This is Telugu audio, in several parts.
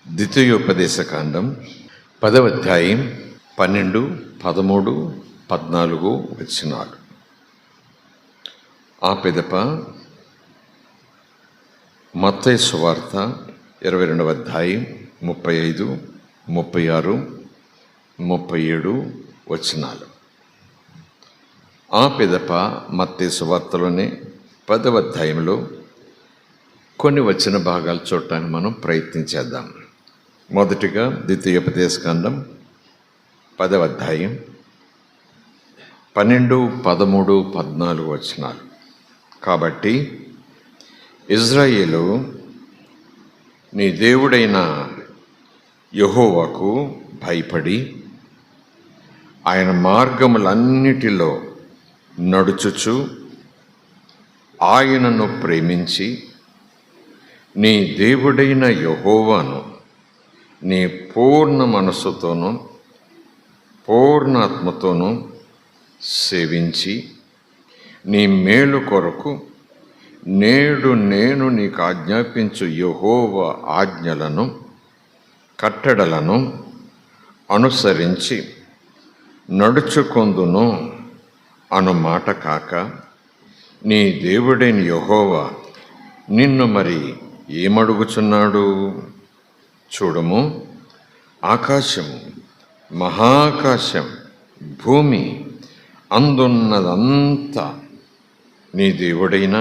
ద్వితీయోపదేశకాండం 10వ అధ్యాయం 12, 13, 14 వచనాలు. ఆ పిదప మత్తయి సువార్త 22వ అధ్యాయం 35, 36, 37 వచనాలు. ఆ పిదప మత్తయి సువార్తలోనే 10వ అధ్యాయంలో కొన్ని వచన భాగాలు చూడటానికి మనం ప్రయత్నించేద్దాం. మొదటిగా ద్వితీయోపదేశకాండం 10వ అధ్యాయం 12, 13, 14 వచనాలు. కాబట్టి ఇజ్రాయేలు, నీ దేవుడైన యెహోవాకు భయపడి ఆయన మార్గములన్నిటిలో నడుచుచు ఆయనను ప్రేమించి నీ దేవుడైన యెహోవాను నీ పూర్ణ మనస్సుతోనూ పూర్ణాత్మతోనూ సేవించి నీ మేలు కొరకు నేడు నేను నీకు ఆజ్ఞాపించు యెహోవా ఆజ్ఞలను కట్టడలను అనుసరించి నడుచుకొందును అను మాట కాక, నీ దేవుడైన యెహోవా నిన్ను మరి ఏమడుగుచున్నాడు? చూడము, ఆకాశము, మహాకాశం, భూమి అందున్నదంతా నీ దేవుడైన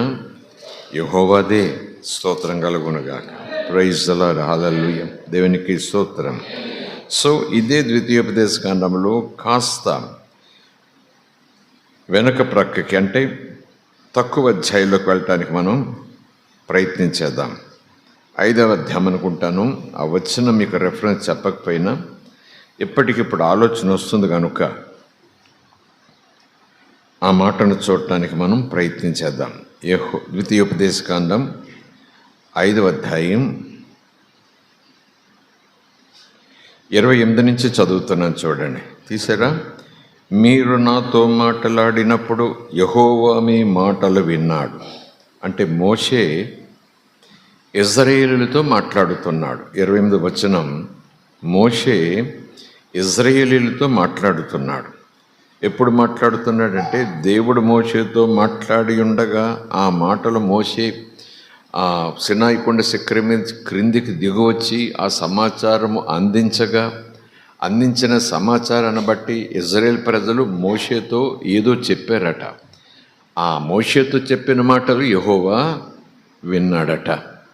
యెహోవాదే. స్తోత్రం కలుగునుగాక. Praise the Lord. హల్లెలూయా. దేవునికి స్తోత్రం. సో ఇదే ద్వితీయోపదేశకాండంలో కాస్త వెనక ప్రక్కకి, అంటే తక్కువ అధ్యాయంలోకి వెళ్ళటానికి మనం ప్రయత్నించేద్దాం. 5వ అధ్యాయం అనుకుంటాను. ఆ వచ్చిన మీకు రెఫరెన్స్ చెప్పకపోయినా ఇప్పటికిప్పుడు ఆలోచన వస్తుంది కనుక ఆ మాటను చూడటానికి మనం ప్రయత్నించేద్దాం. ద్వితీయోపదేశకాండం 5వ అధ్యాయం 28 నుంచి చదువుతున్నాను, చూడండి. తీసారా? మీరు నాతో మాట్లాడినప్పుడు యెహోవా మీ మాటలు విన్నాడు. అంటే మోషే ఇజ్రాయేలీలతో మాట్లాడుతున్నాడు. 28వ వచనం, మోషే ఇజ్రాయేలీలతో మాట్లాడుతున్నాడు. ఎప్పుడు మాట్లాడుతున్నాడంటే, దేవుడు మోషేతో మాట్లాడి ఉండగా ఆ మాటలు మోషే ఆ సినాయి కొండ శిఖరం మీద క్రిందికి దిగువచ్చి ఆ సమాచారము అందించిన సమాచారాన్ని బట్టి ఇజ్రాయేల్ ప్రజలు మోషేతో ఏదో చెప్పారట. ఆ మోషేతో చెప్పిన మాటలు యెహోవా విన్నాడట.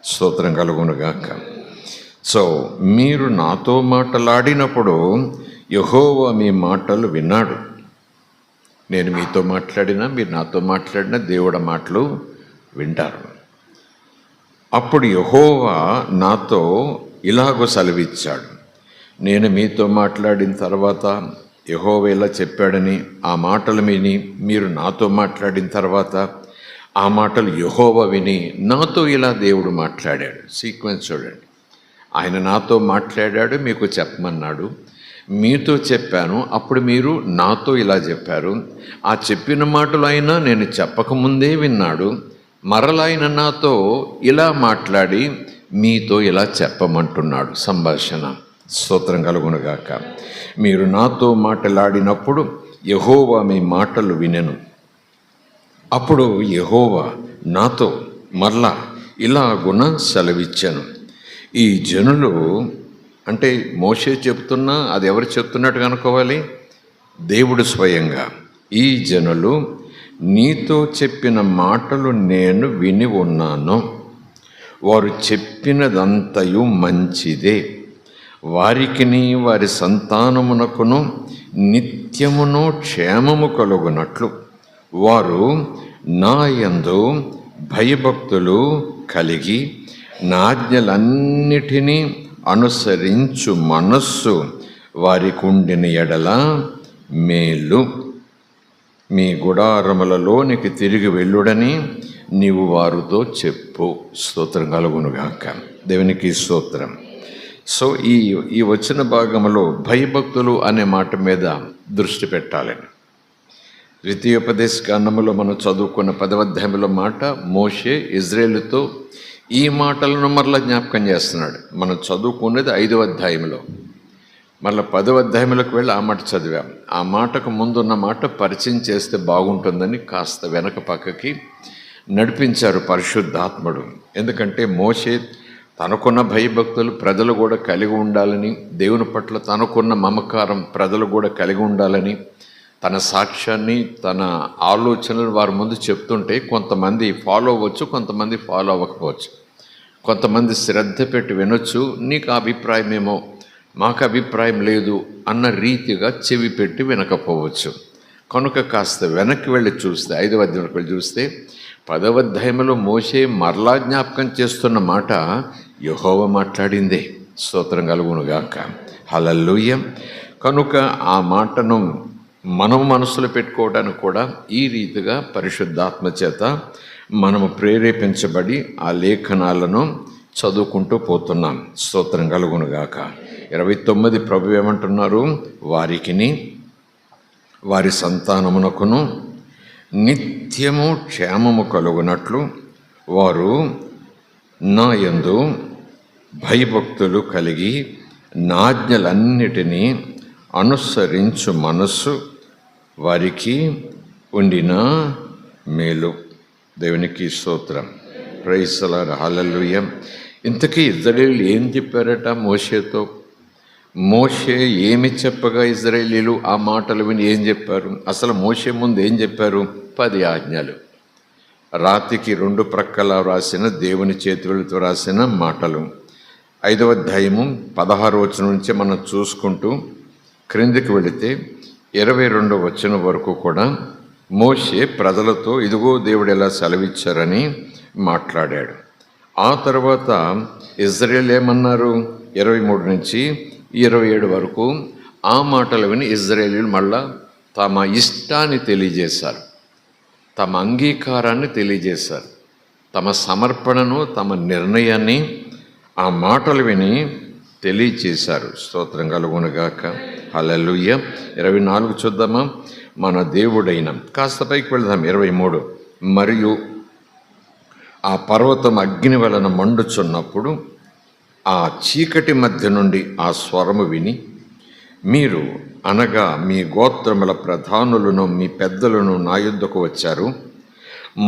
స్తోత్రం కలుగునుగాక. సో మీరు నాతో మాట్లాడినప్పుడు యెహోవా మీ మాటలు విన్నాడు. నేను మీతో మాట్లాడినా, మీరు నాతో మాట్లాడినా దేవుడి మాటలు వింటారు. అప్పుడు యెహోవా నాతో ఇలాగో సెలవిచ్చాడు, నేను మీతో మాట్లాడిన తర్వాత యెహోవా ఇలా చెప్పాడని ఆ మాటలు విని, మీరు నాతో మాట్లాడిన తర్వాత ఆ మాటలు యెహోవా విని నాతో ఇలా దేవుడు మాట్లాడాడు. సీక్వెన్స్ చూడండి. ఆయన నాతో మాట్లాడాడు, మీకు చెప్పమన్నాడు, మీతో చెప్పాను, అప్పుడు మీరు నాతో ఇలా చెప్పారు. ఆ చెప్పిన మాటలు అయినా నేను చెప్పకముందే విన్నాడు. మరలా ఆయన నాతో ఇలా మాట్లాడి మీతో ఇలా చెప్పమంటున్నాడు. సంభాషణ. స్తోత్రం కలుగునుగాక. మీరు నాతో మాట్లాడినప్పుడు యెహోవా మీ మాటలు వినెను. అప్పుడు యెహోవా నాతో మరలా ఇలాగున సెలవిచ్చాను, ఈ జనులు, అంటే మోషే చెప్తున్నా, అది ఎవరు చెప్తున్నట్టు అనుకోవాలి? దేవుడు స్వయంగా. ఈ జనులు నీతో చెప్పిన మాటలు నేను విని ఉన్నాను. వారు చెప్పినదంతయు మంచిదే. వారికిని వారి సంతానమునకును నిత్యమును క్షేమము కలుగునట్లు వారు నా యందు భయభక్తులు కలిగి నా ఆజ్ఞలన్నిటినీ అనుసరించు మనస్సు వారికి ఉండిన ఎడల మేలు. మీ గుడారములలోనికి తిరిగి వెళ్ళుడని నీవు వారితో చెప్పు. స్తోత్రం కలుగునుగాక. దేవునికి స్తోత్రం. సో ఈ వచ్చిన భాగంలో భయభక్తులు అనే మాట మీద దృష్టి పెట్టాలని, ద్వితీయోపదేశకాండములో మనం చదువుకున్న 10వ అధ్యాయంలో మాట, మోషే ఇజ్రాయేలుతో ఈ మాటలను మరలా జ్ఞాపకం చేస్తున్నాడు. మనం చదువుకునేది 5వ అధ్యాయంలో, మళ్ళీ 10వ అధ్యాయంలోకి వెళ్ళి ఆ మాట చదివాం. ఆ మాటకు ముందున్న మాట పరిచయం చేస్తే బాగుంటుందని కాస్త వెనక పక్కకి నడిపించారు పరిశుద్ధాత్ముడు. ఎందుకంటే మోషే తనకున్న భయభక్తులు ప్రజలు కూడా కలిగి ఉండాలని, దేవుని పట్ల తనకున్న మమకారం ప్రజలు కూడా కలిగి ఉండాలని, తన సాక్ష్యాన్ని తన ఆలోచనలు వారి ముందు చెప్తుంటే కొంతమంది ఫాలో అవ్వచ్చు, కొంతమంది ఫాలో అవ్వకపోవచ్చు. కొంతమంది శ్రద్ధ పెట్టి వినొచ్చు, నీకు అభిప్రాయమేమో మాకు అభిప్రాయం లేదు అన్న రీతిగా చెవి పెట్టి వినకపోవచ్చు. కనుక కాస్త వెనక్కి వెళ్ళి చూస్తే 5వ అధ్యాయంలోకి వెళ్ళి చూస్తే 10వ అధ్యాయంలో మోషే మరలా జ్ఞాపకం చేస్తున్న మాట యెహోవా మాట్లాడిందే. స్తోత్రం కలుగునుగాక. హల్లెలూయా. కనుక ఆ మాటను మనం మనసులో పెట్టుకోవడానికి కూడా ఈ రీతిగా పరిశుద్ధాత్మ చేత మనము ప్రేరేపించబడి ఆ లేఖనాలను చదువుకుంటూ పోతున్నాం. స్తోత్రం కలుగునుగాక. 29 ప్రభు ఏమంటున్నారు? వారికిని వారి సంతానమునకును నిత్యము క్షేమము కలుగునట్లు వారు నా యందు భయభక్తులు కలిగి నాజ్ఞలన్నిటినీ అనుసరించు మనస్సు వారికి ఉండిన మేలు. దేవునికి స్తోత్రం. Praise the Lord. హల్లెలూయా. ఇంతకీ ఇశ్రాయేలీయులు ఏం చెప్పారట మోషేతో? మోషే ఏమి చెప్పగా ఇశ్రాయేలీయులు ఆ మాటలు విని ఏం చెప్పారు? అసలు మోషే ముందు ఏం చెప్పారు? 10 ఆజ్ఞలు. రాతికి 2 ప్రక్కల రాసిన దేవుని చేతులతో రాసిన మాటలు. 5వ అధ్యాయము 16వ వచనం నుంచి మనం చూసుకుంటూ క్రిందికి వెళితే 22వ వచనం వరకు కూడా మోషే ప్రజలతో ఇదిగో దేవుడు ఎలా సెలవిచ్చారని మాట్లాడాడు. ఆ తర్వాత ఇశ్రాయేలు ఏమన్నారు? 23 నుంచి 27 వరకు ఆ మాటలు విని ఇశ్రాయేలీయులు మళ్ళా తమ ఇష్టాన్ని తెలియజేశారు, తమ అంగీకారాన్ని తెలియజేశారు, తమ సమర్పణను తమ నిర్ణయాన్ని ఆ మాటలు విని తెలియచేశారు. స్తోత్రం కలుగునుగాక. హల్లెలూయా. 24 చూద్దామా? మన దేవుడైన, కాస్త పైకి వెళ్దాం. 23, మరియు ఆ పర్వతం అగ్ని వలన మండుచున్నప్పుడు ఆ చీకటి మధ్య నుండి ఆ స్వరము విని మీరు అనగా మీ గోత్రముల ప్రధానులను మీ పెద్దలను నా యుద్ధకు వచ్చారు.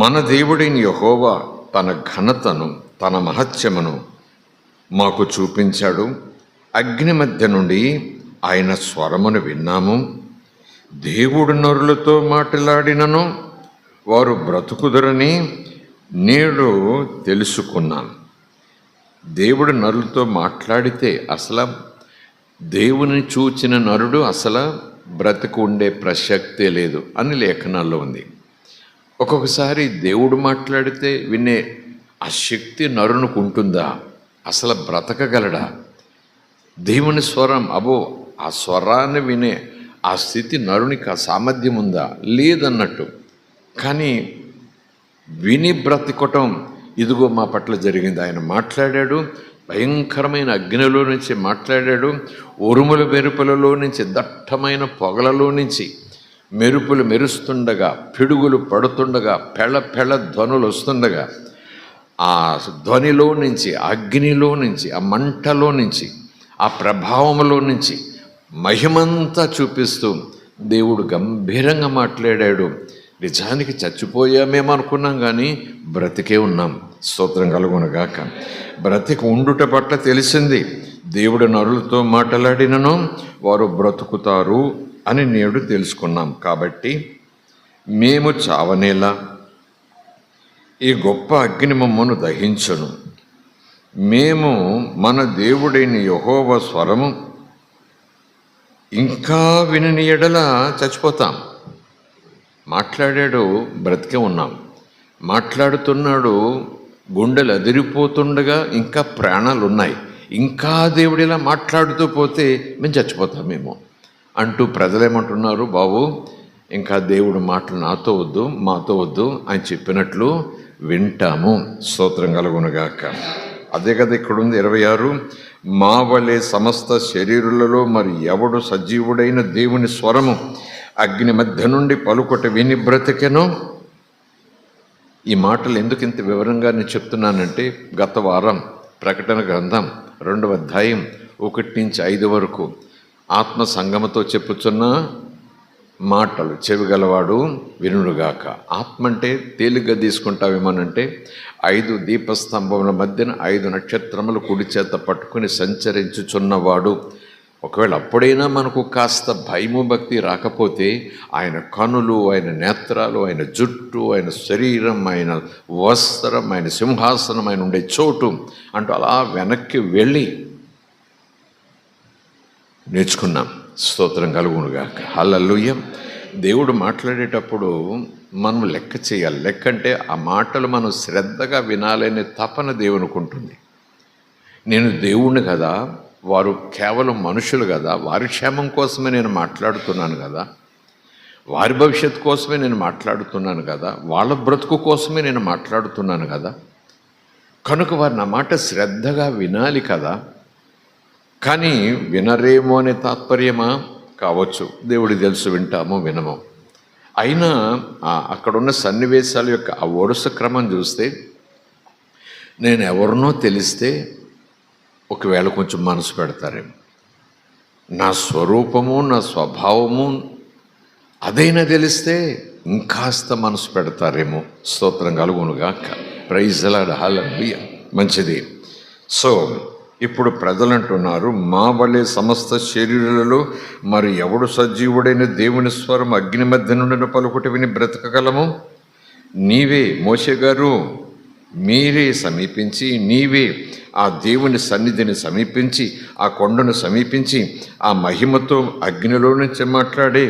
మన దేవుడైన యెహోవా తన ఘనతను తన మహత్యమును మాకు చూపించాడు. అగ్ని మధ్య నుండి ఆయన స్వరమును విన్నాము. దేవుడు నరులతో మాట్లాడినను వారు బ్రతుకుదరని నేడు తెలుసుకున్నాను. దేవుడు నరులతో మాట్లాడితే అసలు దేవుని చూచిన నరుడు అసలు బ్రతుకు ఉండే ప్రసక్తే లేదు అని లేఖనాల్లో ఉంది. ఒక్కొక్కసారి దేవుడు మాట్లాడితే వినే ఆ శక్తి నరునికి ఉంటుందా? అసలు బ్రతకగలడా? దేవుని స్వరం, అబో ఆ స్వరాన్ని వినే ఆ స్థితి నరునికి ఆ సామర్థ్యం ఉందా? లేదన్నట్టు. కానీ విని బ్రతకటం ఇదిగో మా పట్ల జరిగింది. ఆయన మాట్లాడాడు, భయంకరమైన అగ్నిలో నుంచి మాట్లాడాడు, ఉరుముల మెరుపులలో నుంచి, దట్టమైన పొగలలో నుంచి మెరుపులు మెరుస్తుండగా, పిడుగులు పడుతుండగా, పెళ్ళ పెళ్ళ ధ్వనులు వస్తుండగా, ఆ ధ్వనిలో నుంచి, అగ్నిలో నుంచి, ఆ మంటలో నుంచి, ఆ ప్రభావంలో నుంచి మహిమంతా చూపిస్తూ దేవుడు గంభీరంగా మాట్లాడాడు. నిజానికి చచ్చిపోయామేమో అనుకున్నాం, కానీ బ్రతికే ఉన్నాం. స్తోత్రం కలుగునుగాక. బ్రతికి ఉండుట పట్ల తెలిసింది. దేవుడు నరులతో మాట్లాడినను వారు బ్రతుకుతారు అని నేడు తెలుసుకున్నాం. కాబట్టి మేము చావనేలా ఈ గొప్ప అగ్ని మమ్మను దహించును. మేము మన దేవుడైన యెహోవా స్వరము ఇంకా వినని ఎడల చచ్చిపోతాం. మాట్లాడాడు, బ్రతికే ఉన్నాం. మాట్లాడుతున్నాడు, గుండెలు అదిరిపోతుండగా ఇంకా ప్రాణాలు ఉన్నాయి. ఇంకా దేవుడిలా మాట్లాడుతూ పోతే మేము చచ్చిపోతామేమో అంటూ ప్రజలేమంటున్నారు? బాబు, ఇంకా దేవుడు మాటలు నాతో వద్దు, మాతో వద్దు అని చెప్పినట్లు వింటాము. స్తోత్రం కలుగునుగాక. అదే కదా ఇక్కడ ఉంది 26, మా వలె సమస్త శరీరులలో మరి ఎవడు సజీవుడైన దేవుని స్వరము అగ్ని మధ్య నుండి పలుకొట విని బ్రతికెను? ఈ మాటలు ఎందుకు ఇంత వివరంగా నేను చెప్తున్నానంటే, గత వారం ప్రకటన గ్రంథం 2వ అధ్యాయం 1-5 వరకు ఆత్మ సంగమతో చెప్పుచున్న మాటలు చెవిగలవాడు వినుడుగాక. ఆత్మ అంటే తేలిగ్గా తీసుకుంటావేమోనంటే 5 దీపస్తంభముల మధ్యన 5 నక్షత్రములు కుడి చేత పట్టుకుని సంచరించుచున్నవాడు. ఒకవేళ అప్పుడైనా మనకు కాస్త భయము భక్తి రాకపోతే, ఆయన కనులు, ఆయన నేత్రాలు, ఆయన జుట్టు, ఆయన శరీరం, ఆయన వస్త్రం, ఆయన సింహాసనం, ఆయన ఉండే చోటు అంటూ అలా వెనక్కి వెళ్ళి నేర్చుకున్నాం. స్తోత్రం కలుగునుగాక. హల్లెలూయా. దేవుడు మాట్లాడేటప్పుడు మనం లెక్క చేయాలి. లెక్క అంటే ఆ మాటలు మనం శ్రద్ధగా వినాలనే తపన దేవునికి ఉంటుంది. నేను దేవుణ్ణి కదా, వారు కేవలం మనుషులు కదా, వారి క్షేమం కోసమే నేను మాట్లాడుతున్నాను కదా, వారి భవిష్యత్తు కోసమే నేను మాట్లాడుతున్నాను కదా, వాళ్ళ బ్రతుకు కోసమే నేను మాట్లాడుతున్నాను కదా, కనుక వారు నా మాట శ్రద్ధగా వినాలి కదా. కానీ వినరేమో అనే తాత్పర్యమా? కావచ్చు, దేవుడికి తెలుసు, వింటామో వినమో. అయినా అక్కడున్న సన్నివేశాల యొక్క ఆ వరుస క్రమం చూస్తే, నేను ఎవరినో తెలిస్తే ఒకవేళ కొంచెం మనసు పెడతారేమో, నా స్వరూపము, నా స్వభావము అదైనా తెలిస్తే ఇంకాస్త మనసు పెడతారేమో. స్తోత్రం కలుగునుగాక. Praise the Lord. హల్లెలూయా. మంచిది. సో ఇప్పుడు ప్రజలు అంటున్నారు, మా వలె సమస్త శరీరులలో మరి ఎవడు సజీవుడైన దేవుని స్వరం అగ్ని మధ్య నుండి పలుకుట విని బ్రతకగలము? నీవే మోషే గారు, మీరే సమీపించి, నీవే ఆ దేవుని సన్నిధిని సమీపించి, ఆ కొండను సమీపించి, ఆ మహిమతో అగ్నిలో నుంచి మాట్లాడే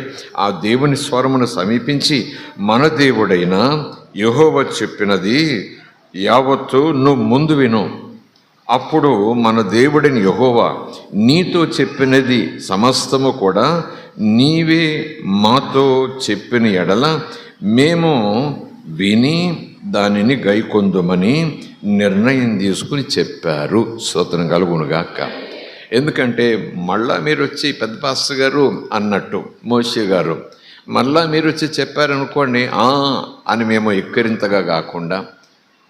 ఆ దేవుని స్వరమును సమీపించి, మన దేవుడైన యెహోవా చెప్పినది యావత్తు నువ్వు ముందు విను. అప్పుడు మన దేవుడైన యెహోవా నీతో చెప్పినది సమస్తము కూడా నీవే మాతో చెప్పిన ఎడల మేము విని దానిని గైకొందుమని నిర్ణయం తీసుకుని చెప్పారు. స్తోత్రం కలుగునుగాక. ఎందుకంటే మళ్ళా మీరు వచ్చి పెద్ద పాస్టర్ గారు అన్నట్టు మోషే గారు మళ్ళా మీరు వచ్చి చెప్పారనుకోండి, అని మేము ఎక్కరింతగా కాకుండా,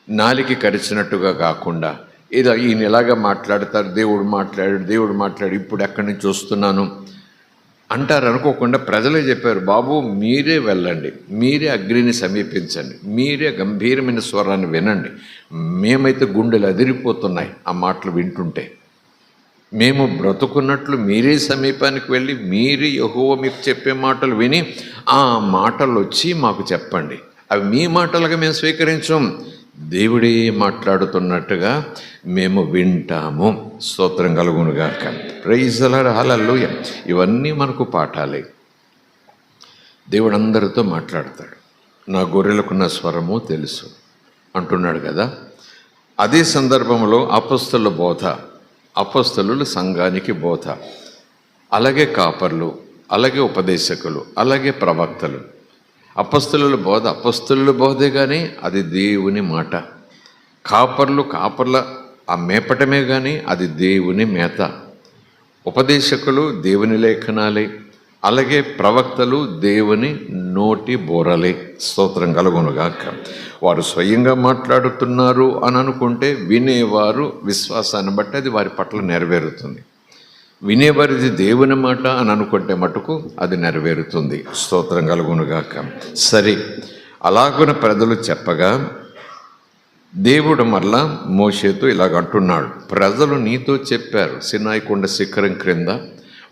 నాలికి కరిచినట్టుగా కాకుండా, ఏదో ఈయన ఇలాగా మాట్లాడతారు, దేవుడు మాట్లాడు ఇప్పుడు ఎక్కడి నుంచి వస్తున్నాను అంటారు అనుకోకుండా ప్రజలే చెప్పారు, బాబు మీరే వెళ్ళండి, మీరే అగ్నిని సమీపించండి, మీరే గంభీరమైన స్వరాన్ని వినండి. మేమైతే గుండెలు అదిరిపోతున్నాయి ఆ మాటలు వింటుంటే. మేము బ్రతుకున్నట్లు మీరే సమీపానికి వెళ్ళి మీరే యెహోవా మీకు చెప్పే మాటలు విని ఆ మాటలు వచ్చి మాకు చెప్పండి. అవి మీ మాటలుగా మేము స్వీకరించాం, దేవుడే మాట్లాడుతున్నట్టుగా మేము వింటాము. స్తోత్రం కలుగునుగాక. Praise the Lord. హల్లెలూయా. ఇవన్నీ మనకు పాఠాలే. దేవుడు అందరితో మాట్లాడతాడు. నా గొర్రెలకు నా స్వరము తెలుసు అంటున్నాడు కదా. అదే సందర్భంలో అపొస్తలుల బోధ, అపొస్తలులు సంఘానికి బోధ, అలాగే కాపర్లు, అలాగే ఉపదేశకులు, అలాగే ప్రవక్తలు. అపొస్తలుల బోధే కానీ అది దేవుని మాట. కాపర్ల ఆ మేపటమే కానీ అది దేవుని మేత. ఉపదేశకులు దేవుని లేఖనాలే, అలాగే ప్రవక్తలు దేవుని నోటి బోరలే. స్తోత్రం కలుగునుగాక. వారు స్వయంగా మాట్లాడుతున్నారు అని అనుకుంటే వినేవారు విశ్వాసాన్ని బట్టి అది వారి పట్ల నెరవేరుతుంది. వినేవారిది దేవుని మాట అని అనుకుంటే మటుకు అది నెరవేరుతుంది. స్తోత్రం కలుగునుగాక. సరే, అలాగున ప్రజలు చెప్పగా దేవుడు మరలా మోషేతో ఇలాగంటున్నాడు, ప్రజలు నీతో చెప్పారు, సినాయి కొండ శిఖరం క్రింద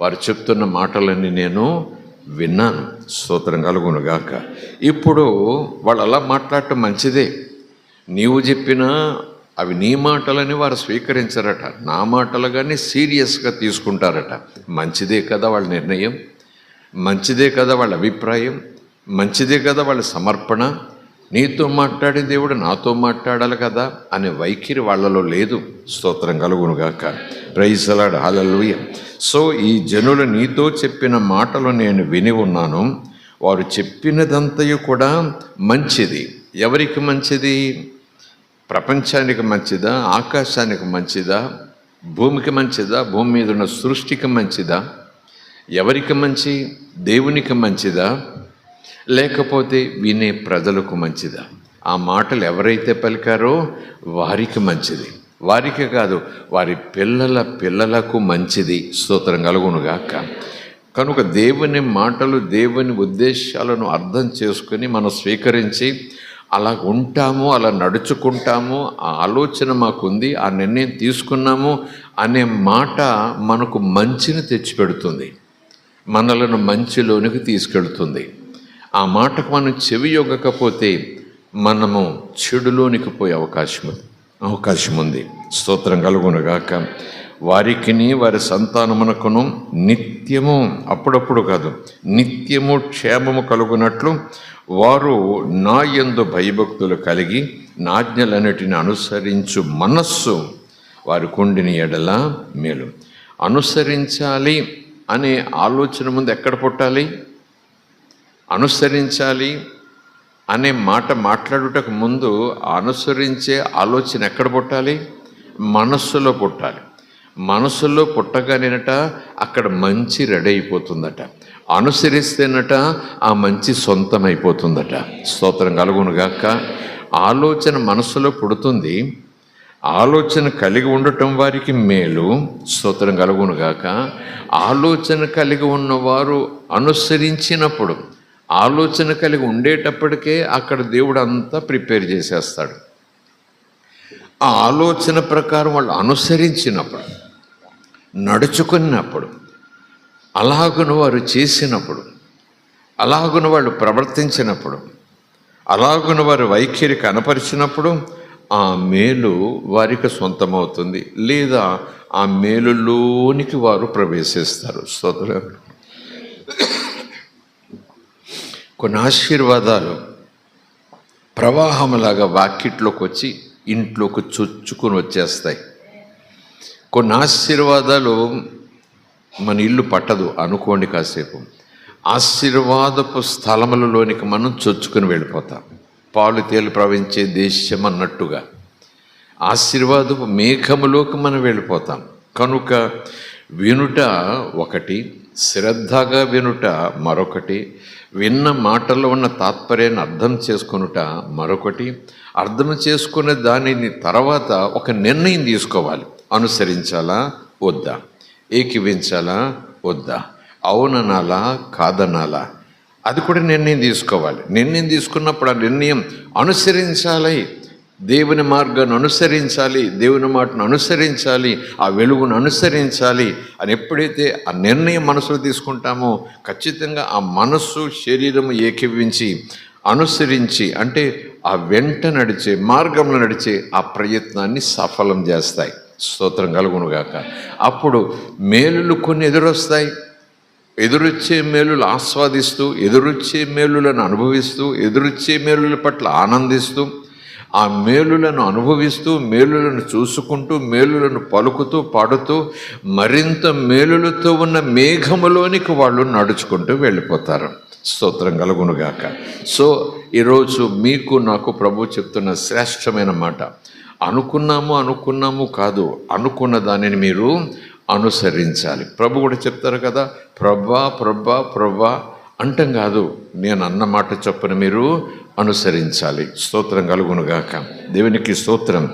వారు చెప్తున్న మాటలన్నీ నేను విన్నాను. స్తోత్రం కలుగునుగాక. ఇప్పుడు వాళ్ళు అలా మాట్లాడటం మంచిదే, నీవు చెప్పినా అవి నీ మాటలని వారు స్వీకరించరట, నా మాటలు కానీ సీరియస్గా తీసుకుంటారట. మంచిదే కదా వాళ్ళ నిర్ణయం, మంచిదే కదా వాళ్ళ అభిప్రాయం, మంచిదే కదా వాళ్ళ సమర్పణ. నీతో మాట్లాడే దేవుడు నాతో మాట్లాడాలి కదా అనే వైఖరి వాళ్ళలో లేదు. స్తోత్రం కలుగునుగాక. Praise the Lord. Hallelujah. So ఈ జనులు నీతో చెప్పిన మాటలు నేను విని ఉన్నాను, వారు చెప్పినదంతయు కూడా మంచిది. ఎవరికి మంచిది? ప్రపంచానికి మంచిదా? ఆకాశానికి మంచిదా? భూమికి మంచిదా? భూమి మీద ఉన్న సృష్టికి మంచిదా? ఎవరికి మంచి? దేవునికి మంచిదా? లేకపోతే వినే ప్రజలకు మంచిదా? ఆ మాటలు ఎవరైతే పలికారో వారికి మంచిది, వారికి కాదు వారి పిల్లల పిల్లలకు మంచిది. స్తోత్రం కలుగునుగాక. కనుక దేవుని మాటలు, దేవుని ఉద్దేశాలను అర్థం చేసుకొని మనం స్వీకరించి అలా ఉంటాము, అలా నడుచుకుంటాము, ఆ ఆలోచన మాకుంది, ఆ నిర్ణయం తీసుకున్నాము అనే మాట మనకు మంచిని తెచ్చిపెడుతుంది, మనలను మంచిలోనికి తీసుకెళ్తుంది. ఆ మాటకు మనం చెవి యొగ్గకపోతే మనము చెడులోనికి పోయే అవకాశం ఉంది. స్తోత్రం కలుగునుగాక. వారికిని వారి సంతానమునకును నిత్యము, అప్పుడప్పుడు కాదు, నిత్యము క్షేమము కలుగునట్లు వారు నా యందు భయభక్తులు కలిగి నాజ్ఞలన్నిటిని అనుసరించు మనస్సు వారి కుండిని ఎడల మేలు. అనుసరించాలి అనే ఆలోచన ముందు ఎక్కడ పుట్టాలి? అనుసరించాలి అనే మాట మాట్లాడుటకు ముందు అనుసరించే ఆలోచన ఎక్కడ పుట్టాలి? మనస్సులో పుట్టాలి. మనసులో పుట్టగానేనట అక్కడ మంచి రెడీ అయిపోతుందట. అనుసరిస్తేనట ఆ మంచి సొంతం అయిపోతుందట. స్తోత్రం కలుగునుగాక. ఆలోచన మనసులో పుడుతుంది, ఆలోచన కలిగి ఉండటం వారికి మేలు. స్తోత్రం కలుగునుగాక. ఆలోచన కలిగి ఉన్నవారు అనుసరించినప్పుడు, ఆలోచన కలిగి ఉండేటప్పటికే అక్కడ దేవుడు అంతా ప్రిపేర్ చేసేస్తాడు. ఆ ఆలోచన ప్రకారం వాళ్ళు అనుసరించినప్పుడు, నడుచుకున్నప్పుడు, అలాగున వారు చేసినప్పుడు, అలాగున వాళ్ళు ప్రవర్తించినప్పుడు, అలాగున వారు వైఖరి కనపరిచినప్పుడు ఆ మేలు వారికి సొంతమవుతుంది, లేదా ఆ మేలులోనికి వారు ప్రవేశిస్తారు. స్తోత్రం. కొన్ని ఆశీర్వాదాలు ప్రవాహంలాగా వాకిట్లోకి వచ్చి ఇంట్లోకి చొచ్చుకొని వచ్చేస్తాయి. కొన్ని ఆశీర్వాదాలు మన ఇల్లు పట్టదు అనుకోండి, కాసేపు ఆశీర్వాదపు స్థలములలోనికి మనం చొచ్చుకొని వెళ్ళిపోతాం. పాలు తేలు ప్రవహించే దేశం అన్నట్టుగా ఆశీర్వాదపు మేఘములోకి మనం వెళ్ళిపోతాం. కనుక వినుట ఒకటి, శ్రద్ధగా వినుట మరొకటి, విన్న మాటల్లో ఉన్న తాత్పర్యాన్ని అర్థం చేసుకొనుట మరొకటి. అర్థం చేసుకునే దానిని తర్వాత ఒక నిర్ణయం తీసుకోవాలి. అనుసరించాలా వద్దా, ఏకీవించాలా వద్దా, అవుననాలా కాదనాలా, అది కూడా నిర్ణయం తీసుకోవాలి. నిర్ణయం తీసుకున్నప్పుడు ఆ నిర్ణయం అనుసరించాలి, దేవుని మార్గాన్ని అనుసరించాలి, దేవుని మాటను అనుసరించాలి, ఆ వెలుగును అనుసరించాలి అని ఎప్పుడైతే ఆ నిర్ణయం మనసులో తీసుకుంటామో ఖచ్చితంగా ఆ మనస్సు శరీరము ఏకీవించి అనుసరించి, అంటే ఆ వెంట నడిచే మార్గంలో నడిచే ఆ ప్రయత్నాన్ని సఫలం చేస్తాయి. స్తోత్రం కలుగునుగాక. అప్పుడు మేలులు కొన్ని ఎదురొస్తాయి. ఎదురొచ్చే మేలులు ఆస్వాదిస్తూ, ఎదురొచ్చే మేలులను అనుభవిస్తూ, ఎదురొచ్చే మేలుల పట్ల ఆనందిస్తూ, ఆ మేలులను అనుభవిస్తూ, మేలులను చూసుకుంటూ, మేలులను పలుకుతూ, పాడుతూ, మరింత మేలులతో ఉన్న మేఘములోనికి వాళ్ళు నడుచుకుంటూ వెళ్ళిపోతారు. స్తోత్రం కలుగునుగాక. సో ఈరోజు మీకు నాకు ప్రభు చెప్తున్న శ్రేష్టమైన మాట, అనుకున్నాము కాదు, అనుకున్న దానిని మీరు అనుసరించాలి. ప్రభు కూడా చెప్తారు కదా, ప్రభా అంటం కాదు, నేను అన్న మాట చొప్పున మీరు అనుసరించాలి. స్తోత్రం కలుగునుగాక. దేవునికి స్తోత్రం.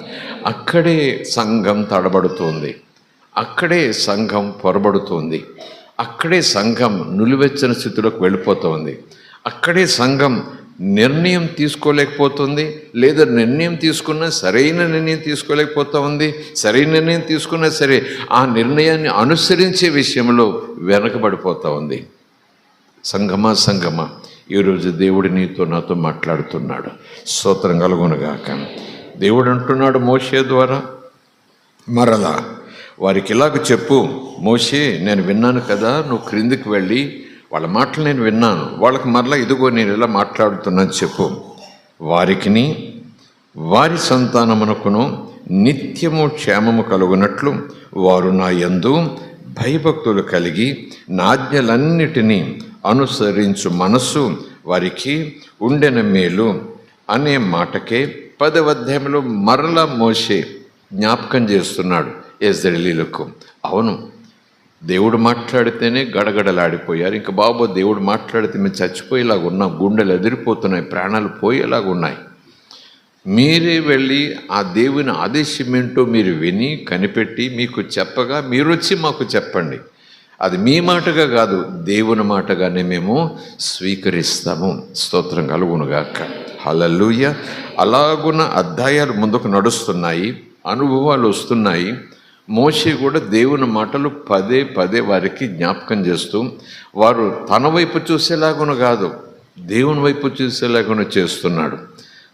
అక్కడే సంఘం తడబడుతోంది, అక్కడే సంఘం పొరబడుతోంది, అక్కడే సంఘం నులివెచ్చని స్థితిలోకి వెళ్ళిపోతుంది, అక్కడే సంఘం నిర్ణయం తీసుకోలేకపోతుంది, లేదా నిర్ణయం తీసుకున్నా సరైన నిర్ణయం తీసుకోలేకపోతూ ఉంది. సరైన నిర్ణయం తీసుకున్నా సరే ఆ నిర్ణయాన్ని అనుసరించే విషయంలో వెనకబడిపోతూ ఉంది. సంగమా ఈరోజు దేవుడు నీతో నాతో మాట్లాడుతున్నాడు. స్తోత్రం కలుగునుగాక. దేవుడు అంటున్నాడు మోషే ద్వారా, మరలా వారికి ఇలాగ చెప్పు, మోషే నేను విన్నాను కదా, నువ్వు క్రిందికి వెళ్ళి వాళ్ళ మాటలు నేను విన్నాను, వాళ్ళకి మరలా ఇదిగో నేను ఇలా మాట్లాడుతున్నాను చెప్పు. వారికిని వారి సంతానమునకును నిత్యము క్షేమము కలుగునట్లు వారు నా యందు భయభక్తులు కలిగి నాజ్ఞలన్నిటినీ అనుసరించు మనస్సు వారికి ఉండెన మేలు అనే మాటకే 10వ అధ్యాయంలో మరలా మోషే జ్ఞాపకం చేస్తున్నాడు ఇశ్రాయేలీయులకు. అవును, దేవుడు మాట్లాడితేనే గడగడలాడిపోయారు. ఇంకా బాబు దేవుడు మాట్లాడితే మేము చచ్చిపోయేలాగా ఉన్నాం, గుండెలు ఎదిరిపోతున్నాయి, ప్రాణాలు పోయేలాగా ఉన్నాయి. మీరే వెళ్ళి ఆ దేవుని ఆదేశం ఏంటో మీరు విని కనిపెట్టి మీకు చెప్పగా మీరు వచ్చి మాకు చెప్పండి. అది మీ మాటగా కాదు, దేవుని మాటగానే మేము స్వీకరిస్తాము. స్తోత్రం కలుగునుగాక. హల్లెలూయా. అలాగున అధ్యాయాలు ముందుకు నడుస్తున్నాయి, అనుభవాలు వస్తున్నాయి. మోషే కూడా దేవుని మాటలు పదే పదే వారికి జ్ఞాపకం చేస్తూ, వారు తన వైపు చూసేలాగున కాదు, దేవుని వైపు చూసేలాగున చేస్తున్నాడు.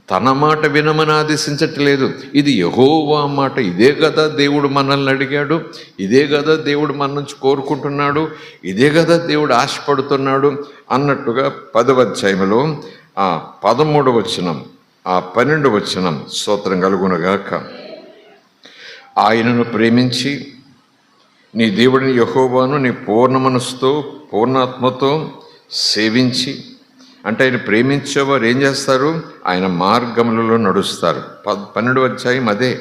తన మాట వినమని ఆదేశించట్లేదు. ఇది యెహోవా మాట. ఇదే కదా దేవుడు మనల్ని అడిగాడు, ఇదే కదా దేవుడు మన నుంచి కోరుకుంటున్నాడు, ఇదే కదా దేవుడు ఆశపడుతున్నాడు అన్నట్టుగా 10వ అధ్యాయంలో 13వ వచనం, 12వ వచనం, స్తోత్రం కలుగునుగాక. ఆయనను ప్రేమించి నీ దేవుడిని యెహోవాను నీ పూర్ణ మనసుతో పూర్ణాత్మతో సేవించి, అంటే ఆయన ప్రేమించేవారు ఏం చేస్తారు? ఆయన మార్గములలో నడుస్తారు. 12వ అధ్యాయం అదే,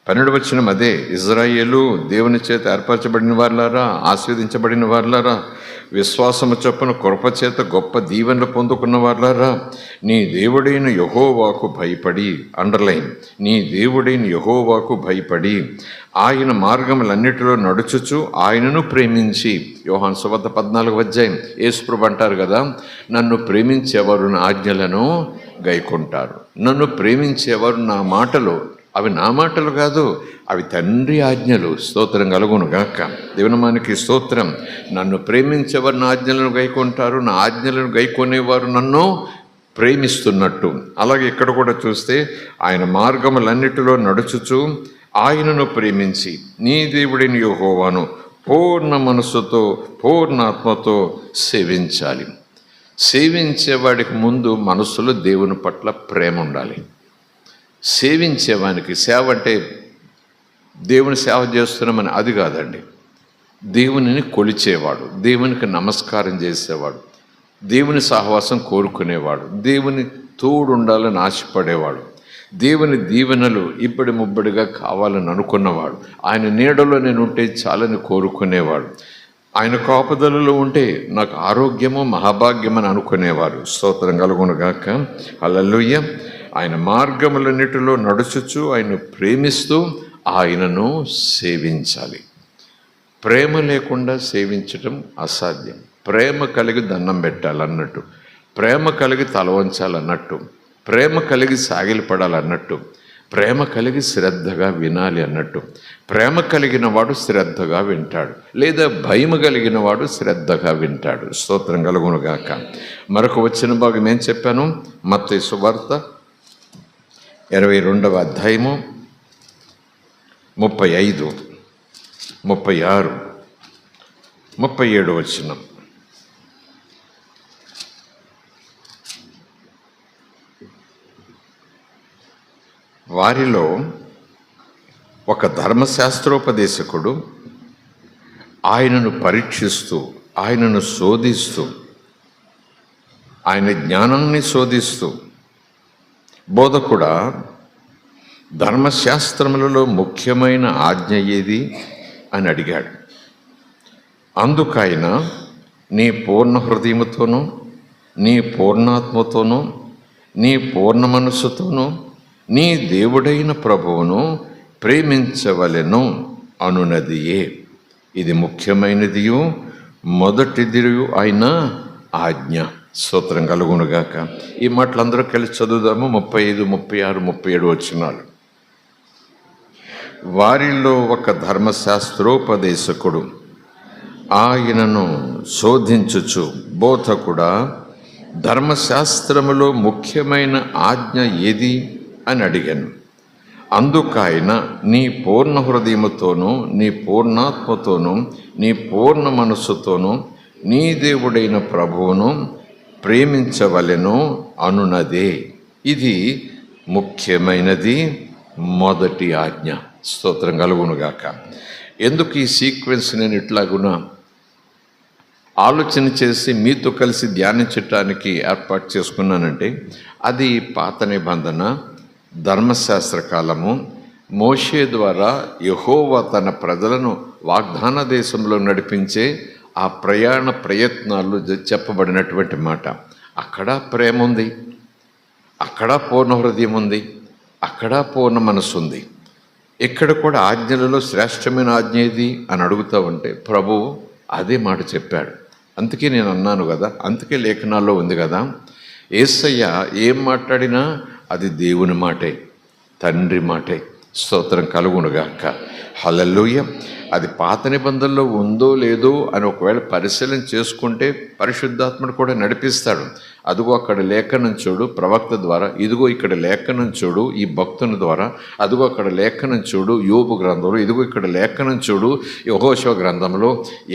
12వ వచనం అదే. ఇజ్రాయేలు దేవుని చేత ఏర్పరచబడిన వారులారా, ఆశీర్వదించబడిన వారులారా, విశ్వాసము చొప్పున కృప చేత గొప్ప దీవెనలు పొందుకున్న వారులారా, నీ దేవుడైన యెహోవాకు భయపడి, అండర్లైన్, నీ దేవుడైన యెహోవాకు భయపడి ఆయన మార్గములన్నిటిలో నడుచుచు ఆయనను ప్రేమించి. యోహాను సువార్త 14వ అధ్యాయం. యేసుప్రభు అంటారు కదా, నన్ను ప్రేమించేవారు నా ఆజ్ఞలను గైకొంటారు. నన్ను ప్రేమించేవారు నా మాటలు, అవి నా మాటలు కాదు, అవి తండ్రి ఆజ్ఞలు. స్తోత్రం కలుగునుగాక. దేవునామానికి స్తోత్రం. నన్ను ప్రేమించేవారు నా ఆజ్ఞలను గైకొంటారు, నా ఆజ్ఞలను గైకొనేవారు నన్ను ప్రేమిస్తున్నట్టు. అలాగే ఇక్కడ కూడా చూస్తే ఆయన మార్గములన్నిటిలో నడుచుచు ఆయనను ప్రేమించి నీ దేవుడిని యెహోవాను పూర్ణ మనస్సుతో పూర్ణాత్మతో సేవించాలి. సేవించేవాడికి ముందు మనసులో దేవుని పట్ల ప్రేమ ఉండాలి. సేవించేవానికి, సేవ అంటే దేవుని సేవ చేస్తున్నామని అది కాదండి. దేవునిని కొలిచేవాడు, దేవునికి నమస్కారం చేసేవాడు, దేవుని సహవాసం కోరుకునేవాడు, దేవుని తోడు ఉండాలని ఆశపడేవాడు, దేవుని దీవెనలు ఇబ్బడి ముబ్బడిగా కావాలని అనుకున్నవాడు, ఆయన నీడలో నేను ఉంటే చాలని కోరుకునేవాడు, ఆయన కాపుదలలో ఉంటే నాకు ఆరోగ్యము మహాభాగ్యమని అనుకునేవారు. స్తోత్రం కలుగునుగాక. హల్లెలూయా. ఆయన మార్గములన్నిటిలో నడుచుచు ఆయన ప్రేమిస్తూ ఆయనను సేవించాలి. ప్రేమ లేకుండా సేవించటం అసాధ్యం. ప్రేమ కలిగి దండం పెట్టాలన్నట్టు, ప్రేమ కలిగి తల వంచాలన్నట్టు, ప్రేమ కలిగి సాగిలపడాలన్నట్టు, ప్రేమ కలిగి శ్రద్ధగా వినాలి అన్నట్టు. ప్రేమ కలిగిన వాడు శ్రద్ధగా వింటాడు, లేదా భయం కలిగిన వాడు శ్రద్ధగా వింటాడు. స్తోత్రం కలుగునుగాక. మరొక వచ్చిన భాగం ఏం చెప్పాను? మత్తయి సువార్త 22వ అధ్యాయము 35, 36, 37 వచనం. వారిలో ఒక ధర్మశాస్త్రోపదేశకుడు ఆయనను పరీక్షిస్తూ, ఆయనను శోధిస్తూ, ఆయన జ్ఞానాన్ని శోధిస్తూ, బోధకుడా, ధర్మశాస్త్రములలో ముఖ్యమైన ఆజ్ఞ ఏది అని అడిగాడు. అందుకైన నీ పూర్ణ హృదయముతోనూ, నీ పూర్ణాత్మతోనూ, నీ పూర్ణ మనస్సుతోనూ నీ దేవుడైన ప్రభువును ప్రేమించవలెను అనునదియే. ఇది ముఖ్యమైనదియు మొదటిదియు అయిన ఆజ్ఞ. స్తోత్రం కలుగునుగాక. ఈ మాటలు అందరూ కలిసి చదువుదాము. 35, 36, 37 వచనాలు. వారిలో ఒక ధర్మశాస్త్రోపదేశకుడు ఆయనను శోధించుచు, బోధకుడా, ధర్మశాస్త్రములో ముఖ్యమైన ఆజ్ఞ ఏది అని అడిగాను. అందుకైన నీ పూర్ణ హృదయముతోనూ, నీ పూర్ణాత్మతోనూ, నీ పూర్ణ మనస్సుతోనూ నీ దేవుడైన ప్రభువును ప్రేమించవలెను అనునదే. ఇది ముఖ్యమైనది, మొదటి ఆజ్ఞ. స్తోత్రం కలుగునుగాక. ఎందుకు ఈ సీక్వెన్స్ నేను ఇట్లాగునా ఆలోచన చేసి మీతో కలిసి ధ్యానించటానికి ఏర్పాటు చేసుకున్నానంటే, అది పాత నిబంధన ధర్మశాస్త్ర కాలము. మోషే ద్వారా యెహోవా తన ప్రజలను వాగ్దాన దేశంలో నడిపించే ఆ ప్రయాణ ప్రయత్నాలు చెప్పబడినటువంటి మాట. అక్కడ ప్రేమ ఉంది, అక్కడ పూర్ణ హృదయం ఉంది, అక్కడ పూర్ణ మనసు ఉంది. ఇక్కడ కూడా ఆజ్ఞలలో శ్రేష్టమైన ఆజ్ఞ ఏది అని అడుగుతా ఉంటే ప్రభువు అదే మాట చెప్పాడు. అందుకే నేను అన్నాను కదా, అందుకే లేఖనాల్లో ఉంది కదా, యేసయ్య ఏం మాట్లాడినా అది దేవుని మాటే, తండ్రి మాటే. స్తోత్రం కలుగునుగాక. హల్లెలూయ. అది పాత నిబంధనలో ఉందో లేదో అని ఒకవేళ పరిశీలన చేసుకుంటే పరిశుద్ధాత్ముడు కూడా నడిపిస్తాడు. అదిగో అక్కడ లేఖనం చూడు ప్రవక్త ద్వారా, ఇదిగో ఇక్కడ లేఖనం చూడు ఈ భక్తుని ద్వారా, అదిగో అక్కడ లేఖనం చూడు యోబు గ్రంథంలో, ఇదిగో ఇక్కడ లేఖనం చూడు యెహోషువ గ్రంథంలో.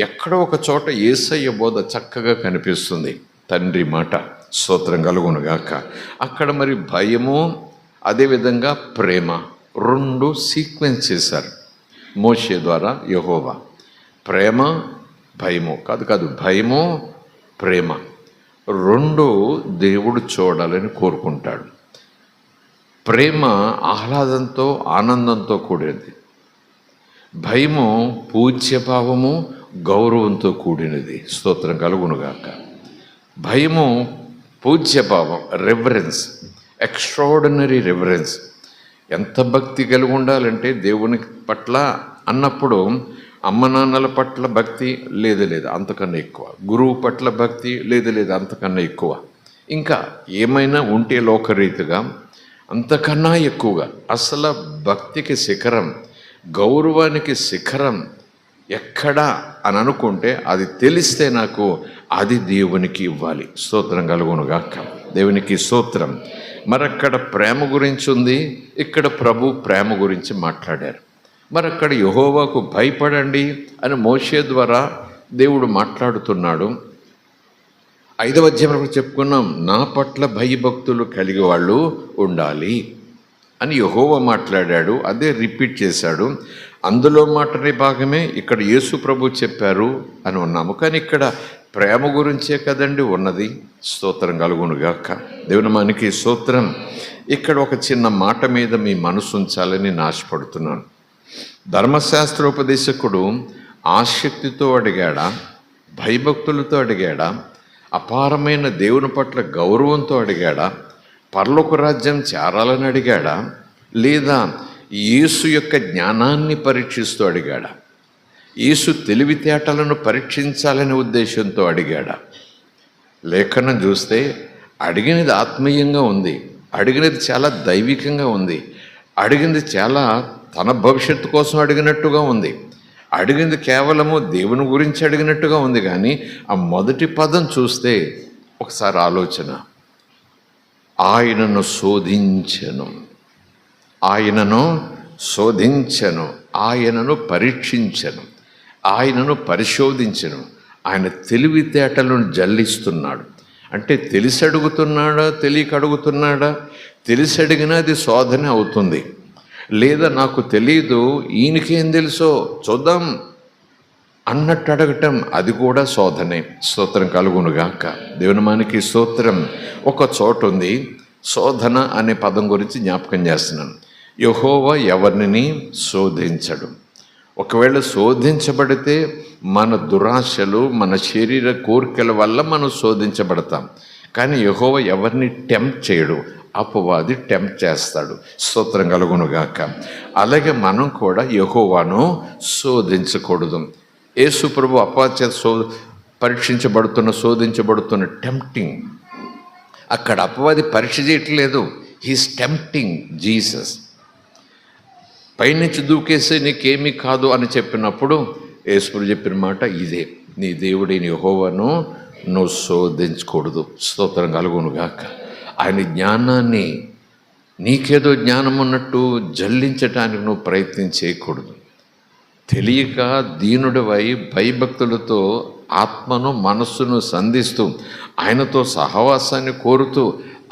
ఎక్కడో ఒక చోట యేసయ్య బోధ చక్కగా కనిపిస్తుంది, తండ్రి మాట. స్తోత్రం కలుగునుగాక. అక్కడ మరి భయము అదేవిధంగా ప్రేమ రెండు సీక్వెన్స్ చేశారు మోషే ద్వారా యెహోవా. ప్రేమ భయము కాదు, భయము ప్రేమ రెండు దేవుడు చూడాలని కోరుకుంటాడు. ప్రేమ ఆహ్లాదంతో ఆనందంతో కూడినది, భయము పూజ్యభావము గౌరవంతో కూడినది. స్తోత్రం కలుగునుగాక. భయము పూజ్యభావం, రెవరెన్స్, ఎక్స్ట్రాడినరీ రెవరెన్స్. ఎంత భక్తి కలిగి ఉండాలంటే దేవుని పట్ల అన్నప్పుడు అమ్మ నాన్నల పట్ల భక్తి లేదు అంతకన్నా ఎక్కువ, గురువు పట్ల భక్తి లేదు అంతకన్నా ఎక్కువ, ఇంకా ఏమైనా ఉంటే లోకరీతిగా అంతకన్నా ఎక్కువగా. అసలు భక్తికి శిఖరం, గౌరవానికి శిఖరం ఎక్కడా అని అనుకుంటే అది తెలిస్తే నాకు అది దేవునికి ఇవ్వాలి. స్తోత్రం కలుగునుగాక. దేవునికి స్తోత్రం. మరక్కడ ప్రేమ గురించి ఉంది, ఇక్కడ ప్రభు ప్రేమ గురించి మాట్లాడారు. మరక్కడ యెహోవాకు భయపడండి అని మోషే ద్వారా దేవుడు మాట్లాడుతున్నాడు. 5వ అధ్యాయంలో చెప్పుకున్నాం, నా పట్ల భయభక్తులు కలిగి వాళ్ళు ఉండాలి అని యెహోవా మాట్లాడాడు. అదే రిపీట్ చేశాడు. అందులో మాట్లాడే భాగమే ఇక్కడ యేసు ప్రభు చెప్పారు అని ఉన్నాము. కానీ ఇక్కడ ప్రేమ గురించే కదండి ఉన్నది. స్తోత్రం కలుగునుగాక. దేవుని మనకి స్తోత్రం. ఇక్కడ ఒక చిన్న మాట మీద మీ మనసు ఉంచాలని ఆశపడుతున్నాను. ధర్మశాస్త్రోపదేశకుడు ఆసక్తితో అడిగాడా, భయభక్తులతో అడిగాడా, అపారమైన దేవుని పట్ల గౌరవంతో అడిగాడా, పరలోక రాజ్యం చేరాలని అడిగాడా, లేదా యేసు యొక్క జ్ఞానాన్ని పరీక్షిస్తూ అడిగాడా, యేసు తెలివితేటలను పరీక్షించాలనే ఉద్దేశంతో అడిగాడా? లేఖనం చూస్తే అడిగినది ఆత్మీయంగా ఉంది, అడిగినది చాలా దైవికంగా ఉంది, అడిగింది చాలా తన భవిష్యత్తు కోసం అడిగినట్టుగా ఉంది, అడిగింది కేవలము దేవుని గురించి అడిగినట్టుగా ఉంది. కానీ ఆ మొదటి పదం చూస్తే ఒకసారి ఆలోచన, ఆయనను శోధించెను, ఆయనను శోధించెను, ఆయనను పరీక్షించెను, ఆయనను పరిశోధించెను. ఆయన తెలివితేటలను జల్లిస్తున్నాడు. అంటే తెలిసి అడుగుతున్నాడా, తెలియక అడుగుతున్నాడా? తెలిసి అడిగినా అది శోధన అవుతుంది. లేదా నాకు తెలీదు, ఈయనకేం తెలుసో చూద్దాం అన్నట్టు అడగటం, అది కూడా శోధనే. స్తోత్రం కలుగునుగాక. దేవుని మనకి స్తోత్రం. ఒక చోట ఉంది, శోధన అనే పదం గురించి జ్ఞాపకం చేస్తున్నాను. యెహోవా ఎవరిని శోధించడు. ఒకవేళ శోధించబడితే మన దురాశలు, మన శరీర కోరికల వల్ల మనం శోధించబడతాం. కానీ యెహోవా ఎవరిని టెంప్ట్ చేయడు, అపవాది టెంప్ట్ చేస్తాడు. స్తోత్రం కలుగునుగాక. అలాగే మనం కూడా యెహోవాను శోధించకూడదు. యేసు ప్రభు అపవాది పరీక్షించబడుతున్న, శోధించబడుతున్న టెంప్టింగ్. అక్కడ అపవాది పరీక్ష చేయట్లేదు, హీస్ టెంప్టింగ్ జీసస్. పైనుంచి దూకేస్తే నీకేమీ కాదు అని చెప్పినప్పుడు యేసు చెప్పిన మాట ఇదే, నీ దేవుడైన యెహోవాను నువ్వు శోధించకూడదు. స్తోత్రం కలుగునుగాక. ఆయన జ్ఞానాన్ని నీకేదో జ్ఞానం ఉన్నట్టు జల్లించటానికి నువ్వు ప్రయత్నం చేయకూడదు. తెలియక దీనుడివై భయభక్తులతో ఆత్మను మనస్సును సంధిస్తూ ఆయనతో సహవాసాన్ని కోరుతూ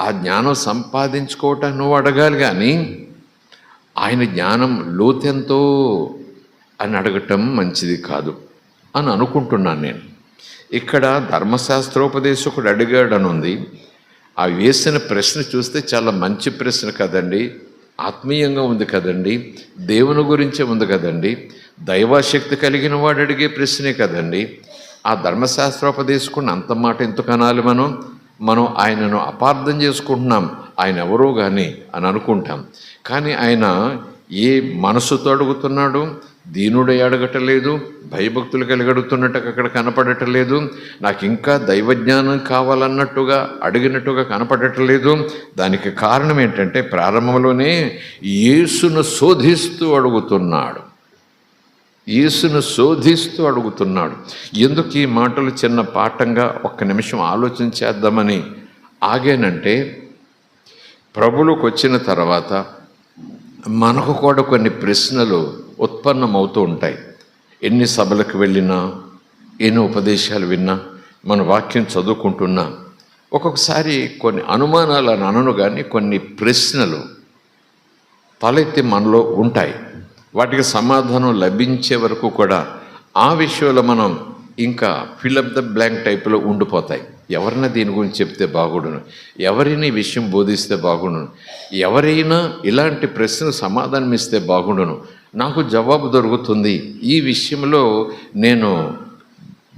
ఆ జ్ఞానం సంపాదించుకోవటాన్ని నువ్వు అడగాలి. కానీ ఆయన జ్ఞానం లోతెంతో అని అడగటం మంచిది కాదు అని అనుకుంటున్నాను నేను. ఇక్కడ ధర్మశాస్త్రోపదేశకుడు అడిగాడని ఉంది. ఆ వేసిన ప్రశ్న చూస్తే చాలా మంచి ప్రశ్న కదండి, ఆత్మీయంగా ఉంది కదండి, దేవుని గురించే ఉంది కదండి, దైవాశక్తి కలిగిన వాడు అడిగే ప్రశ్నే కదండి. ఆ ధర్మశాస్త్రోపదేశకుడిని అంత మాట ఎందుకు అనాలి? మనం ఆయనను అపార్థం చేసుకుంటున్నాం. ఆయన ఎవరో కానీ అని అనుకుంటాం. కానీ ఆయన ఏ మనసుతో అడుగుతున్నాడు? దీనుడై అడగటలేదు, భయభక్తులు కలిగి అడుగుతున్నట్టు అక్కడ కనపడటలేదు, నాకు ఇంకా దైవజ్ఞానం కావాలన్నట్టుగా అడిగినట్టుగా కనపడటలేదు. దానికి కారణం ఏంటంటే ప్రారంభంలోనే యేసును శోధిస్తూ అడుగుతున్నాడు. యేసును శోధిస్తూ అడుగుతున్నాడు. ఎందుకు ఈ మాటలు చిన్న పాఠంగా ఒక్క నిమిషం ఆలోచించేద్దామని ఆగానంటే, ప్రభువులోకి వచ్చిన తర్వాత మనకు కూడా కొన్ని ప్రశ్నలు ఉత్పన్నమవుతూ ఉంటాయి. ఎన్ని సభలకు వెళ్ళినా, ఎన్ని ఉపదేశాలు విన్నా, మన వాక్యం చదువుకుంటున్నా ఒక్కొక్కసారి కొన్ని అనుమానాలు అని అనను కానీ కొన్ని ప్రశ్నలు తలెత్తి మనలో ఉంటాయి. వాటికి సమాధానం లభించే వరకు కూడా ఆ విషయంలో మనం ఇంకా ఫిలప్ ద బ్లాంక్ టైప్లో ఉండిపోతాయి. ఎవరైనా దీని గురించి చెప్తే బాగుండును, ఎవరైనా ఈ విషయం బోధిస్తే బాగుండును, ఎవరైనా ఇలాంటి ప్రశ్నలు సమాధానం ఇస్తే బాగుండును, నాకు జవాబు దొరుకుతుంది, ఈ విషయంలో నేను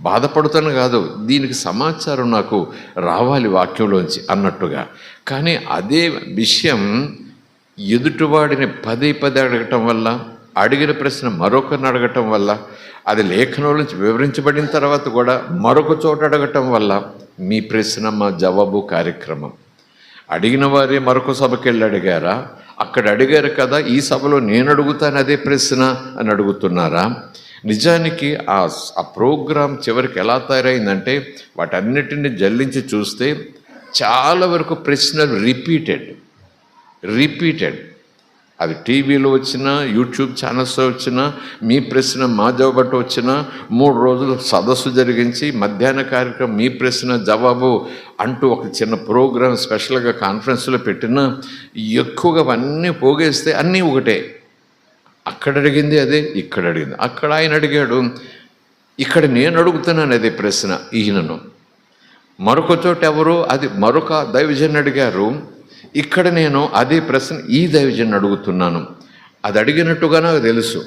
బాధపడుతాను కాదు, దీనికి సమాచారం నాకు రావాలి వాక్యంలోంచి అన్నట్టుగా. కానీ అదే విషయం ఎదుటివాడిని పదే పదే అడగటం వల్ల, అడిగిన ప్రశ్న మరొకరిని అడగటం వల్ల, అది లేఖనంలో నుంచి వివరించబడిన తర్వాత కూడా మరొక చోట అడగటం వల్ల మీ ప్రశ్న మా జవాబు కార్యక్రమం. అడిగిన వారే మరొక సభకి వెళ్ళి అడిగారా? అక్కడ అడిగారు కదా, ఈ సభలో నేను అడుగుతాను అదే ప్రశ్న అని అడుగుతున్నారా? నిజానికి ఆ ప్రోగ్రాం చివరికి ఎలా తయారైందంటే వాటన్నిటిని జల్లించి చూస్తే చాలా వరకు ప్రశ్నలు రిపీటెడ్. అది టీవీలో వచ్చినా, యూట్యూబ్ ఛానల్స్లో వచ్చినా, మీ ప్రశ్న మా జవాబు వచ్చినా, 3 రోజులు సదస్సు జరిగించి మధ్యాహ్న కార్యక్రమం మీ ప్రశ్న జవాబు అంటూ ఒక చిన్న ప్రోగ్రాం స్పెషల్గా కాన్ఫరెన్స్లో పెట్టినా ఎక్కువగా అవన్నీ పోగేస్తే అన్నీ ఒకటే. అక్కడ అడిగింది అదే, ఇక్కడ అడిగింది, అక్కడ ఆయన అడిగాడు, ఇక్కడ నేను అడుగుతున్నాను అదే ప్రశ్న ఈయనను. మరొక చోట ఎవరు అది మరొక దైవజన్ అడిగారు, ఇక్కడ నేను అదే ప్రశ్న ఈ దైవజన్ అడుగుతున్నాను. అది అడిగినట్టుగా నాకు తెలుసు,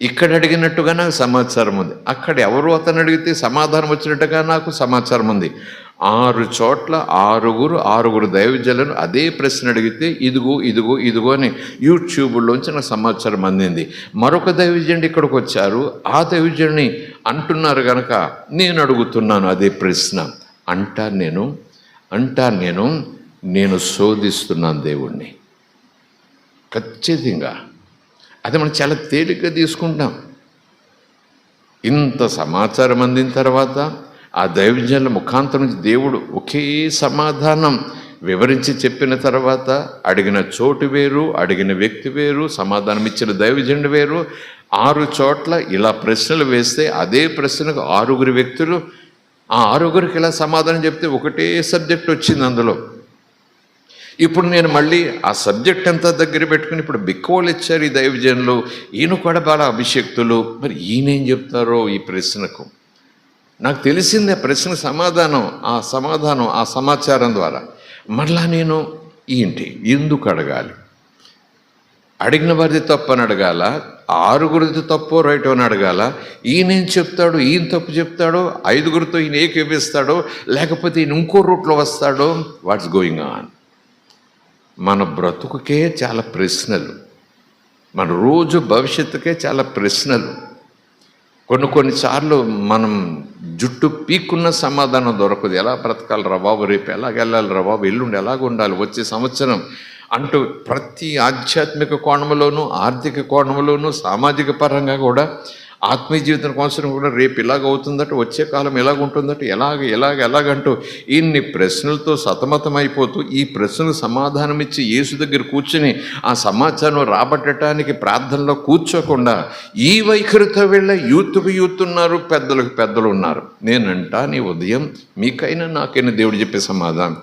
ఇక్కడ అడిగినట్టుగా నాకు సమాచారం ఉంది, అక్కడ ఎవరు అతను అడిగితే సమాధానం వచ్చినట్టుగా నాకు సమాచారం ఉంది. 6 చోట్ల ఆరుగురు దైవజనులను అదే ప్రశ్న అడిగితే ఇదిగో అని యూట్యూబ్లోంచి నాకు సమాచారం అందింది. మరొక దైవజనుడు ఇక్కడికి వచ్చారు, ఆ దైవజనుని అంటున్నారు కనుక నేను అడుగుతున్నాను అదే ప్రశ్న. అంటాను నేను శోధిస్తున్నాను దేవుణ్ణి. ఖచ్చితంగా అది మనం చాలా తేలిగ్గా తీసుకుంటాం. ఇంత సమాచారం అందిన తర్వాత ఆ దైవజనుల ముఖాంతరం నుంచి దేవుడు ఒకే సమాధానం వివరించి చెప్పిన తర్వాత అడిగిన చోటు వేరు, అడిగిన వ్యక్తి వేరు, సమాధానం ఇచ్చిన దైవజనుడు వేరు. 6 చోట్ల ఇలా ప్రశ్నలు వేస్తే అదే ప్రశ్నకు 6 వ్యక్తులు, ఆ 6 ఇలా సమాధానం చెప్తే ఒకటే సబ్జెక్ట్ వచ్చింది అందులో. ఇప్పుడు నేను మళ్ళీ ఆ సబ్జెక్ట్ అంతా దగ్గర పెట్టుకుని ఇప్పుడు బిక్కువలు ఇచ్చారు ఈ దైవజనులు, ఈయన కూడా బాగా అభిషక్తులు, మరి ఈయనేం చెప్తారో ఈ ప్రశ్నకు. నాకు తెలిసిందే ప్రశ్న సమాధానం, ఆ సమాచారం ద్వారా మళ్ళా నేను ఎందుకు అడగాలి? అడిగిన వారిది తప్పు అని అడగాల, 6 తప్పో రైటో అని అడగాల, ఈయనేం చెప్తాడు, ఈయన తప్పు చెప్తాడో, 5 ఈయన ఏకీపిస్తాడో, లేకపోతే ఈయన ఇంకో రూట్లో వస్తాడో, వాట్స్ గోయింగ్ ఆన్? మన బ్రతుకుకే చాలా ప్రశ్నలు, మన రోజు భవిష్యత్తుకే చాలా ప్రశ్నలు. కొన్నిసార్లు మనం జుట్టు పీక్కున్న సమాధానం దొరకదు. ఎలా బ్రతకాలి రా బాబు, రేపు ఎలాగెళ్ళాలి రా బాబు, ఎల్లుండి ఎలాగ ఉండాలి, వచ్చే సంవత్సరం అంటూ ప్రతి ఆధ్యాత్మిక కోణంలోనూ, ఆర్థిక కోణంలోనూ, సామాజిక పరంగా కూడా, ఆత్మీయ జీవితం కోసం కూడా రేపు ఇలాగ అవుతుందట, వచ్చే కాలం ఎలాగుంటుందట, ఎలాగంటూ ఇన్ని ప్రశ్నలతో సతమతమైపోతూ ఈ ప్రశ్నలు సమాధానం ఇచ్చి యేసు దగ్గర కూర్చుని ఆ సమాచారం రాబట్టడానికి ప్రార్థనలో కూర్చోకుండా ఈ వైఖరితో వెళ్ళే యూత్ ఉన్నారు, పెద్దలు ఉన్నారు. నీ ఉదయం మీకైనా నాకైనా దేవుడు చెప్పే సమాధానం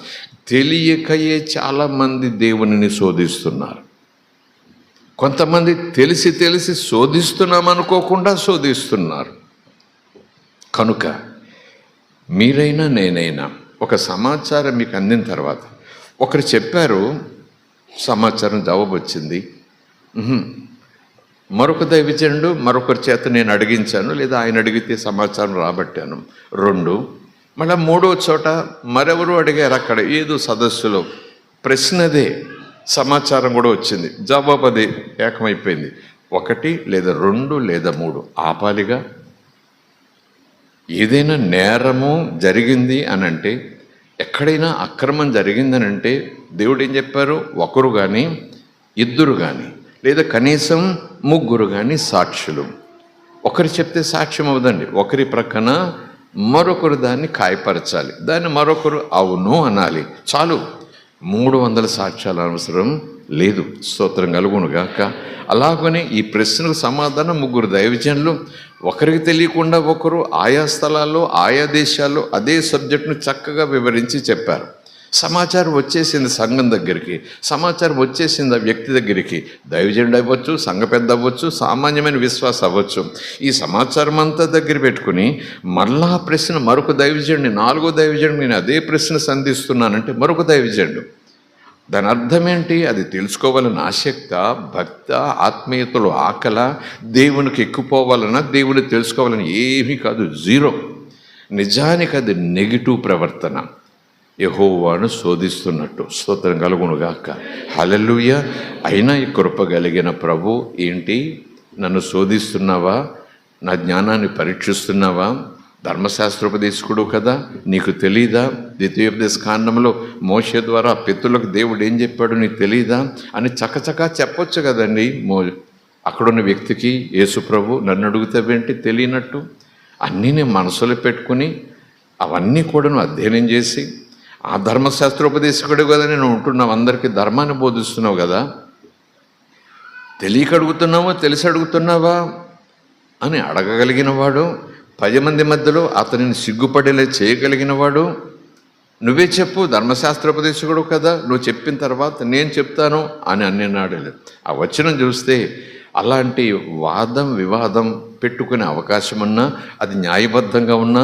తెలియకయే చాలామంది దేవునిని శోధిస్తున్నారు. కొంతమంది తెలిసి శోధిస్తున్నామనుకోకుండా శోధిస్తున్నారు. కనుక మీరైనా నేనైనా ఒక సమాచారం మీకు అందిన తర్వాత ఒకరు చెప్పారు, సమాచారం జవాబు వచ్చింది, మరొక దైవజనుడు మరొకరి చేత నేను అడిగించాను, లేదా ఆయన అడిగితే సమాచారం రాబట్టాను. 2 మళ్ళీ 3వ చోట మరెవరు అడిగారు, అక్కడ ఏదో సదస్సులో ప్రశ్న అదే, సమాచారం కూడా వచ్చింది, జవాబు అదే, ఏకమైపోయింది. 1 లేదా 2 లేదా 3 ఆపాలిగా. ఏదైనా నేరము జరిగింది అని అంటే, ఎక్కడైనా అక్రమం జరిగిందని అంటే దేవుడు ఏం చెప్పారు? 1 కానీ 2 కానీ లేదా కనీసం 3 కానీ సాక్షులు. ఒకరు చెప్తే సాక్ష్యం అవ్వదండి. ఒకరి ప్రక్కన మరొకరు దాన్ని ఖాయపరచాలి, దాన్ని మరొకరు అవును అనాలి. చాలు, 300 సాక్ష్యాల అవసరం లేదు. స్తోత్రం కలుగును గాక. అలాగనే ఈ ప్రశ్నకు సమాధానం 3 దైవజనులు ఒకరికి తెలియకుండా ఒకరు ఆయా స్థలాల్లో ఆయా దేశాల్లో అదే సబ్జెక్టును చక్కగా వివరించి చెప్పారు. సమాచారం వచ్చేసింది సంఘం దగ్గరికి, సమాచారం వచ్చేసింది ఆ వ్యక్తి దగ్గరికి. దైవజనుడు అవ్వచ్చు, సంఘ పెద్ద అవ్వచ్చు, సామాన్యమైన విశ్వాసం అవ్వచ్చు. ఈ సమాచారం అంతా దగ్గర పెట్టుకుని మళ్ళా ప్రశ్న మరొక దైవజనుడిని, 4వ దైవజనుడిని నేను అదే ప్రశ్న సంధిస్తున్నానంటే మరొక దైవజనుడు. దాని అర్థం ఏంటి? అది తెలుసుకోవాలని ఆసక్త, భక్త, ఆత్మీయతలు ఆకల, దేవునికి ఎక్కుపోవాలన్నా, దేవుని తెలుసుకోవాలని ఏమీ కాదు, జీరో. నిజానికి అది నెగిటివ్ ప్రవర్తన, యెహోవాను శోధిస్తున్నట్టు. స్తోత్రం కలుగునుగాక. హల్లెలూయా. అయినా ఈ కృప కలిగిన ప్రభు, ఏంటి నన్ను శోధిస్తున్నావా? నా జ్ఞానాన్ని పరీక్షిస్తున్నావా? ధర్మశాస్త్రోపదేశకుడు కదా, నీకు తెలీదా? ద్వితీయోపదేశ కాండంలో మోషే ద్వారా పితరులకు దేవుడు ఏం చెప్పాడు నీకు తెలీదా అని చకచకా చెప్పొచ్చు కదండి. అక్కడున్న వ్యక్తికి, యేసు ప్రభు నన్ను అడుగుతావేంటి తెలియనట్టు? అన్నీ నేను మనసులో పెట్టుకుని అవన్నీ కూడా నువ్వు అధ్యయనం చేసి, ఆ ధర్మశాస్త్రోపదేశకుడు కదా నేను ఉంటున్నావు, అందరికీ ధర్మాన్ని బోధిస్తున్నావు కదా, తెలియక అడుగుతున్నావా తెలిసి అడుగుతున్నావా అని అడగగలిగిన వాడు, 10 మంది మధ్యలో అతనిని సిగ్గుపడేలా చేయగలిగిన వాడు, నువ్వే చెప్పు, ధర్మశాస్త్రోపదేశకుడు కదా, నువ్వు చెప్పిన తర్వాత నేను చెప్తాను అని అన్నాడు. ఆ వచనం చూస్తే అలాంటి వాదం వివాదం పెట్టుకునే అవకాశం ఉన్నా, అది న్యాయబద్ధంగా ఉన్నా,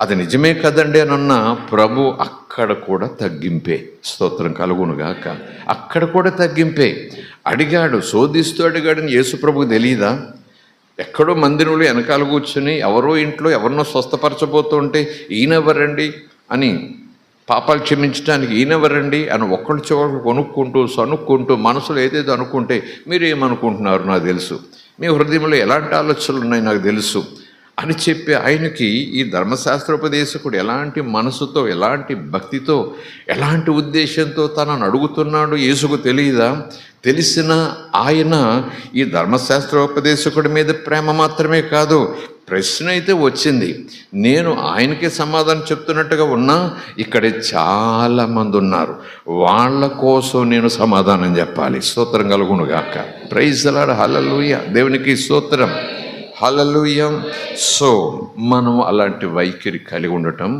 అది నిజమే కదండి అని అన్నా ప్రభు అక్కడ కూడా తగ్గింపే. స్తోత్రం కలుగునుగాక. అక్కడ కూడా తగ్గింపే. అడిగాడు, శోధిస్తూ అడిగాడని యేసు ప్రభుకు తెలియదా? ఎక్కడో మందిరంలో వెనకాల కూర్చుని ఎవరో ఇంట్లో ఎవరినో స్వస్థపరచబోతుంటే ఈయనెవరండి అని, పాపాలు క్షమించడానికి ఈయనెవరండి అని ఒక్కళ్ళు చివరికి కొనుక్కుంటూ సనుక్కుంటూ మనసులో ఏదేదో అనుకుంటే, మీరేమనుకుంటున్నారు నాకు తెలుసు, మీ హృదయంలో ఎలాంటి ఆలోచనలు ఉన్నాయి నాకు తెలుసు అని చెప్పి ఆయనకి ఈ ధర్మశాస్త్రోపదేశకుడు ఎలాంటి మనసుతో, ఎలాంటి భక్తితో, ఎలాంటి ఉద్దేశంతో తనను అడుగుతున్నాడు యేసుకు తెలియదా? తెలిసిన ఆయన ఈ ధర్మశాస్త్రోపదేశకుడి మీద ప్రేమ మాత్రమే కాదు, ప్రశ్న అయితే వచ్చింది. నేను ఆయనకే సమాధానం చెప్తున్నట్టుగా ఉన్నా, ఇక్కడ చాలామంది ఉన్నారు, వాళ్ళ కోసం నేను సమాధానం చెప్పాలి. స్తోత్రం కలుగునుగాక. Praise the Lord. హల్లెలూయా. దేవునికి స్తోత్రం. హల్లెలూయా. సో మనం అలాంటి వైఖరి కలిగి ఉండటం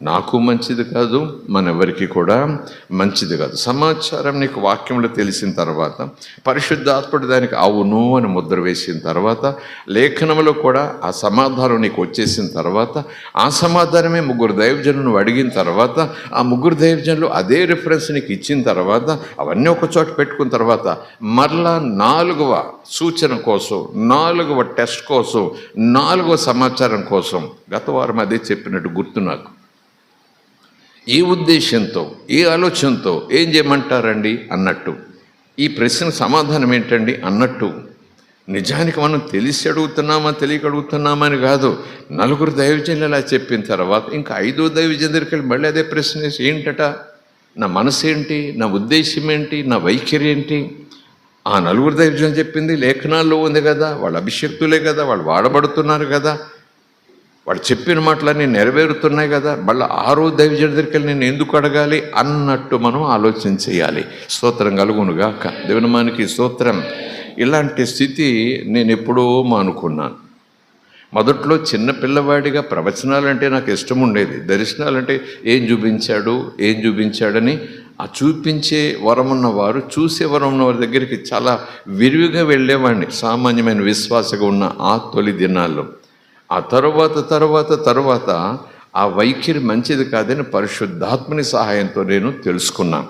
నాకు మంచిది కాదు, మనెవరికి కూడా మంచిది కాదు. సమాచారం నీకు వాక్యంలో తెలిసిన తర్వాత, పరిశుద్ధాత్ముడు దానికి అవును అని ముద్ర వేసిన తర్వాత, లేఖనంలో కూడా ఆ సమాధానం నీకు వచ్చేసిన తర్వాత, ఆ సమాధానమే 3 దైవజనులు అడిగిన తర్వాత, ఆ 3 దైవజనులు అదే రిఫరెన్స్ నీకు ఇచ్చిన తర్వాత, అవన్నీ ఒక చోట పెట్టుకున్న తర్వాత, మరలా 4వ సూచన కోసం, 4వ టెస్ట్ కోసం, 4వ సమాచారం కోసం, గత వారం అదే చెప్పినట్టు గుర్తు నాకు. ఏ ఉద్దేశంతో, ఏ ఆలోచనతో ఏం చేయమంటారండి అన్నట్టు, ఈ ప్రశ్నకు సమాధానం ఏంటండి అన్నట్టు, నిజానికి మనం తెలిసి అడుగుతున్నామా తెలియక అడుగుతున్నామా అని కాదు. 4 దైవజనులు అలా చెప్పిన తర్వాత ఇంకా 5వ దైవజను దగ్గరికి వెళ్ళి మళ్ళీ అదే ప్రశ్న వేసి, ఏంటట నా మనసు ఏంటి, నా ఉద్దేశం ఏంటి, నా వైఖరి ఏంటి? ఆ 4 దైవజనులు చెప్పింది లేఖనాల్లో ఉంది కదా, వాళ్ళు అభిషక్తులే కదా, వాళ్ళు వాడబడుతున్నారు కదా, వాడు చెప్పిన మాటలన్నీ నెరవేరుతున్నాయి కదా, మళ్ళీ 6వ దైవజనుడి దగ్గరికి వెళ్ళి నేను ఎందుకు అడగాలి అన్నట్టు మనం ఆలోచన చేయాలి. స్తోత్రం కలుగునుగాక. దేవునిమానికి స్తోత్రం. ఇలాంటి స్థితి నేను ఎప్పుడో మానుకున్నాను. మొదట్లో చిన్న పిల్లవాడిగా ప్రవచనాలంటే నాకు ఇష్టం ఉండేది. దర్శనాలంటే ఏం చూపించాడని ఆ చూపించే వరం ఉన్నవారు, చూసే వరం ఉన్నవారి దగ్గరికి చాలా విరివిగా వెళ్ళేవాడిని, సామాన్యమైన విశ్వాసగా ఉన్న ఆ తొలి దినాల్లో. ఆ తర్వాత ఆ వైఖరి మంచిది కాదని పరిశుద్ధాత్మని సహాయంతో నేను తెలుసుకున్నాను.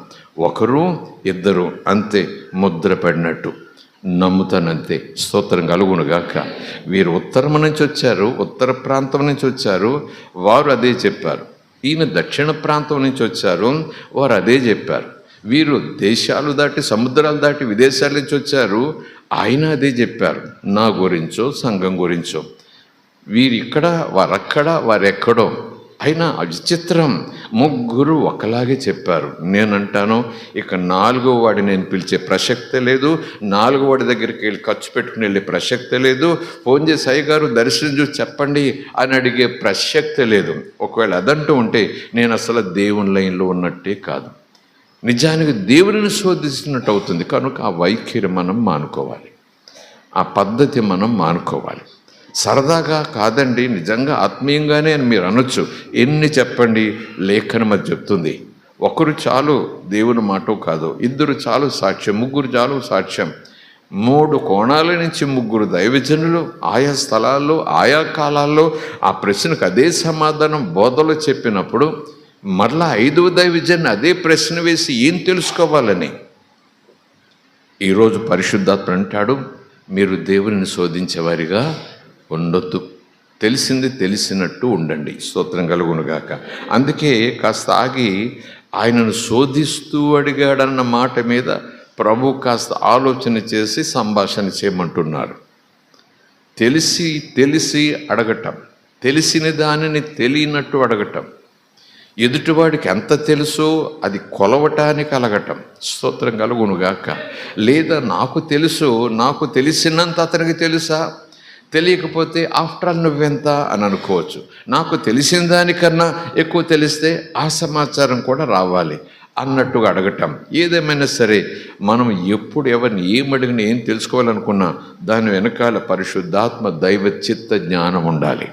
1, 2 అంతే, ముద్ర పడినట్టు నమ్ముతానంతే. స్తోత్రం కలుగునుగాక. వీరు ఉత్తరం నుంచి వచ్చారు, ఉత్తర ప్రాంతం నుంచి వచ్చారు, వారు అదే చెప్పారు. ఈయన దక్షిణ ప్రాంతం నుంచి వచ్చారు, వారు అదే చెప్పారు. వీరు దేశాలు దాటి సముద్రాలు దాటి విదేశాల నుంచి వచ్చారు. ఆయన అదే చెప్పారు, నా గురించో సంఘం గురించో. వీరిక్కడ వారక్కడ వారెక్కడో. అయినా విచిత్రం, ముగ్గురు ఒకలాగే చెప్పారు. నేనంటాను ఇక నాలుగో వాడి నేను పిలిచే ప్రసక్తే లేదు, నాలుగో వాడి దగ్గరికి వెళ్ళి ఖర్చు పెట్టుకుని వెళ్ళే ప్రసక్తే లేదు, ఫోన్ చేసి అయ్యగారు దర్శనం చూసి చెప్పండి అని అడిగే ప్రసక్తే లేదు. ఒకవేళ అదంటూ ఉంటే నేను అసలు దేవుని లైన్లో ఉన్నట్టే కాదు, నిజానికి దేవునిని శోధిస్తున్నట్టు అవుతుంది. కనుక ఆ వైఖరి మనం మానుకోవాలి, ఆ పద్ధతి మనం మానుకోవాలి. సరదాగా కాదండి, నిజంగా ఆత్మీయంగానే అని మీరు అనొచ్చు. ఎన్ని చెప్పండి, లేఖనం అది చెప్తుంది. ఒకరు చాలు దేవుని మాట కాదు, ఇద్దరు చాలు సాక్ష్యం, ముగ్గురు చాలు సాక్ష్యం. 3 కోణాల నుంచి ముగ్గురు దైవజనులు ఆయా స్థలాల్లో ఆయా కాలాల్లో ఆ ప్రశ్నకు అదే సమాధానం బోధలో చెప్పినప్పుడు మరలా 5వ దైవజన్ అదే ప్రశ్న వేసి ఏం తెలుసుకోవాలని. ఈరోజు పరిశుద్ధాత్మ అంటాడు, మీరు దేవుని శోధించేవారిగా ఉండొద్దు, తెలిసింది తెలిసినట్టు ఉండండి. స్తోత్రం కలుగునుగాక. అందుకే కాస్త ఆగి ఆయనను శోధిస్తూ అడిగాడన్న మాట మీద ప్రభు కాస్త ఆలోచన చేసి సంభాషణ చేయమంటున్నారు. తెలిసి తెలిసి అడగటం, తెలిసిన దానిని తెలియనట్టు అడగటం, ఎదుటివాడికి ఎంత తెలుసో అది కొలవటానికి అలగటం. స్తోత్రం కలుగునుగాక. లేదా నాకు తెలుసు, నాకు తెలిసినంత అతనికి తెలుసా, తెలియకపోతే ఆఫ్టర్ ఆల్ నువ్వెంత అని అనుకోవచ్చు. నాకు తెలిసిన దానికన్నా ఎక్కువ తెలిస్తే ఆ సమాచారం కూడా రావాలి అన్నట్టుగా అడగటం. ఏదేమైనా సరే మనం ఎప్పుడు ఎవరిని ఏమడిగినా ఏం తెలుసుకోవాలనుకున్నా దాని వెనకాల పరిశుద్ధాత్మ దైవ చిత్త జ్ఞానం ఉండాలి.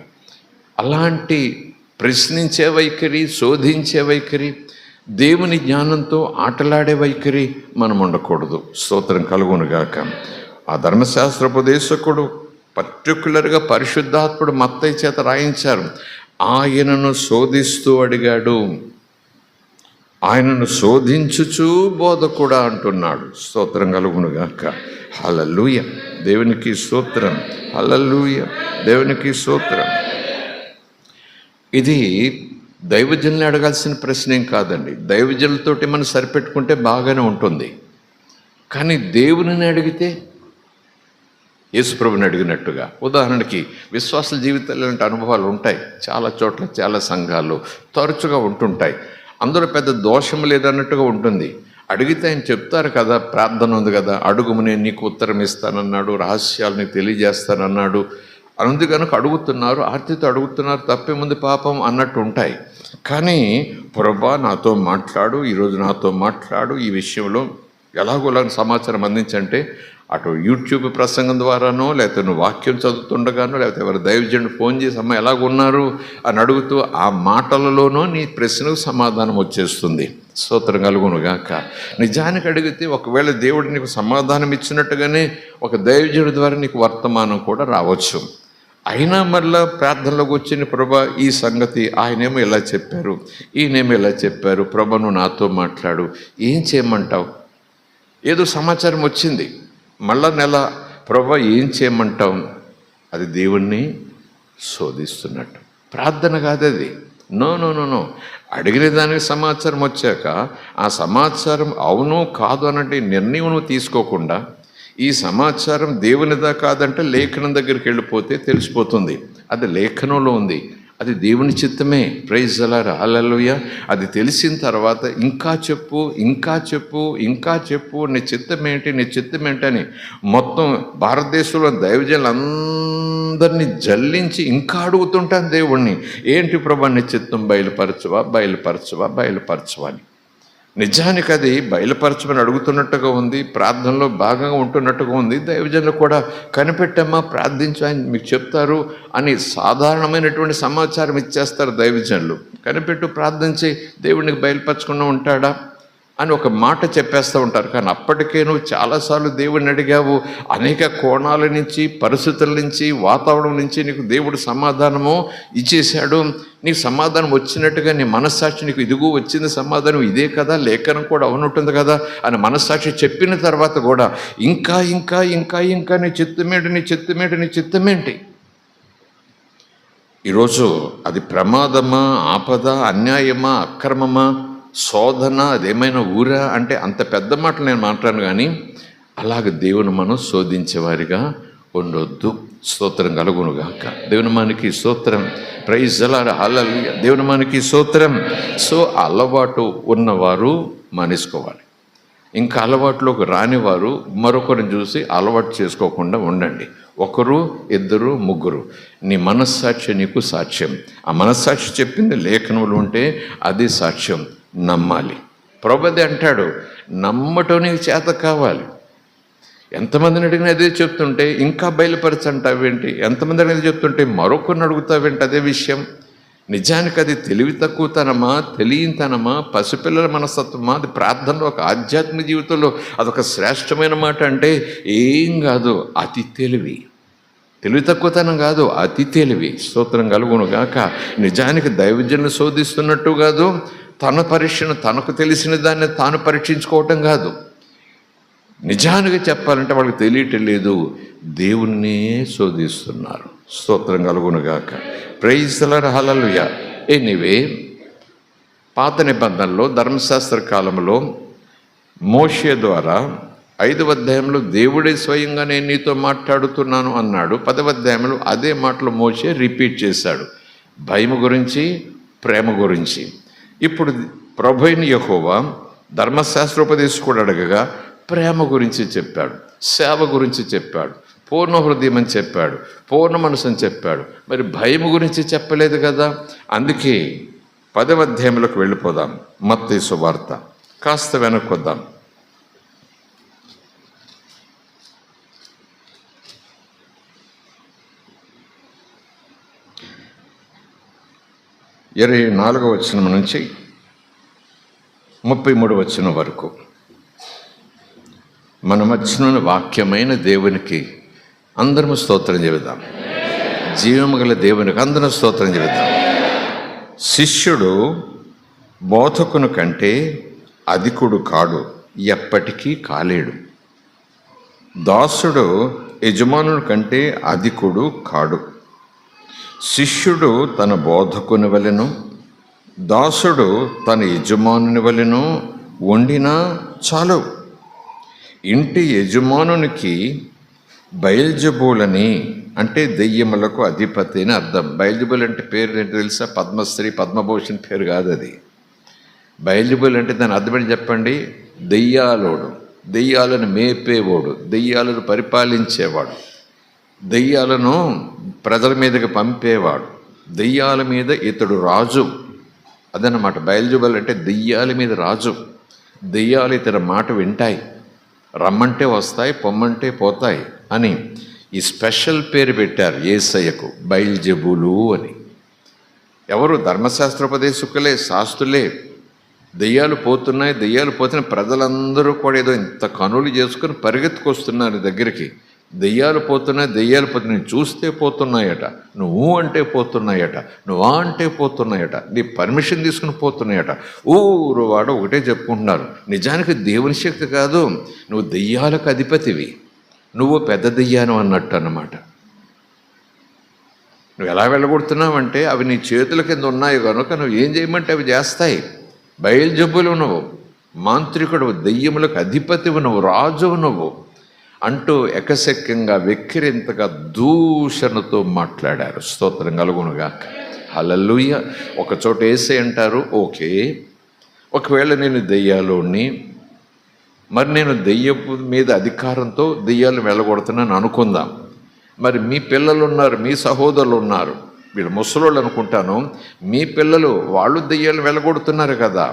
అలాంటి ప్రశ్నించే వైఖరి, శోధించే వైఖరి, దేవుని జ్ఞానంతో ఆటలాడే వైఖరి మనం ఉండకూడదు. స్తోత్రం కలుగునుగాక. ఆ ధర్మశాస్త్రోపదేశకుడు పర్టికులర్గా పరిశుద్ధాత్ముడు మత్తయి చేత రాయించారు, ఆయనను శోధిస్తూ అడిగాడు, ఆయనను శోధించుచూ బోధకుడా అంటున్నాడు. స్తోత్రం కలుగునుగాక. హల్లెలూయా, దేవునికి స్తోత్రం. హల్లెలూయా, దేవునికి స్తోత్రం. ఇది దైవజనులు అడగాల్సిన ప్రశ్న ఏం కాదండి. దైవజనులతోటి మనం సరిపెట్టుకుంటే బాగానే ఉంటుంది. కానీ దేవునిని అడిగితే యేసుప్రభుని అడిగినట్టుగా, ఉదాహరణకి విశ్వాసుల జీవితాలు లాంటి అనుభవాలు ఉంటాయి. చాలా చోట్ల చాలా సంఘాల్లో తరచుగా ఉంటుంటాయి. అందులో పెద్ద దోషం లేదన్నట్టుగా ఉంటుంది. అడిగితే ఆయన చెప్తారు కదా, ప్రార్థన ఉంది కదా, అడుగుము నేను నీకు ఉత్తరం ఇస్తానన్నాడు, రహస్యాలని తెలియజేస్తానన్నాడు. అందు కనుక అడుగుతున్నారు, ఆర్తితో అడుగుతున్నారు, తప్పేముంది పాపం అన్నట్టు ఉంటాయి. కానీ ప్రభా నాతో మాట్లాడు, ఈరోజు నాతో మాట్లాడు, ఈ విషయంలో ఎలాగోలా సమాచారం అందించంటే అటు యూట్యూబ్ ప్రసంగం ద్వారానో, లేకపోతే నువ్వు వాక్యం చదువుతుండగానో, లేకపోతే ఎవరు దైవజనుడు ఫోన్ చేసి అమ్మ ఎలాగున్నారు అని అడుగుతూ ఆ మాటలలోనో నీ ప్రశ్నకు సమాధానం వచ్చేస్తుంది. స్తోత్రం కలుగునుగాక. నిజానికి అడిగితే ఒకవేళ దేవుడు నీకు సమాధానం ఇచ్చినట్టుగానే ఒక దైవజనుడి ద్వారా నీకు వర్తమానం కూడా రావచ్చు. అయినా మళ్ళా ప్రార్థనలోకి వచ్చిన ప్రభా ఈ సంగతి ఆయనేమో ఇలా చెప్పారు, ఈయనేమో ఇలా చెప్పారు, ప్రభా నువ్వు నాతో మాట్లాడు, ఏం చేయమంటావు? ఏదో సమాచారం వచ్చింది, మళ్ళా నెల ప్రభా ఏం చేయమంటావు? అది దేవుణ్ణి శోధిస్తున్నట్టు. ప్రార్థన కాదు అది. No no no no. అడిగిన దానికి సమాచారం వచ్చాక ఆ సమాచారం అవును కాదు అన్నట్టు నిర్ణయం నువ్వు తీసుకోకుండా, ఈ సమాచారం దేవునిదా కాదంటే లేఖనం దగ్గరికి వెళ్ళిపోతే తెలిసిపోతుంది. అది లేఖనంలో ఉంది, అది దేవుని చిత్తమే. ప్రైజ్ అలారా, హల్లెలూయా. అది తెలిసిన తర్వాత ఇంకా చెప్పు, ఇంకా చెప్పు, ఇంకా చెప్పు, నీ చిత్తం ఏంటి, నీ చిత్తం ఏంటని మొత్తం భారతదేశంలో దైవజనులందరినీ జల్లించి ఇంకా అడుగుతుంటాను దేవుణ్ణి, ఏంటి ప్రభా నీ చిత్తం, బయలుపరచువా బయలుపరచువా బయలుపరచువా అని. నిజానికి అది బయలుపరచమని అడుగుతున్నట్టుగా ఉంది, ప్రార్థనలో భాగంగా ఉంటున్నట్టుగా ఉంది. దైవజనులు కూడా కనిపెట్టమ్మా, ప్రార్థించు, ఆయన మీకు చెప్తారు అని సాధారణమైనటువంటి సమాచారం ఇచ్చేస్తారు దైవజనులు. కనిపెట్టు, ప్రార్థించి, దేవుడికి బయలుపరచకుండా ఉంటాడా అని ఒక మాట చెప్పేస్తూ ఉంటారు. కానీ అప్పటికే నువ్వు చాలాసార్లు దేవుడిని అడిగావు. అనేక కోణాల నుంచి, పరిస్థితుల నుంచి, వాతావరణం నుంచి నీకు దేవుడు సమాధానము ఇచ్చేశాడు. నీకు సమాధానం వచ్చినట్టుగా నీ మనస్సాక్షి నీకు ఇదిగో వచ్చింది సమాధానం ఇదే కదా, లేఖనం కూడా అవునుంటుంది కదా అని మనస్సాక్షి చెప్పిన తర్వాత కూడా ఇంకా ఇంకా ఇంకా ఇంకా నీ చిత్తమేంటి, నీ చిత్తమేంటి, నీ చిత్తమేంటి? ఈరోజు అది ప్రమాదమా, ఆపద, అన్యాయమా, అక్రమమా, శోధన అదేమైనా ఊరా అంటే అంత పెద్ద మాటలు నేను మాట్లాడను, కానీ అలాగ దేవుని మనం శోధించేవారిగా ఉండొద్దు. స్తోత్రం కలుగునుగాక. దేవుని మనకి స్తోత్రం. ప్రైజ్ అలాడ్ హల్లెలూయా. దేవుని మనకి స్తోత్రం. సో అలవాటు ఉన్నవారు మానేసుకోవాలి. ఇంకా అలవాటులోకి రానివారు మరొకరిని చూసి అలవాటు చేసుకోకుండా ఉండండి. ఒకరు, ఇద్దరు, ముగ్గురు. నీ మనస్సాక్షి నీకు సాక్ష్యం. ఆ మనస్సాక్షి చెప్పింది లేఖనములు ఉంటే అది సాక్ష్యం. నమ్మాలి. ప్రభుదే అంటాడు, నమ్మటం నీకు చేత కావాలి. ఎంతమందిని అడిగినా అదే చెప్తుంటే ఇంకా బయలుపరచంటావేంటి? ఎంతమంది అడిగినా చెప్తుంటే మరొకరిని అడుగుతావేంటి అదే విషయం? నిజానికి అది తెలివి తక్కువతనమా, తెలియనితనమా, పసిపిల్లల మనస్తత్వమా? అది ప్రార్థనలో, ఒక ఆధ్యాత్మిక జీవితంలో అదొక శ్రేష్టమైన మాట అంటే ఏం కాదు, అతి తెలివి తక్కువతనం కాదు, అతి తెలివి. స్తోత్రం కలుగునుగాక. నిజానికి దైవజనులు శోధిస్తున్నట్టు కాదు, తన పరీక్షను, తనకు తెలిసిన దాన్ని తాను పరీక్షించుకోవటం కాదు. నిజానికి చెప్పాలంటే వాళ్ళకి తెలియటం లేదు, దేవుణ్ణే శోధిస్తున్నారు. స్తోత్రం కలుగునుగాక. Praise the Lord. Hallelujah. Anyway, పాత నిబంధనలో ధర్మశాస్త్ర కాలంలో మోషే ద్వారా 5వ అధ్యాయంలో దేవుడే స్వయంగా నేను నీతో మాట్లాడుతున్నాను అన్నాడు. 10వ అధ్యాయంలో అదే మాటలు మోషే రిపీట్ చేశాడు, భయం గురించి, ప్రేమ గురించి. ఇప్పుడు ప్రభువైన యెహోవా ధర్మశాస్త్రోపదేశకుడు అడగగా ప్రేమ గురించి చెప్పాడు, సేవ గురించి చెప్పాడు, పూర్ణ హృదయం అని చెప్పాడు, పూర్ణ మనసు అని చెప్పాడు. మరి భయం గురించి చెప్పలేదు కదా. అందుకే 10వ అధ్యాయంలోకి వెళ్ళిపోదాం. మత్తయి సువార్త కాస్త వెనక్కొద్దాం. 24వ వచనం నుంచి 33వ వచనం వరకు మన మధ్యన వాక్యమైన దేవునికి అందరము స్తోత్రం చెబుదాం. జీవము గల దేవునికి అందరం స్తోత్రం చెబుదాం. శిష్యుడు బోధకుని కంటే అధికుడు కాడు, ఎప్పటికీ కాలేడు. దాసుడు యజమానుని కంటే అధికుడు కాడు. శిష్యుడు తన బోధకుని వలెను, దాసుడు తన యజమానుని వలెను వండినా చాలు. ఇంటి యజమానునికి బయల్జబూలని అంటే దెయ్యములకు అధిపతి అని అర్థం. బయల్జబూల్ అంటే పేరు ఏంటో తెలుసా? పద్మశ్రీ, పద్మభూషణ్ పేరు కాదు అది. బయల్జబూల్ అంటే దాని అర్థం ఏంటి చెప్పండి? దెయ్యాలోడు, దెయ్యాలను మేపేవాడు, దెయ్యాలను పరిపాలించేవాడు, దెయ్యాలను ప్రజల మీదకి పంపేవాడు, దెయ్యాల మీద ఇతడు రాజు. అదన్నమాట బయల్జబూల్ అంటే దెయ్యాల మీద రాజు. దెయ్యాలు ఇతర మాట వింటాయి, రమ్మంటే వస్తాయి, పొమ్మంటే పోతాయి అని ఈ స్పెషల్ పేరు పెట్టారు యేసయ్యకు, బయల్జెబూలు అని. ఎవరు? ధర్మశాస్త్రోపదేశకులే, శాస్త్రులే. దెయ్యాలు పోతున్నాయి, దెయ్యాలు పోతున్నాయి. ప్రజలందరూ కూడా ఏదో ఇంత కనులు చేసుకుని పరిగెత్తుకొస్తున్నారు దగ్గరికి. దెయ్యాలు పోతున్నాయి, దెయ్యాలు పోతున్నాయి, చూస్తే పోతున్నాయట, నువ్వు అంటే పోతున్నాయట, నువ్వా అంటే పోతున్నాయట, నీ పర్మిషన్ తీసుకుని పోతున్నాయట. ఊరు వాడు ఒకటే చెప్పుకుంటున్నారు. నిజానికి దేవుని శక్తి కాదు, నువ్వు దెయ్యాలకు అధిపతివి, నువ్వు పెద్ద దెయ్యాను అన్నట్టు అన్నమాట. నువ్వు ఎలా వెళ్ళగొడుతున్నావంటే అవి నీ చేతుల కింద ఉన్నాయి కనుక నువ్వు ఏం చేయమంటే అవి చేస్తాయి. బయల్జెబూలు నువ్వు, మాంత్రికుడు, దెయ్యములకు అధిపతివి నువ్వు, రాజువు నువ్వు అంటూ ఎకశక్యంగా వెక్కిరింతగా దూషణతో మాట్లాడారు. స్తోత్రం కలుగునుగాక. హల్లెలూయా. ఒక చోట యేసయ్య అంటారు, ఓకే, ఒకవేళ నేను దెయ్యాలోని, మరి నేను దెయ్యపు మీద అధికారంతో దెయ్యాలు వెళ్ళగొడుతున్నాను అనుకుందాం. మరి మీ పిల్లలు ఉన్నారు, మీ సహోదరులు ఉన్నారు, వీళ్ళు ముసలోళ్ళు అనుకుంటాను, మీ పిల్లలు వాళ్ళు దెయ్యాలు వెళ్ళగొడుతున్నారు కదా,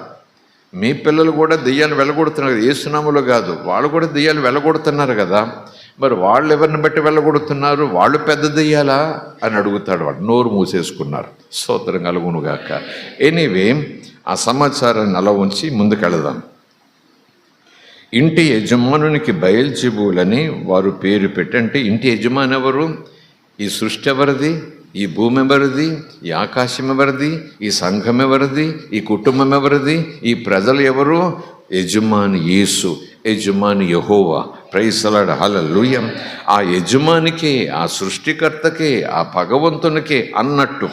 మీ పిల్లలు కూడా దెయ్యాలు వెళ్ళగొడుతున్నారు, యేసునామములో కాదు, వాళ్ళు కూడా దెయ్యాలు వెళ్ళగొడుతున్నారు కదా, మరి వాళ్ళు ఎవరిని బట్టి వెళ్ళగొడుతున్నారు? వాళ్ళు పెద్ద దెయ్యాలా అని అడుగుతాడు. వాడు నోరు మూసేసుకున్నారు. స్తోత్రం కలుగునుగాక. ఎనీవే, ఆ సమాచారాన్ని అలా ఉంచి ముందుకెళదాం. ఇంటి యజమానునికి బయల్జెబూలని వారు పేరు పెట్టి, అంటే ఇంటి యజమాని ఎవరు? ఈ సృష్టి ఎవరిది? ఈ భూమి ఎవరిది? ఈ ఆకాశం ఎవరిది? ఈ సంఘం ఎవరిది? ఈ కుటుంబం ఎవరిది? ఈ ప్రజలు ఎవరు? యజమాని యేసు, యజమాని యెహోవా. Praise the Lord. హల్లెలూయా. ఆ యజమానికే, ఆ సృష్టికర్తకే, ఆ భగవంతునికే అన్నట్టు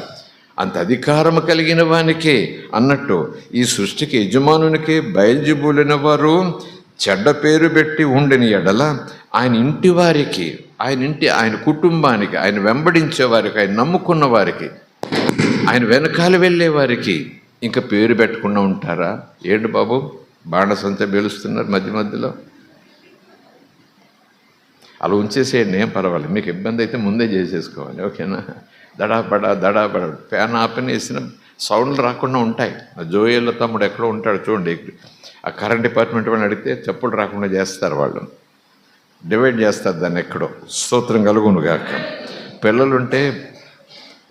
అంత అధికారము కలిగిన వానికే అన్నట్టు ఈ సృష్టికి యజమానునికే బయల్జెబూలైన వారు చెడ్డ పేరు పెట్టి ఉండిన ఎడల ఆయన ఇంటి వారికి, ఆయన కుటుంబానికి, ఆయన వెంబడించే వారికి, ఆయన నమ్ముకున్న వారికి, ఆయన వెనకాల వెళ్ళే వారికి ఇంకా పేరు పెట్టకుండా ఉంటారా? ఏంటి బాబు బాణసంచ పేలుస్తున్నారు మధ్య మధ్యలో? అలా ఉంచేసేయండి, ఏం పర్వాలేదు. మీకు ఇబ్బంది అయితే ముందే చేసేసుకోవాలి, ఓకేనా? దడాబడా ఫ్యాన్ ఆపని వేసిన సౌండ్లు రాకుండా ఉంటాయి. జోయేళ్ళ తమ్ముడు ఎక్కడో ఉంటాడు చూడండి, ఆ కరెంట్ డిపార్ట్మెంట్ వాళ్ళని అడిగితే చెప్పులు రాకుండా చేస్తారు, వాళ్ళు డివైడ్ చేస్తారు దాన్ని ఎక్కడో. స్తోత్రం కలుగును గాక. పిల్లలుంటే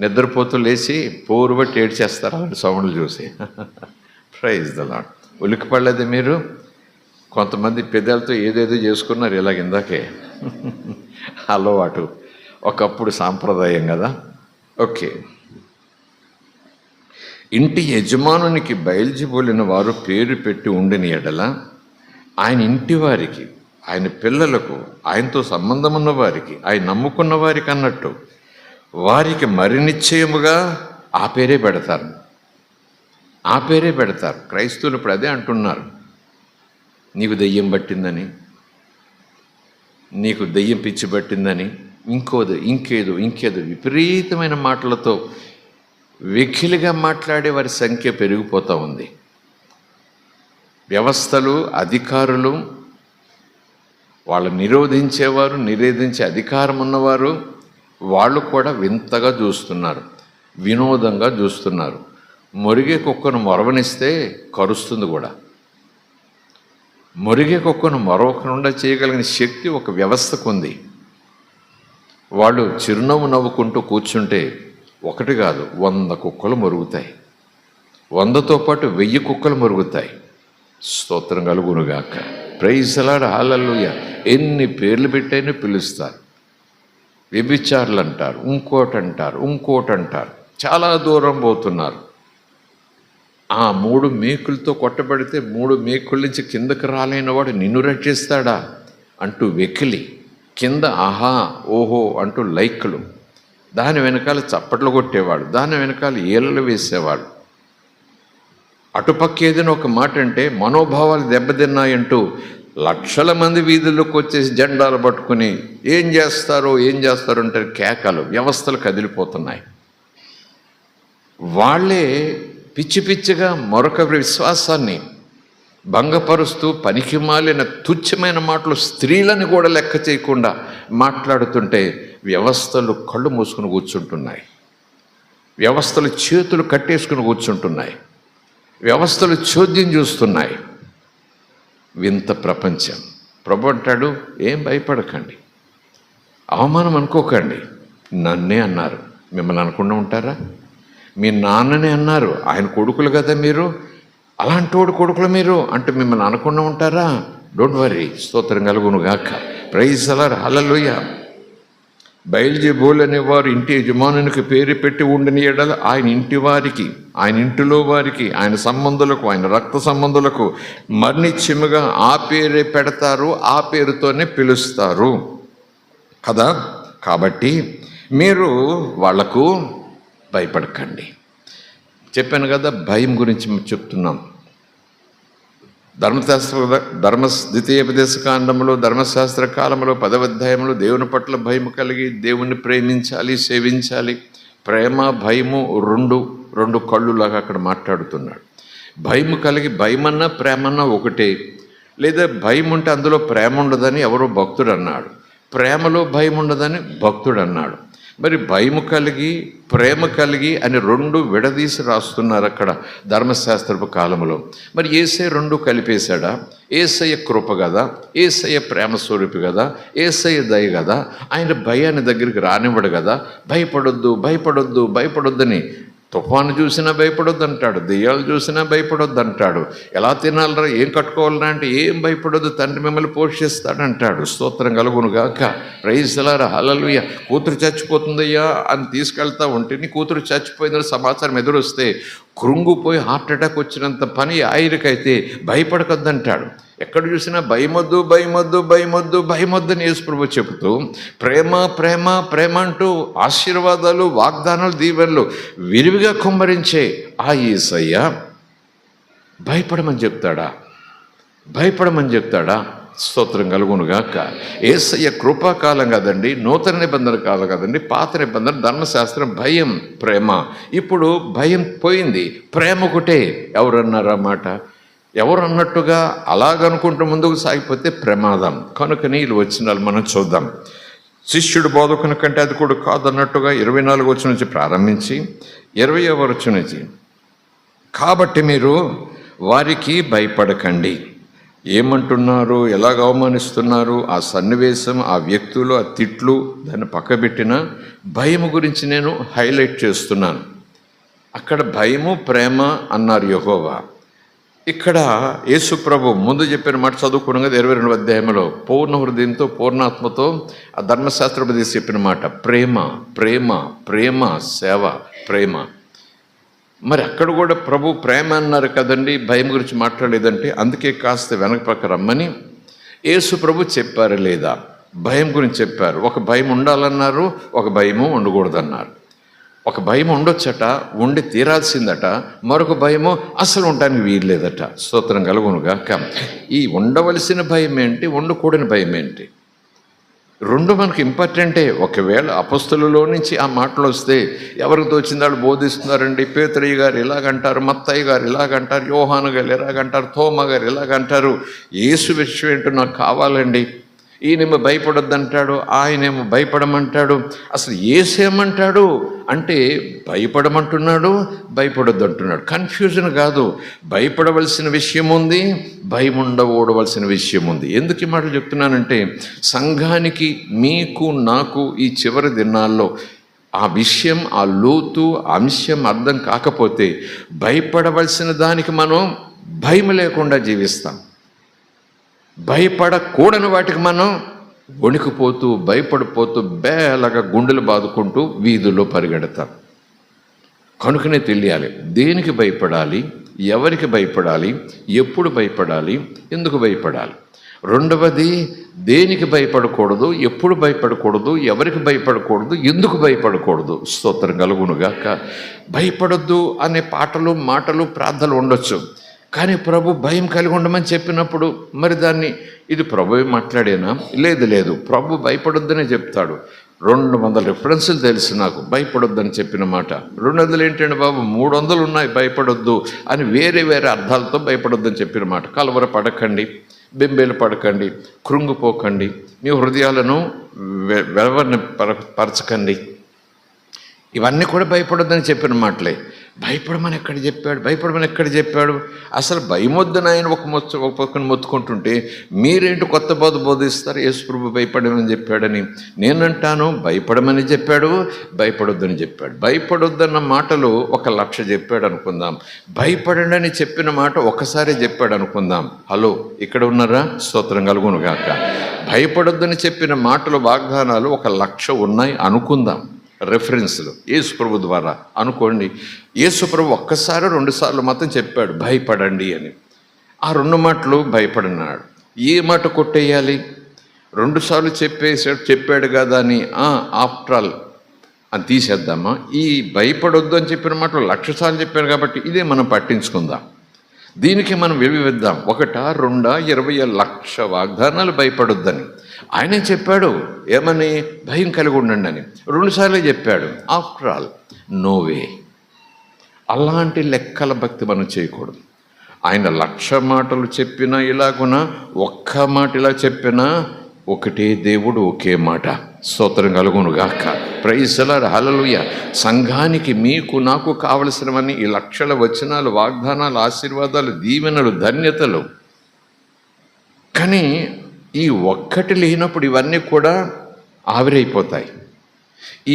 నిద్రపోతూ లేచి పోరు బట్టి ఏడ్చేస్తారు అలాంటి సౌండ్లు చూసి. Praise the lord. ఉలిక్కిపడలేదు మీరు? కొంతమంది పెద్దలతో ఏదేదో చేసుకున్నారు ఇలాగ ఇందాకే. అలవాటు, ఒకప్పుడు సాంప్రదాయం కదా. ఓకే. ఇంటి యజమానునికి బయల్జెబూలైన వారు పేరు పెట్టి ఉండిన ఎడల ఆయన ఇంటి వారికి, ఆయన పిల్లలకు, ఆయనతో సంబంధం ఉన్న వారికి, ఆయన నమ్ముకున్న వారికి అన్నట్టు వారికి మరి నిశ్చయముగా ఆ పేరే పెడతారు. ఆ పేరే పెడతారు. క్రైస్తవులు ఇప్పుడు అదే అంటున్నారు, నీకు దెయ్యం పట్టిందని, నీకు దెయ్యం పిచ్చి పట్టిందని, ఇంకేదో విపరీతమైన మాటలతో వెకిలిగా మాట్లాడే వారి సంఖ్య పెరిగిపోతూ ఉంది. వ్యవస్థలు, అధికారులు, వాళ్ళు నిరోధించే అధికారం ఉన్నవారు, వాళ్ళు కూడా వింతగా చూస్తున్నారు, వినోదంగా చూస్తున్నారు. మొరిగే కుక్కను మొరవనిస్తే కరుస్తుంది కూడా. మొరిగే కుక్కను మరొకకుండా చేయగలిగిన శక్తి ఒక వ్యవస్థకు ఉంది. వాళ్ళు చిరునవ్వు నవ్వుకుంటూ కూర్చుంటే ఒకటి కాదు 100 కుక్కలు మొరుగుతాయి, 100తో పాటు 1000 కుక్కలు మొరుగుతాయి. స్తోత్రం కలుగునుగాక. ప్రైజ్ ది లార్డ్, హల్లెలూయా. ఎన్ని పేర్లు పెట్టైనా పిలుస్తారు. వ్యభిచారులు అంటారు, ఇంకోటి అంటారు. చాలా దూరం పోతున్నారు. ఆ 3 మేకులతో కొట్టబడితే 3 మేకుల నుంచి కిందకి రాలేని వాడు నిన్ను రక్షిస్తాడా అంటూ వెకిలి, కింద ఆహా ఓహో అంటూ లైక్లు, దాని వెనకాల చప్పట్లు కొట్టేవాడు, దాని వెనకాల ఏలలు వేసేవాడు. అటుపక్క ఏదైనా ఒక మాట అంటే మనోభావాలు దెబ్బతిన్నాయంటూ లక్షల మంది వీధుల్లోకి వచ్చేసి జెండాలు పట్టుకుని ఏం చేస్తారో అంటే కేకలు. వ్యవస్థలు కదిలిపోతున్నాయి. వాళ్ళే పిచ్చిగా మరొక విశ్వాసాన్ని భంగపరుస్తూ పనికిమాలిన తుచ్చమైన మాటలు స్త్రీలను కూడా లెక్క చేయకుండా మాట్లాడుతుంటే వ్యవస్థలు కళ్ళు మూసుకుని కూర్చుంటున్నాయి, వ్యవస్థలు చేతులు కట్టేసుకుని కూర్చుంటున్నాయి, వ్యవస్థలు చోద్యం చూస్తున్నాయి. వింత ప్రపంచం. ప్రభు అంటాడు, ఏం భయపడకండి, అవమానం అనుకోకండి. నన్నే అన్నారు, మిమ్మల్ని అనకుండా ఉంటారా? మీ నాన్ననే అన్నారు, ఆయన కొడుకులు కదా మీరు, అలాంటి వాడు కొడుకులు మీరు అంటూ మిమ్మల్ని అనకుండా ఉంటారా? Don't worry. స్తోత్రం కలుగును గాక. ప్రైజ్ ది లార్డ్, హల్లెలూయా. బయల్జెబూల్ అనేవారు ఇంటి యజమానునికి పేరు పెట్టి ఉండిన ఎడల ఆయన ఇంటి వారికి, ఆయన ఇంటిలో వారికి, ఆయన సంబంధులకు, ఆయన రక్త సంబంధులకు మరణిత్యముగా ఆ పేరే పెడతారు, ఆ పేరుతోనే పిలుస్తారు కదా. కాబట్టి మీరు వాళ్లకు భయపడకండి. చెప్పాను కదా, భయం గురించి చెప్తున్నాం. ద్వితీయోపదేశ కాండములో ధర్మశాస్త్ర కాలంలో 10వ అధ్యాయంలో దేవుని పట్ల భయము కలిగి దేవుణ్ణి ప్రేమించాలి, సేవించాలి. ప్రేమ భయము రెండు కళ్ళులాగా అక్కడ మాట్లాడుతున్నాడు. భయము కలిగి, భయమన్నా ప్రేమన్నా ఒకటే. లేదా భయం ఉంటే అందులో ప్రేమ ఉండదని ఎవరో భక్తుడు అన్నాడు, ప్రేమలో భయం ఉండదని భక్తుడు అన్నాడు. మరి భయము కలిగి ప్రేమ కలిగి అని 2 విడదీసి రాస్తున్నారు అక్కడ ధర్మశాస్త్రపు కాలంలో. మరి యేసయ్య 2 కలిపేశాడా? యేసయ్య కృప కదా, యేసయ్య ప్రేమ స్వరూపి కదా, యేసయ్య దయ కదా, ఆయన భయాన్ని దగ్గరికి రానివ్వడు కదా. భయపడొద్దని తుఫాను చూసినా భయపడొద్దు అంటాడు, దెయ్యాలు చూసినా భయపడొద్దు అంటాడు. ఎలా తినాలరా, ఏం కట్టుకోవాలరా అంటే ఏం భయపడొద్దు, తండ్రి మిమ్మల్ని పోషిస్తాడంటాడు. స్తోత్రం కలుగును గాక. ప్రైజ్ ది లార్డ్, హల్లెలూయా. కూతురు చచ్చిపోతుందయ్యా అని తీసుకెళ్తా ఉంటే, నీ కూతురు చచ్చిపోయిందని సమాచారం ఎదురొస్తే కృంగిపోయి హార్ట్ అటాక్ వచ్చినంత పని ఆయనకైతే భయపడకద్దంటాడు. ఎక్కడ చూసినా భయమొద్దు భయమొద్దు భయమొద్దు భయమొద్దని యేసుప్రభు చెబుతూ ప్రేమ ప్రేమ ప్రేమ అంటూ ఆశీర్వాదాలు, వాగ్దానాలు, దీవెనలు విరివిగా కుమ్మరించే ఆ యేసయ్య భయపడమని చెప్తాడా? భయపడమని చెప్తాడా? స్తోత్రం కలుగునుగాక. యేసయ్య కృపాకాలం కదండి, నూతన నిబంధన కాలం కదండి, పాత నిబంధన ధర్మశాస్త్రం భయం, ప్రేమ. ఇప్పుడు భయం పోయింది, ప్రేమ ఒకటే. ఎవరన్నారా మాట? ఎవరు అన్నట్టుగా అలాగనుకుంటూ ముందుకు సాగిపోతే ప్రమాదం. కనుక నీళ్ళు వచ్చినాలు మనం చూద్దాం. శిష్యుడు బోధకుని కంటే అది కూడా కాదన్నట్టుగా 24 వచనం నుంచి ప్రారంభించి 20వ వచనం నుంచి, కాబట్టి మీరు వారికి భయపడకండి. ఏమంటున్నారు, ఎలాగ అవమానిస్తున్నారు, ఆ సన్నివేశం, ఆ వ్యక్తులు, ఆ తిట్లు, దాన్ని పక్కబెట్టిన భయం గురించి నేను హైలైట్ చేస్తున్నాను. అక్కడ భయము ప్రేమ అన్నారు యెహోవా. ఇక్కడ యేసు ప్రభు ముందు చెప్పిన మాట చదువుకున్నాం కదా 22వ అధ్యాయంలో, పూర్ణ హృదయంతో పూర్ణాత్మతో ఆ ధర్మశాస్త్రోపదేశం చెప్పిన మాట ప్రేమ ప్రేమ ప్రేమ, సేవ ప్రేమ. మరి అక్కడ కూడా ప్రభు ప్రేమ అన్నారు కదండి, భయం గురించి మాట్లాడలేదంటే అందుకే కాస్త వెనక పక్క రమ్మని యేసు ప్రభు చెప్పారు లేదా? భయం గురించి చెప్పారు. ఒక భయం ఉండాలన్నారు, ఒక భయము ఉండకూడదన్నారు. ఒక భయం ఉండొచ్చట, ఉండి తీరాల్సిందట. మరొక భయము అసలు ఉండటానికి వీల్లేదట. స్తోత్రం కలుగునుగాక. ఈ ఉండవలసిన భయం ఏంటి, ఉండకూడని భయం ఏంటి? రెండు మనకు ఇంపార్టెంటే. ఒకవేళ అపొస్తలులో నుంచి ఆ మాటలు వస్తే ఎవరికి తోచింది వాళ్ళు బోధిస్తున్నారండి. పేతురయ్య గారు ఇలాగంటారు, మత్తయ్య గారు ఇలాగంటారు, యోహాను గారు ఇలాగంటారు, తోమ గారు ఇలాగంటారు. యేసు విషయం ఏంటో నాకు కావాలండి. ఈయనేమో భయపడొద్దంటాడు, ఆయనేమో భయపడమంటాడు. అసలు యేసేమంటాడు అంటే భయపడమంటున్నాడు, భయపడొద్దు అంటున్నాడు. కన్ఫ్యూజన్ కాదు. భయపడవలసిన విషయం ఉంది, భయం ఉండకూడవలసిన విషయం ఉంది. ఎందుకు ఈ మాటలు చెప్తున్నానంటే సంఘానికి, మీకు, నాకు ఈ చివరి దినాల్లో ఆ విషయం, ఆ లోతు అంశం అర్థం కాకపోతే భయపడవలసిన దానికి మనం భయం లేకుండా జీవిస్తాం. భయపడకూడని వాటికి మనం వణికిపోతూ, భయపడిపోతూ, బేలగా గుండెలు బాదుకుంటూ వీధుల్లో పరిగెడతాం. కనుకనే తెలియాలి దేనికి భయపడాలి, ఎవరికి భయపడాలి, ఎప్పుడు భయపడాలి, ఎందుకు భయపడాలి. రెండవది, దేనికి భయపడకూడదు, ఎప్పుడు భయపడకూడదు, ఎవరికి భయపడకూడదు, ఎందుకు భయపడకూడదు. స్తోత్రం కలుగునుగాక. భయపడొద్దు అనే పాటలు, మాటలు, ప్రార్థనలు ఉండొచ్చు. కానీ ప్రభు భయం కలిగి ఉండమని చెప్పినప్పుడు మరి దాన్ని ఇది ప్రభువే మాట్లాడేనా? లేదు, ప్రభు భయపడొద్దనే చెప్తాడు. 200 రిఫరెన్సులు తెలుసు నాకు భయపడొద్దని చెప్పిన మాట. 200 ఏంటండి బాబు, 300 ఉన్నాయి భయపడొద్దు అని వేరే అర్థాలతో భయపడొద్దని చెప్పిన మాట. కలవర పడకండి, బెంబేలు పడకండి, కృంగిపోకండి, మీ హృదయాలను పరచకండి. ఇవన్నీ కూడా భయపడొద్దని చెప్పిన మాటలే. భయపడమని ఎక్కడ చెప్పాడు? అసలు భయమొద్దని ఆయన ఒక పక్కన మొత్తుకుంటుంటే మీరేంటి కొత్త బోధిస్తారు? యేసుప్రభు భయపడమని చెప్పాడని. నేనంటాను భయపడమని చెప్పాడు, భయపడొద్దని చెప్పాడు. భయపడొద్దన్న మాటలు 1,00,000 చెప్పాడు అనుకుందాం. భయపడండి అని చెప్పిన మాట ఒకసారి చెప్పాడు అనుకుందాం. హలో, ఇక్కడ ఉన్నారా? స్తోత్రం కలుగునుగాక. భయపడొద్దని చెప్పిన మాటలు, వాగ్దానాలు 1,00,000 ఉన్నాయి అనుకుందాం. రెఫరెన్స్లు యేసుప్రభు ద్వారా అనుకోండి. యేసుప్రభు 1-2 మాత్రం చెప్పాడు భయపడండి అని. ఆ 2 మాటలు భయపడన్నాడు. ఏ మాట కొట్టేయాలి? 2 సార్లు చెప్పాడు కదా అని ఆఫ్టర్ ఆల్ అని తీసేద్దామా? ఈ భయపడొద్దు అని చెప్పిన మాటలు 1,00,000 సార్లు చెప్పారు కాబట్టి ఇదే మనం పట్టించుకుందాం. దీనికి మనం విలువిద్దాం. 1, 2, 20,00,000 వాగ్దానాలు భయపడొద్దని. ఆయనే చెప్పాడు. ఏమని? భయం కలిగి ఉండండి అని 2 సార్లు చెప్పాడు. After all no way. అలాంటి లెక్కల భక్తి మనం చేయకూడదు. ఆయన 1,00,000 మాటలు చెప్పినా ఇలాగునా, ఒక్క మాట ఇలా చెప్పినా ఒకటే దేవుడు, ఒకే మాట. స్తోత్రం కలుగునుగాక. ప్రైజ్ ది లార్డ్, హల్లెలూయా. సంఘానికి, మీకు, నాకు కావలసినవన్నీ ఈ 1,00,000 వచనాలు, వాగ్దానాలు, ఆశీర్వాదాలు, దీవెనలు, ధన్యతలు. కానీ ఈ ఒక్కటి లేనప్పుడు ఇవన్నీ కూడా ఆవిరైపోతాయి.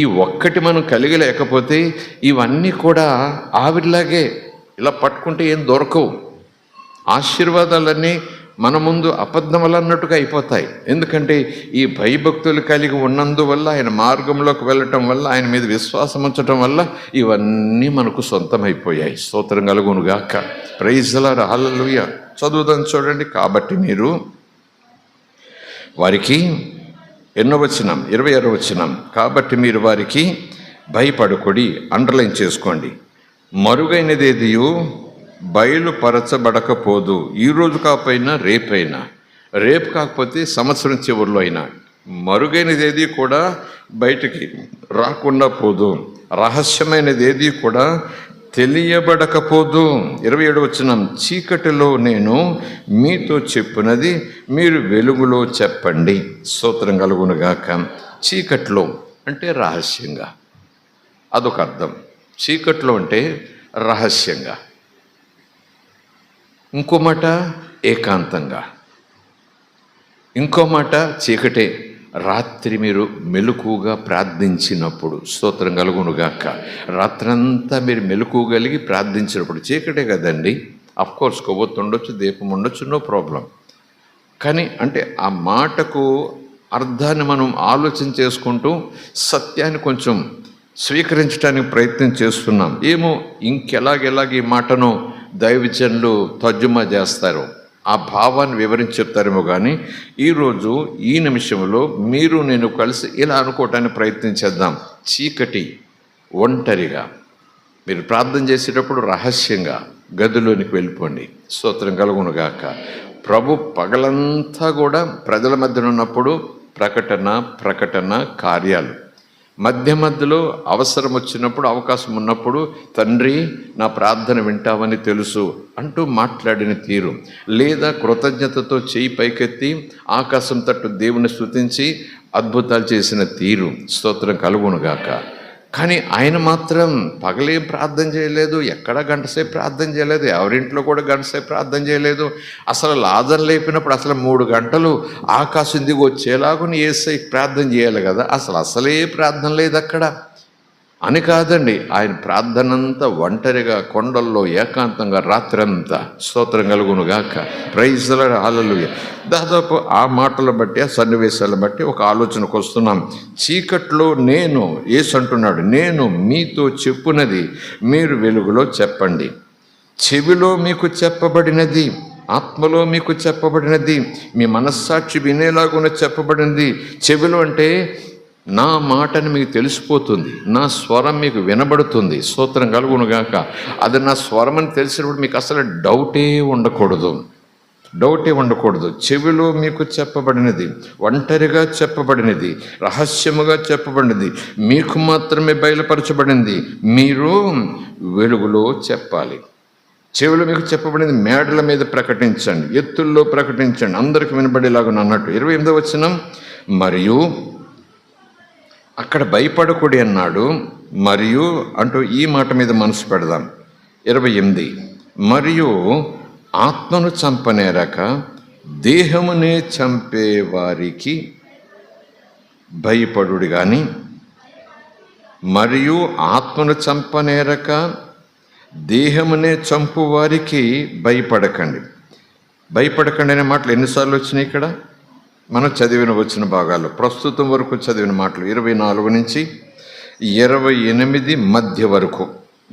ఈ ఒక్కటి మనం కలిగి లేకపోతే ఇవన్నీ కూడా ఆవిరిలాగే ఇలా పట్టుకుంటే ఏం దొరకవు. ఆశీర్వాదాలన్నీ మన ముందు అబద్ధములు అన్నట్టుగా అయిపోతాయి. ఎందుకంటే ఈ భయభక్తులు కలిగి ఉన్నందువల్ల, ఆయన మార్గంలోకి వెళ్ళటం వల్ల, ఆయన మీద విశ్వాసం ఉంచటం వల్ల ఇవన్నీ మనకు సొంతమైపోయాయి. స్తోత్రం కలుగునుగాక. Praise the Lord. హల్లెలూయా. చదువుదాం చూడండి. కాబట్టి మీరు వారికి, ఎన్నో వచనం, 26వ వచనం, కాబట్టి మీరు వారికి భయపడకుడి. అండర్లైన్ చేసుకోండి. మరుగైనదేదియు బయలుపరచబడకపోదు. ఈరోజు కాకపోయినా రేపైనా, రేపు కాకపోతే సంవత్సరం చివరిలో అయినా మరుగైనదేది కూడా బయటికి రాకుండా పోదు. రహస్యమైనదేది కూడా తెలియబడకపోదు. 27వ వచనం, చీకటిలో నేను మీతో చెప్పునది మీరు వెలుగులో చెప్పండి. స్తోత్రం కలుగునుగాక. చీకట్లో అంటే రహస్యంగా, అదొక అర్థం. చీకట్లో అంటే రహస్యంగా. ఇంకో మాట ఏకాంతంగా, ఇంకో మాట చీకటే. రాత్రి మీరు మెలకుగా ప్రార్థించినప్పుడు, స్తోత్రం కలుగునుగాక, రాత్రంతా మీరు మెలకుగలిగి ప్రార్థించినప్పుడు చీకటే కదండి. అఫ్కోర్స్ కొవ్వొత్తు ఉండొచ్చు, దీపం ఉండొచ్చు, నో ప్రాబ్లం. కానీ అంటే ఆ మాటకు అర్థాన్ని మనం ఆలోచన చేసుకుంటూ సత్యాన్ని కొంచెం స్వీకరించడానికి ప్రయత్నం చేస్తున్నాం. ఏమో ఇంకెలాగెలాగ ఈ మాటను దైవజనులు తర్జుమా చేస్తారు, ఆ భావాన్ని వివరించి చెప్తారేమో. కానీ ఈరోజు ఈ నిమిషంలో మీరు నేను కలిసి ఇలా అనుకోవటానికి ప్రయత్నం చేద్దాం. చీకటి, ఒంటరిగా మీరు ప్రార్థన చేసేటప్పుడు రహస్యంగా గదిలోనికి వెళ్ళిపోండి. స్తోత్రం కలుగునుగాక. ప్రభు పగలంతా కూడా ప్రజల మధ్యన ఉన్నప్పుడు ప్రకటన కార్యాలు, మధ్య మధ్యలో అవసరం వచ్చినప్పుడు, అవకాశం ఉన్నప్పుడు, తండ్రి నా ప్రార్థన వింటావని తెలుసు అంటూ మాట్లాడిన తీరు, లేదా కృతజ్ఞతతో చేయి పైకెత్తి ఆకాశం తట్టు దేవుని స్తుతించి అద్భుతాలు చేసిన తీరు, స్తోత్రం కలుగునుగాక. కానీ ఆయన మాత్రం పగలేం ప్రార్థన చేయలేదు, ఎక్కడ గంటసేపు ప్రార్థన చేయలేదు, ఎవరింట్లో కూడా గంటసేపు ప్రార్థన చేయలేదు. అసలు లాజర్ లేపినప్పుడు అసలు 3 గంటలు ఆకాశం దిగి వచ్చేలాగుని యేసయ్య ప్రార్థన చేయాలి కదా. అసలే ప్రార్థన లేదు అక్కడ అని కాదండి. ఆయన ప్రార్థనంతా ఒంటరిగా కొండల్లో ఏకాంతంగా రాత్రంతా. స్తోత్రం కలుగునుగాక. Praise the Lord. హల్లెలూయా. దాదాపు ఆ మాటలు బట్టి, ఆ సన్నివేశాలను బట్టి ఒక ఆలోచనకు వస్తున్నాం. చీకట్లో నేను, యేసు అంటున్నాడు, నేను మీతో చెప్పునది మీరు వెలుగులో చెప్పండి. చెవిలో మీకు చెప్పబడినది, ఆత్మలో మీకు చెప్పబడినది, మీ మనస్సాక్షి వినేలాగున చెప్పబడినది. చెవిలో అంటే నా మాటని మీకు తెలిసిపోతుంది, నా స్వరం మీకు వినబడుతుంది. స్తోత్రం కలుగునుగాక. అది నా స్వరం అని తెలిసినప్పుడు మీకు అసలు డౌటే ఉండకూడదు. చెవిలో మీకు చెప్పబడినది, ఒంటరిగా చెప్పబడినది, రహస్యముగా చెప్పబడినది, మీకు మాత్రమే బయలుపరచబడింది. మీరు వెలుగులో చెప్పాలి. చెవిలో మీకు చెప్పబడింది మేడల మీద ప్రకటించండి, ఎత్తుల్లో ప్రకటించండి, అందరికి వినబడేలాగా అన్నట్టు. 28వ వచనం, మరియు అక్కడ భయపడకూడి అన్నాడు. మరియు అంటూ ఈ మాట మీద మనసు పెడదాం. 28, మరియు ఆత్మను చంపనేరక దేహమునే చంపే వారికి భయపడుడి కానీ, మరియు ఆత్మను చంపనేరక దేహమునే చంపు వారికి భయపడకండి. భయపడకండి అనే మాటలు ఎన్నిసార్లు వచ్చినాయి ఇక్కడ మనం వచ్చిన భాగాలు, ప్రస్తుతం వరకు చదివిన మాటలు 24 నుంచి 28 మధ్య వరకు,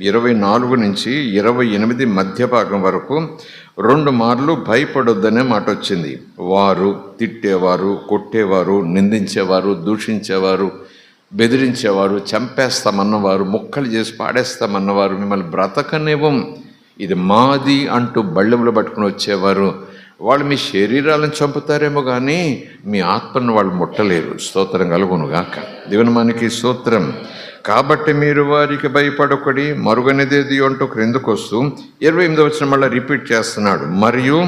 24 నుంచి 28 మధ్య భాగం వరకు 2 మార్లు భయపడొద్దనే మాట వచ్చింది. వారు తిట్టేవారు, కొట్టేవారు, నిందించేవారు, దూషించేవారు, బెదిరించేవారు, చంపేస్తామన్నవారు, ముక్కలు చేసి పాడేస్తామన్నవారు, మిమ్మల్ని బ్రతకనివ్వం, ఇది మాది అంటూ బళ్ళెములు పట్టుకుని వచ్చేవారు. వాళ్ళు మీ శరీరాలను చంపుతారేమో కానీ మీ ఆత్మను వాళ్ళు ముట్టలేరు. స్తోత్రం కలుగునుగాక. దేవుని మనకి స్తోత్రం. కాబట్టి మీరు వారికి భయపడొకడి, మరుగనేదేది అంటూ క్రిందకు వస్తూ 28వ వచనం మళ్ళీ రిపీట్ చేస్తున్నాడు. మరియు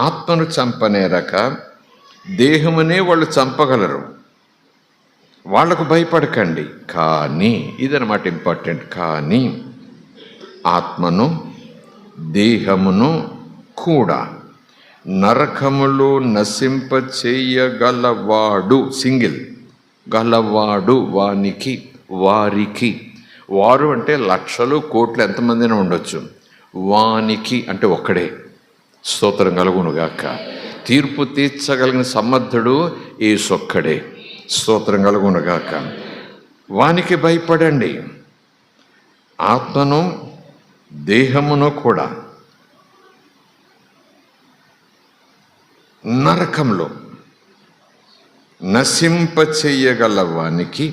ఆత్మను చంపనేరక దేహమునే వాళ్ళు చంపగలరు, వాళ్లకు భయపడకండి. కానీ ఇదన్నమాట ఇంపార్టెంట్, కానీ ఆత్మను దేహమును కూడా నరకములో నశింప చేయగలవాడు, సింగిల్, గలవాడు, వారికి, వారు అంటే లక్షలు కోట్లు ఎంతమందినా ఉండొచ్చు, వానికి అంటే ఒక్కడే. స్తోత్రం కలుగునుగాక. తీర్పు తీర్చగలిగిన సమర్థుడు యేసొక్కడే. స్తోత్రం కలుగునుగాక. వానికి భయపడండి. ఆత్మను దేహమును కూడా నరకంలో నశింపచేయగల వానికి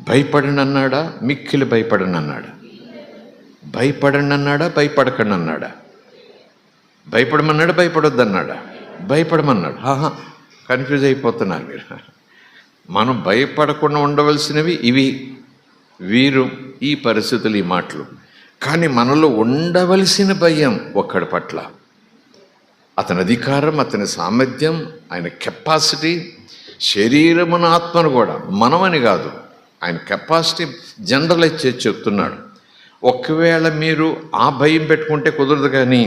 భయపడనన్నాడా? మిక్కిలి భయపడనన్నాడా? భయపడనన్నాడా? భయపడకండి అన్నాడా? భయపడమన్నాడా? భయపడొద్దన్నాడా? భయపడమన్నాడు. కన్ఫ్యూజ్ అయిపోతున్నారు మీరు. మనం భయపడకుండా ఉండవలసినవి ఇవి, వీరు, ఈ పరిస్థితులు, ఈ మాటలు. కానీ మనలో ఉండవలసిన భయం ఒక్కడి పట్ల, అతని అధికారం, అతని సామర్థ్యం, ఆయన కెపాసిటీ, శరీరమున ఆత్మను కూడా, మనమని కాదు, ఆయన కెపాసిటీ జనరలైజ్ చేసి చెప్తున్నాడు. ఒకవేళ మీరు ఆ భయం పెట్టుకుంటే కుదరదు, కానీ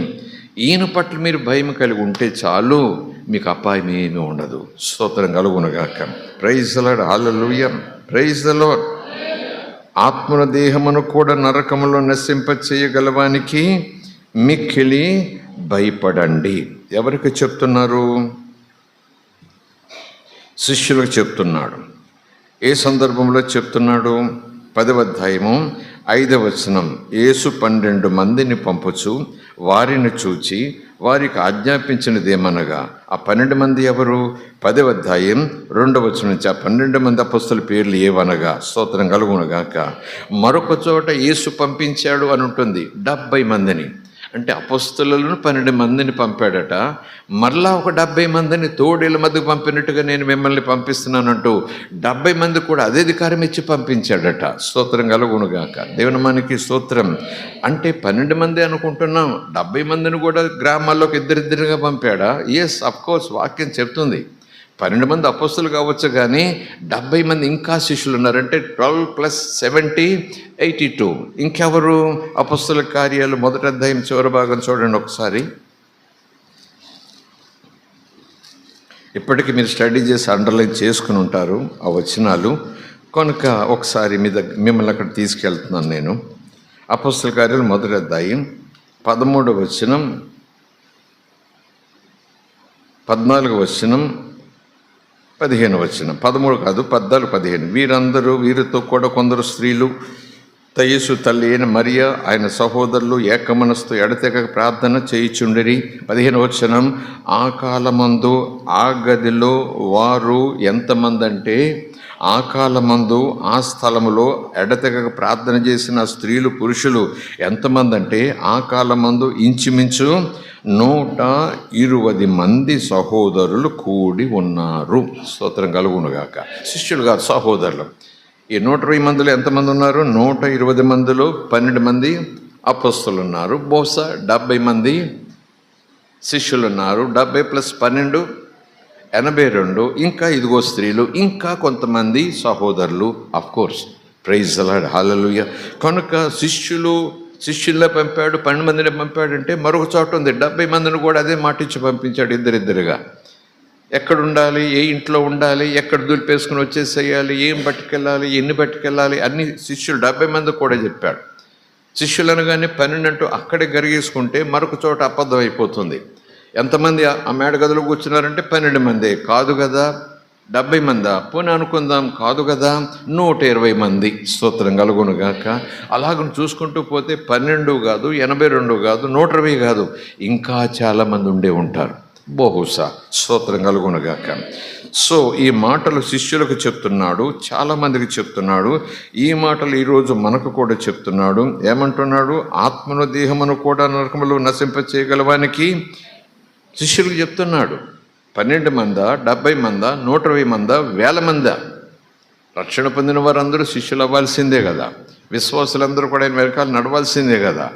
ఈయన పట్ల మీరు భయం కలిగి ఉంటే చాలు, మీకు అపాయం ఏమీ ఉండదు. స్తోత్రం కలుగునుగాక. Praise the Lord. Hallelujah. Praise the Lord. ఆత్మను దేహమును కూడా నరకములో నశింపచేయగలవానికి మిక్కిలి భయపడండి. ఎవరికి చెప్తున్నారు? శిష్యులకు చెప్తున్నాడు. ఏ సందర్భంలో చెప్తున్నాడు? 10వ అధ్యాయము 5వ వచనం. యేసు 12 మందిని పంపుచు వారిని చూచి వారికి ఆజ్ఞాపించినదేమనగా, ఆ 12 మంది ఎవరు? 10వ అధ్యాయం 2వ వచనం నుంచి ఆ 12 మంది అపొస్తలుల పేర్లు ఏవనగా, స్తోత్రం కలుగునుగాక. మరొక చోట యేసు పంపించాడు అని ఉంటుంది 70 మందిని. అంటే అపొస్తలులను 12 మందిని పంపాడట. మరలా ఒక 70 మందిని తోడేళ్ళ మధ్యకు పంపినట్టుగా నేను మిమ్మల్ని పంపిస్తున్నానంటూ 70 మంది కూడా అదే అధికారం ఇచ్చి పంపించాడట. స్తోత్రం కలుగునుగాక. దేవుని మనకి స్తోత్రం. అంటే 12 మంది అనుకుంటున్నాం, 70 మందిని కూడా గ్రామాల్లోకి ఇద్దరిద్దరిగా పంపాడా? ఎస్, అఫ్కోర్స్, వాక్యం చెప్తుంది 12 మంది అపొస్తలులు కావచ్చు, కానీ 70 మంది ఇంకా శిష్యులు ఉన్నారంటే 12 + 70 82. ఇంకెవరు? అపొస్తలుల కార్యాలు 1వ అధ్యాయం చివరి భాగం చూడండి ఒకసారి. ఇప్పటికీ మీరు స్టడీ చేసి అండర్లైన్ చేసుకుని ఉంటారు ఆ వచనాలు, కనుక ఒకసారి మిమ్మల్ని అక్కడ తీసుకెళ్తున్నాను నేను. అపొస్తలుల కార్యాలు 1వ అధ్యాయం 13వ వచనం, 14వ వచనం, 15వ వచనం. 13 కాదు, 14, 15. వీరితో కూడా కొందరు స్త్రీలు, యేసు తల్లి అయిన మరియ, ఆయన సహోదరులు ఏకమనస్సు ఎడతెగక ప్రార్థన చేయుచుండిరి. 15వ వచనం. ఆ కాలమందు ఆ గదిలో వారు ఎంతమంది అంటే, ఆ కాలమందు ఆ స్థలములో ఎడతెగక ప్రార్థన చేసిన స్త్రీలు పురుషులు ఎంతమంది అంటే, ఆ కాలమందు ఇంచుమించు 120 మంది సహోదరులు కూడి ఉన్నారు. స్తోత్రం కలుగునుగాక. శిష్యులు కాదు, సహోదరులు. ఈ 120 మందిలో ఎంతమంది ఉన్నారు? 120 మందిలో 12 మంది అపొస్తలులు ఉన్నారు. బహుశా 70 మంది శిష్యులు ఉన్నారు. 70 + 12 82. ఇంకా ఇదిగో స్త్రీలు, ఇంకా కొంతమంది సహోదరులు. Of course, praise the Lord. హల్లెలూయా. కనుక శిష్యుల్లో పంపాడు, 12 మందిని పంపాడంటే మరొక చోట ఉంది 70 మందిని కూడా అదే మాటిచ్చి పంపించాడు, ఇద్దరిద్దరుగా. ఎక్కడ ఉండాలి, ఏ ఇంట్లో ఉండాలి, ఎక్కడ దులిపేసుకుని వచ్చేసేయాలి, ఏం పట్టుకెళ్ళాలి, ఎన్ని పట్టుకెళ్ళాలి, అన్ని శిష్యులు 70 మంది కూడా చెప్పాడు. శిష్యులు అనగానే 12 అంటూ అక్కడే గరిగేసుకుంటే మరొక చోట అబద్ధం అయిపోతుంది. ఎంతమంది ఆ మేడ గదిలో కూర్చున్నారంటే 12 మంది కాదు కదా, 70 మందా? పోనీ అనుకుందాం, కాదు కదా, 120 మంది. స్తోత్రం కలుగునుగాక. అలాగని చూసుకుంటూ పోతే 12 కాదు, 82 కాదు, 120 కాదు, ఇంకా చాలామంది ఉండే ఉంటారు బహుశా. స్తోత్రం కలుగునుగాక. సో ఈ మాటలు శిష్యులకు చెప్తున్నాడు, చాలామందికి చెప్తున్నాడు. ఈ మాటలు ఈరోజు మనకు కూడా చెప్తున్నాడు. ఏమంటున్నాడు? ఆత్మను దేహమును కూడా నరకములో నశింపచేయగలవానికి శిష్యులకు చెప్తున్నాడు. 12 మందా, 70 మందా, 120 మందా, 1000 మందా? రక్షణ పొందిన వారందరూ శిష్యులు అవ్వాల్సిందే కదా, విశ్వాసులందరూ కూడా ఆయన వెనకాల నడవాల్సిందే కదా.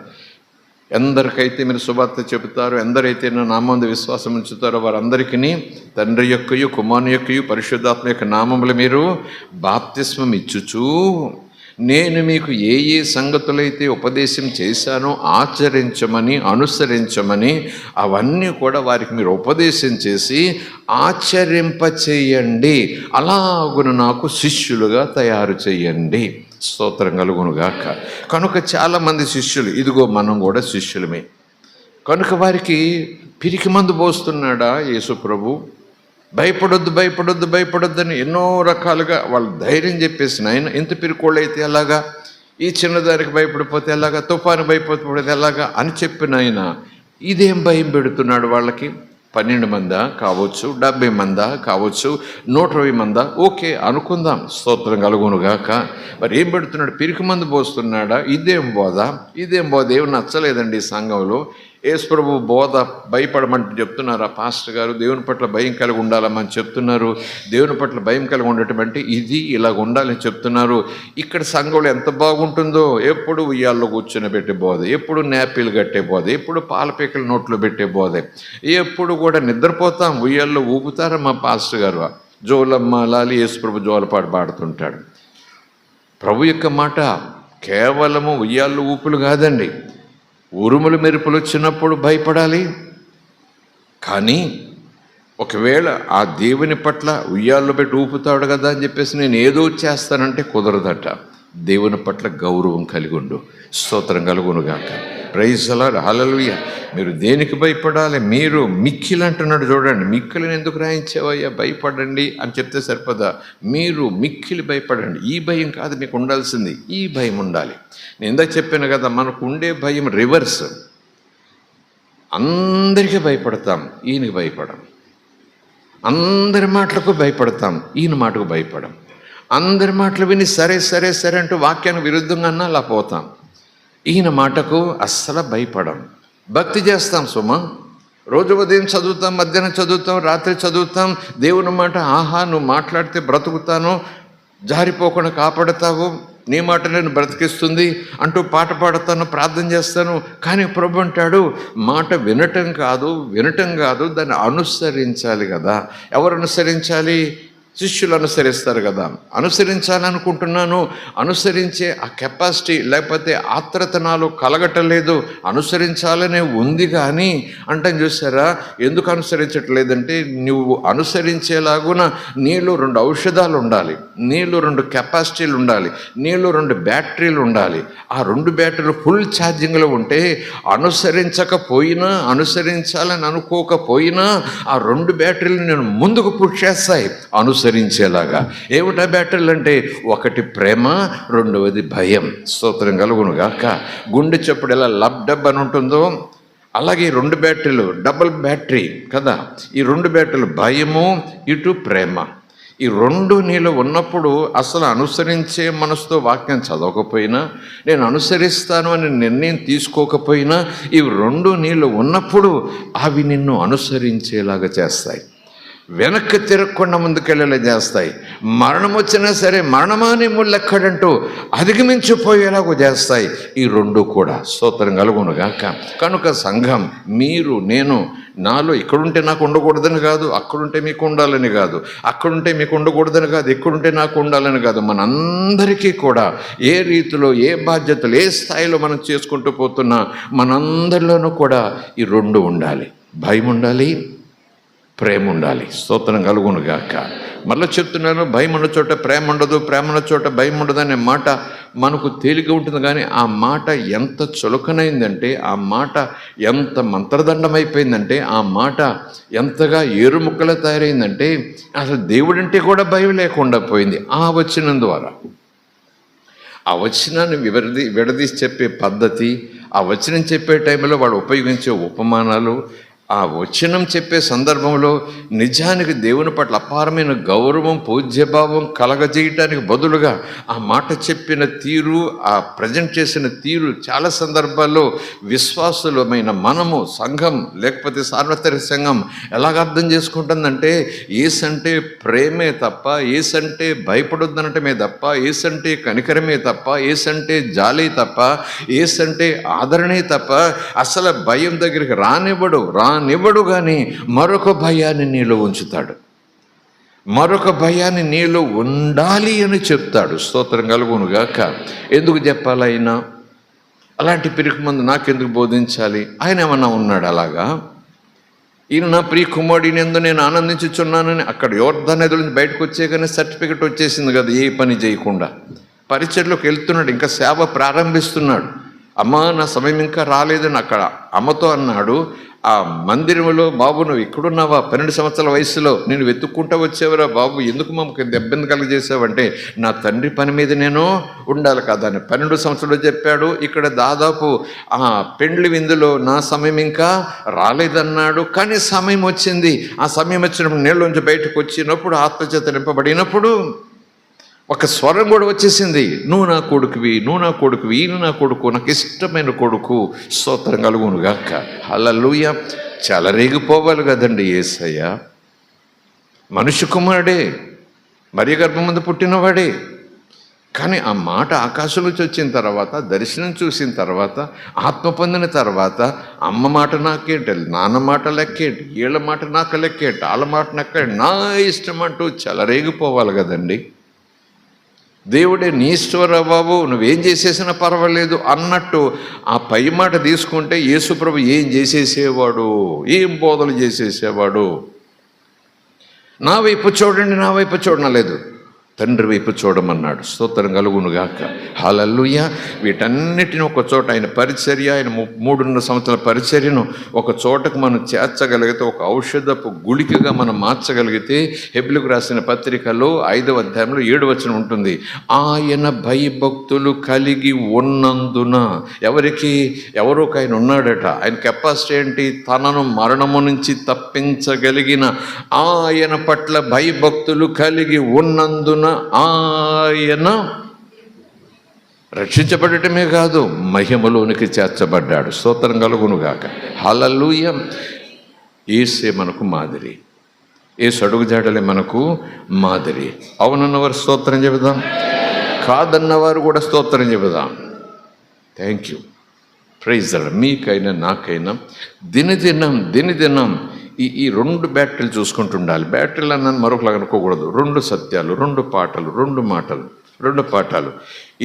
ఎందరికైతే మీరు సువార్త చెబుతారో, ఎందరైతే నా నామందు విశ్వాసం ఉంచుతారో వారందరికీ తండ్రి యొక్కయు కుమారుని యొక్కయు పరిశుద్ధాత్మ యొక్క నామములు మీరు బాప్తిస్మం ఇచ్చుచూ, నేను మీకు ఏ ఏ సంగతులైతే ఉపదేశం చేశానో ఆచరించమని, అనుసరించమని అవన్నీ కూడా వారికి మీరు ఉపదేశం చేసి ఆచరింపచేయండి. అలాగున నాకు శిష్యులుగా తయారు చేయండి. స్తోత్రం కలుగునుగాక. కనుక చాలామంది శిష్యులు, ఇదిగో మనం కూడా శిష్యులమే. కనుక వారికి పిరికి మందు పోస్తున్నాడా యేసు ప్రభు? భయపడొద్దు భయపడొద్దు భయపడొద్దని ఎన్నో రకాలుగా వాళ్ళు ధైర్యం చెప్పేసిన ఆయన ఎంత పిరికోళ్ళు అయితే ఎలాగా, ఈ చిన్నదానికి భయపడిపోతే ఎలాగా, తుఫాను భయపడిపోతే ఎలాగా అని చెప్పిన ఆయన ఇదేం భయం పెడుతున్నాడు వాళ్ళకి? 12 మందా కావచ్చు, 70 మందా కావచ్చు, 120 మందా, ఓకే అనుకుందాం, స్తోత్రం కలుగునుగాక. మరి ఏం పెడుతున్నాడు? పిరికి మందు పోస్తున్నాడా? ఇదేం బోధ? ఏమి నచ్చలేదండి ఈ సంఘంలో. యేసు ప్రభు బోధ భయపడమంటే చెప్తున్నారా పాస్టర్ గారు? దేవుని పట్ల భయం కలిగి ఉండాలమ్మని చెప్తున్నారు. దేవుని పట్ల భయం కలిగి ఉండటం అంటే ఇది ఇలాగ ఉండాలని చెప్తున్నారు. ఇక్కడ సంఘంలో ఎంత బాగుంటుందో, ఎప్పుడు ఉయ్యాల్లో కూర్చొని పెట్టే బోధ, ఎప్పుడు నాపీలు కట్టే బోధ, ఎప్పుడు పాలపీకలు నోట్లో పెట్టే బోధ, ఎప్పుడు కూడా నిద్రపోతాం, ఉయ్యాల్లో ఊపుతారా మా పాస్టర్ గారు? జోలమ్మ లాలి యేసు ప్రభు జోలపాటు పాడుతుంటాడు. ప్రభు యొక్క మాట కేవలము ఉయ్యాల్లో ఊపులు కాదండి. ఉరుములు మెరుపులు వచ్చినప్పుడు భయపడాలి. కానీ ఒకవేళ ఆ దేవుని పట్ల ఉయ్యాల్లో పెట్టి ఊపుతాడు కదా అని చెప్పేసి నేను ఏదో చేస్తానంటే కుదరదట. దేవుని పట్ల గౌరవం కలిగి ఉండు, స్తోత్రం కలుగునుగాక. ప్రైజ్ ది లార్డ్, హల్లెలూయా. మీరు దేనికి భయపడాలి? మీరు మిక్కిలి అంటున్నాడు చూడండి. మిక్కిలిని ఎందుకు రాయించావయ్యా? భయపడండి అని చెప్తే సరిపదా? మీరు మిక్కిలి భయపడండి. ఈ భయం కాదు మీకు ఉండాల్సింది, ఈ భయం ఉండాలి. నేను ఇందాక చెప్పాను కదా, మనకు ఉండే భయం రివర్స్. అందరికీ భయపడతాం, ఈయనకి భయపడం. అందరి మాటలకు భయపడతాం, ఈయన మాటకు భయపడం. అందరి మాటలు విని సరే సరే సరే అంటూ వాక్యానికి విరుద్ధంగా అన్నా అలా పోతాం. ఈయన మాటకు అస్సలు భయపడం. భక్తి చేస్తాం సుమా, రోజు ఉదయం చదువుతాం, మధ్యాహ్నం చదువుతాం, రాత్రి చదువుతాం. దేవుని మాట, ఆహా నువ్వు మాట్లాడితే బ్రతుకుతాను, జారిపోకుండా కాపాడతావు, నీ మాట నేను బ్రతికిస్తుంది అంటూ పాట పాడతాను, ప్రార్థన చేస్తాను. కానీ ప్రభు అంటాడు మాట వినటం కాదు, దాన్ని అనుసరించాలి కదా. ఎవరు అనుసరించాలి? శిష్యులు అనుసరిస్తారు కదా. అనుసరించాలనుకుంటున్నాను, అనుసరించే ఆ కెపాసిటీ లేకపోతే ఆత్రత నాలో కలగటలేదు. అనుసరించాలనే ఉంది కానీ అంటాం చూసారా? ఎందుకు అనుసరించట్లేదంటే నువ్వు అనుసరించేలాగున నీలో 2 ఔషధాలు ఉండాలి, నీలో 2 కెపాసిటీలు ఉండాలి, నీలో 2 బ్యాటరీలు ఉండాలి. ఆ 2 బ్యాటరీలు ఫుల్ ఛార్జింగ్లో ఉంటే అనుసరించకపోయినా, అనుసరించాలని అనుకోకపోయినా ఆ 2 బ్యాటరీలు నేను ముందుకు పుష్ చేస్తాయి అనుసరించేలాగా. ఏమిటా బ్యాటరీలు అంటే? ఒకటి ప్రేమ, 2వది భయం. స్తోత్రం కలుగునుగాక. గుండె చప్పుడు ఎలా లబ్ డబ్ అని ఉంటుందో అలాగే 2 బ్యాటరీలు, డబుల్ బ్యాటరీ కదా. ఈ 2 బ్యాటరీలు భయము, ఇటు ప్రేమ. ఈ 2 నీలో ఉన్నప్పుడు అసలు అనుసరించే మనసుతో వాక్యం చదవకపోయినా, నేను అనుసరిస్తాను అని నిర్ణయం తీసుకోకపోయినా, ఇవి 2 నీలో ఉన్నప్పుడు అవి నిన్ను అనుసరించేలాగా చేస్తాయి. వెనక్కి తిరగకుండా ముందుకెళ్ళేలా చేస్తాయి. మరణం వచ్చినా సరే మరణమాని ముళ్ళెక్కడంటూ అధిగమించిపోయేలాగా చేస్తాయి ఈ 2 కూడా. స్తోత్రం కలుగునుగాక. కనుక సంఘం, మీరు నేను నాలో ఇక్కడుంటే నాకు ఉండకూడదని కాదు, అక్కడుంటే మీకు ఉండాలని కాదు, అక్కడుంటే మీకు ఉండకూడదని కాదు, ఇక్కడుంటే నాకు ఉండాలని కాదు. మనందరికీ కూడా ఏ రీతిలో, ఏ బాధ్యతలు, ఏ స్థాయిలో మనం చేసుకుంటూ పోతున్నా మనందరిలోనూ కూడా ఈ 2 ఉండాలి. భయం ఉండాలి, ప్రేమ ఉండాలి. స్తోత్రం కలుగునుగాక. మళ్ళీ చెప్తున్నాను, భయం ఉన్న చోట ప్రేమ ఉండదు, ప్రేమ ఉన్న చోట భయం ఉండదు అనే మాట మనకు తేలిక ఉంటుంది. కానీ ఆ మాట ఎంత చులకనైందంటే, ఆ మాట ఎంత మంత్రదండమైపోయిందంటే, ఆ మాట ఎంతగా ఏరుముక్కలా తయారైందంటే అసలు దేవుడంటే కూడా భయం లేకుండా పోయింది ఆ వచనం ద్వారా. ఆ వచనాన్ని విడదీసి చెప్పే పద్ధతి, ఆ వచనం చెప్పే టైంలో వాళ్ళు ఉపయోగించే ఉపమానాలు, ఆ వచనం చెప్పే సందర్భంలో నిజానికి దేవుని పట్ల అపారమైన గౌరవం, పూజ్యభావం కలగజేయటానికి బదులుగా ఆ మాట చెప్పిన తీరు, ఆ ప్రజెంట్ చేసిన తీరు చాలా సందర్భాల్లో విశ్వాసులమైన మనము, సంఘం లేకపోతే సార్వత్రిక సంఘం ఎలాగ అర్థం చేసుకుంటుందంటే, ఏసంటే ప్రేమే తప్ప, ఏసంటే భయపడొద్దనటమే తప్ప, ఏసంటే కనికరమే తప్ప, ఏసంటే జాలి తప్ప, ఏసంటే ఆదరణే తప్ప అసలు భయం దగ్గరికి రానివ్వడు. కానీ మరొక భయాన్ని నీలో ఉంచుతాడు, మరొక భయాన్ని నీలో ఉండాలి అని చెప్తాడు. స్తోత్రం కలుగునుగాక. ఎందుకు చెప్పాలి ఆయన? అలాంటి పిరికి మందు నాకెందుకు బోధించాలి? ఆయన ఏమన్నా ఉన్నాడు అలాగా? ఈయన నా ప్రియ కుమారుడిని యందు నేను ఆనందించుచున్నానని అక్కడ యోర్దాను నది నుంచి బయటకు వచ్చేగానే సర్టిఫికెట్ వచ్చేసింది కదా, ఏ పని చేయకుండా పరిచర్లోకి వెళ్తున్నాడు, ఇంకా సేవ ప్రారంభిస్తున్నాడు. అమ్మా నా సమయం ఇంకా రాలేదని అక్కడ అమ్మతో అన్నాడు. ఆ మందిరంలో, బాబు నువ్వు ఇక్కడున్నావా, 12 సంవత్సరాల వయసులో నేను వెతుక్కుంటా వచ్చేవరా బాబు, ఎందుకు మాకు ఇబ్బంది కలిగజేసావంటే నా తండ్రి పని మీద నేను ఉండాలి కదా అని 12 సంవత్సరాలు చెప్పాడు. ఇక్కడ దాదాపు పెండ్లి విందులో నా సమయం ఇంకా రాలేదన్నాడు. కానీ సమయం వచ్చింది. ఆ సమయం వచ్చినప్పుడు నీళ్ళలోంచి బయటకు వచ్చినప్పుడు ఆత్మచేత నింపబడినప్పుడు ఒక స్వరం కూడా వచ్చేసింది, నువ్వు నా కొడుకువి, నువ్వు నా కొడుకువి, ఈయన నా కొడుకు, నాకు ఇష్టమైన కొడుకు, స్తోత్రం కలుగును గాక. హల్లెలూయా. చెలరేగిపోవాలి కదండి యేసయ్య. మనుష్య కుమారుడే, మరియ గర్భం ముందు పుట్టినవాడే. కానీ ఆ మాట ఆకాశం నుంచి వచ్చిన తర్వాత, దర్శనం చూసిన తర్వాత, ఆత్మ పొందిన తర్వాత, అమ్మ మాట నాకేంటి, నాన్న మాట లెక్కేంటి, వీళ్ళ మాట నాకు లెక్కేంటి, వాళ్ళ మాట నాకేంటి, నా ఇష్టం అంటూ చెలరేగిపోవాలి కదండి. దేవుడే నీ ఇష్టంరా బాబు, నువ్వేం చేసేసినా పర్వాలేదు అన్నట్టు ఆ పై మాట తీసుకుంటే యేసుప్రభు ఏం చేసేసేవాడు, ఏం బోధలు చేసేసేవాడు. నా వైపు చూడండి, నా వైపు చూడనలేదు, తండ్రి వైపు చూడమన్నాడు. స్తోత్రం కలుగును గాక. హల్లెలూయా. వీటన్నిటిని ఒక చోట ఆయన పరిచర్య, ఆయన 3.5 సంవత్సరాల పరిచర్యను ఒక చోటకు మనం చేర్చగలిగితే, ఒక ఔషధపు గుళికగా మనం మార్చగలిగితే, హెబ్రీయులకు రాసిన పత్రికలో 5వ అధ్యాయంలో 7వ వచనం ఉంటుంది. ఆయన భయభక్తులు కలిగి ఉన్నందున, ఎవరికి ఆయన ఉన్నాడట. ఆయన కెపాసిటీ ఏంటి? తనను మరణము నుంచి తప్పించగలిగిన ఆయన పట్ల భయభక్తులు కలిగి ఉన్నందున ఆయన రక్షించబడటమే కాదు, మహిమలోనికి చేర్చబడ్డాడు. స్తోత్రం కలుగునుగాక. హల్లెలూయా. యేసే మనకు మాదిరి, యేసు అడుగుజాడలే మనకు మాదిరి. అవునన్నవారు స్తోత్రం చెబుదాం, కాదన్నవారు కూడా స్తోత్రం చెబుదాం. Thank you. Praise the Lord. మీకైనా నాకైనా దినదినం ఈ 2 బ్యాటరీలు చూసుకుంటూ ఉండాలి. బ్యాటరీలు అన్నాను మరొకలాగా అనుకోకూడదు. 2 సత్యాలు, 2 పాటలు, 2 మాటలు, 2 పాఠాలు.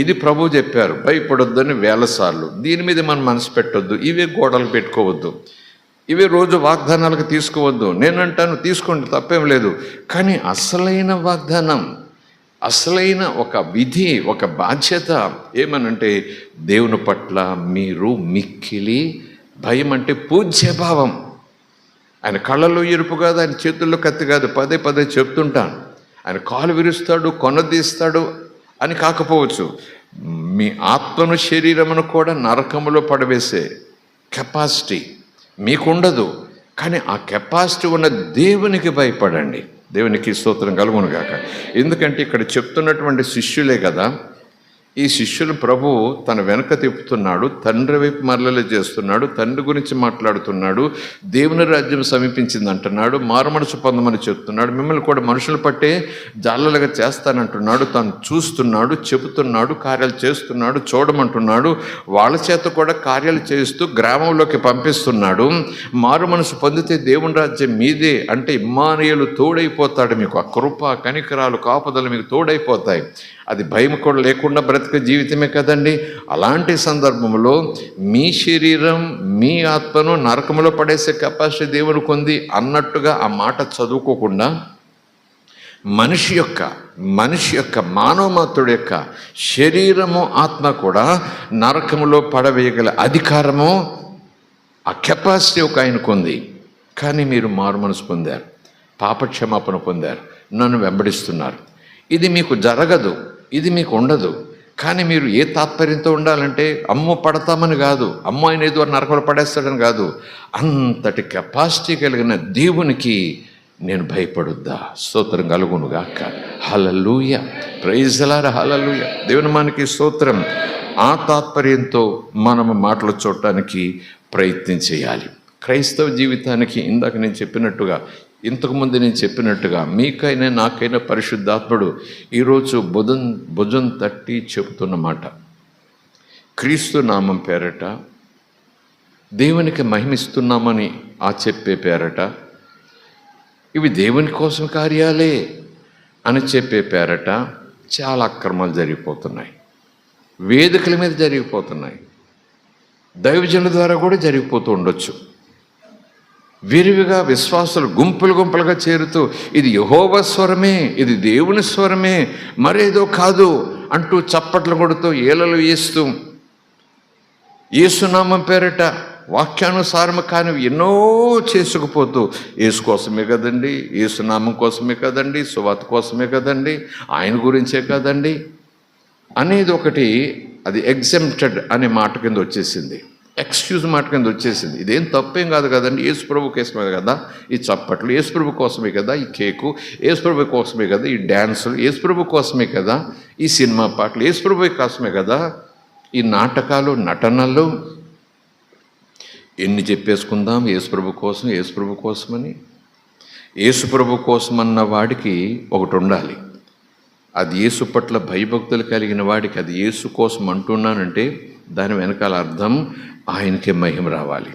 ఇది ప్రభు చెప్పారు, భయపడొద్దని 1000 సార్లు. దీని మీద మనం మనసు పెట్టొద్దు, ఇవే గోడలు పెట్టుకోవద్దు, ఇవే రోజు వాగ్దానాలకు తీసుకోవద్దు. నేనంటాను తీసుకోండి, తప్పేం లేదు. కానీ అసలైన వాగ్దానం, అసలైన ఒక విధి, ఒక బాధ్యత ఏమనంటే, దేవుని పట్ల మీరు మిక్కిలి భయం, అంటే పూజ్యభావం. ఆయన కళ్ళలో ఎరుపు కాదు, ఆయన చేతుల్లో కత్తి కాదు, పదే చెప్తుంటాను. ఆయన కాలు విరుస్తాడు, కొనదీస్తాడు అని కాకపోవచ్చు, మీ ఆత్మను శరీరమును కూడా నరకములో పడవేసే కెపాసిటీ మీకుండదు. కానీ ఆ కెపాసిటీ ఉన్న దేవునికి భయపడండి. దేవునికి స్తోత్రం కలుగును గాక. ఎందుకంటే ఇక్కడ చెప్తున్నటువంటి శిష్యులే కదా, ఈ శిష్యులు ప్రభు తన వెనక తిప్పుతున్నాడు, తండ్రి వైపు మరలలే చేస్తున్నాడు, తండ్రి గురించి మాట్లాడుతున్నాడు, దేవుని రాజ్యం సమీపించింది అంటున్నాడు, మారుమనసు పొందమని చెప్తున్నాడు, మిమ్మల్ని కూడా మనుషులు పట్టే జాలలుగా చేస్తానంటున్నాడు, తను చూస్తున్నాడు, చెబుతున్నాడు, కార్యాలు చేస్తున్నాడు, చూడమంటున్నాడు, వాళ్ళ చేత కూడా కార్యాలు చేస్తూ గ్రామంలోకి పంపిస్తున్నాడు. మారుమనసు పొందితే దేవుని రాజ్యం మీదే అంటే ఇమ్మానుయేలు తోడైపోతాడు. మీకు ఆ కృప, కనికరాలు, కాపుదలు మీకు తోడైపోతాయి. అది భయం కూడా లేకుండా బ్రతికే జీవితమే కదండి. అలాంటి సందర్భంలో మీ శరీరం, మీ ఆత్మను నరకములో పడేసే కెపాసిటీ దేవునికి ఉంది అన్నట్టుగా ఆ మాట చదువుకోకుండా, మనిషి యొక్క మానవమాత్రుడి యొక్క శరీరము, ఆత్మ కూడా నరకములో పడవేయగల అధికారము, ఆ కెపాసిటీ ఒక ఆయనకు ఉంది. కానీ మీరు మారు మనసు పొందారు, పాపక్షమాపణ పొందారు, నన్ను వెంబడిస్తున్నారు. ఇది మీకు జరగదు, ఇది మీకు ఉండదు. కానీ మీరు ఏ తాత్పర్యంతో ఉండాలంటే, అమ్మో పడతామని కాదు, అమ్మో ఆయన ఏదో నరకలు పడేస్తాడని కాదు, అంతటి కెపాసిటీ కలిగిన దేవునికి నేను భయపడుద్దా. స్తోత్రం కలుగును గాక. హల్లెలూయా. Praise the Lord. హల్లెలూయా. దేవుని మనకి స్తోత్రం. ఆ తాత్పర్యంతో మనము మాటలు చూడటానికి ప్రయత్నం చేయాలి. క్రైస్తవ జీవితానికి ఇందాక నేను చెప్పినట్టుగా, ఇంతకుముందు నేను చెప్పినట్టుగా, మీకైనా నాకైనా పరిశుద్ధాత్ముడు ఈరోజు భుజం తట్టి చెబుతున్న మాట, క్రీస్తు నామం పేరట దేవునికి మహిమిస్తున్నామని ఆ చెప్పే పేరట, ఇవి దేవుని కోసం కార్యాలే అని చెప్పే పేరట చాలా అక్రమాలు జరిగిపోతున్నాయి. వేదికల మీద జరిగిపోతున్నాయి, దైవజనుల ద్వారా కూడా జరిగిపోతూ ఉండొచ్చు. విరివిగా విశ్వాసులు గుంపులుగా చేరుతూ, ఇది యెహోవా స్వరమే, ఇది దేవుని స్వరమే, మరేదో కాదు అంటూ చప్పట్లు కొడుతూ, ఏలలు వేస్తూ యేసునామం పేరిట వాక్యానుసారం కానీ ఎన్నో చేసుకుపోతూ యేసు కోసమే కదండి, యేసునామం కోసమే కదండి, సువార్త కోసమే కదండి, ఆయన గురించే కదండి అనేది ఒకటి, అది ఎగ్జెంప్టెడ్ అనే మాట కింద వచ్చేసింది, ఎక్స్క్యూజ్ మాట కింద వచ్చేసింది. ఇదేం తప్పేం కాదు కదండి, యేసుప్రభు కోసమే కదా ఈ చప్పట్లు, యేసుప్రభు కోసమే కదా ఈ కేకు, యేసుప్రభు కోసమే కదా ఈ డ్యాన్సులు, యేసుప్రభు కోసమే కదా ఈ సినిమా పాటలు, యేసుప్రభు కోసమే కదా ఈ నాటకాలు, నటనలు. ఎన్ని చెప్పేసుకుందాం యేసుప్రభు కోసం, యేసుప్రభు కోసమని. యేసుప్రభు కోసం అన్న వాడికి ఒకటి ఉండాలి, అది యేసు పట్ల భయభక్తులు కలిగిన వాడికి, అది యేసు కోసం అంటున్నానంటే దాని వెనకాల అర్థం ఆయనకే మహిమ రావాలి.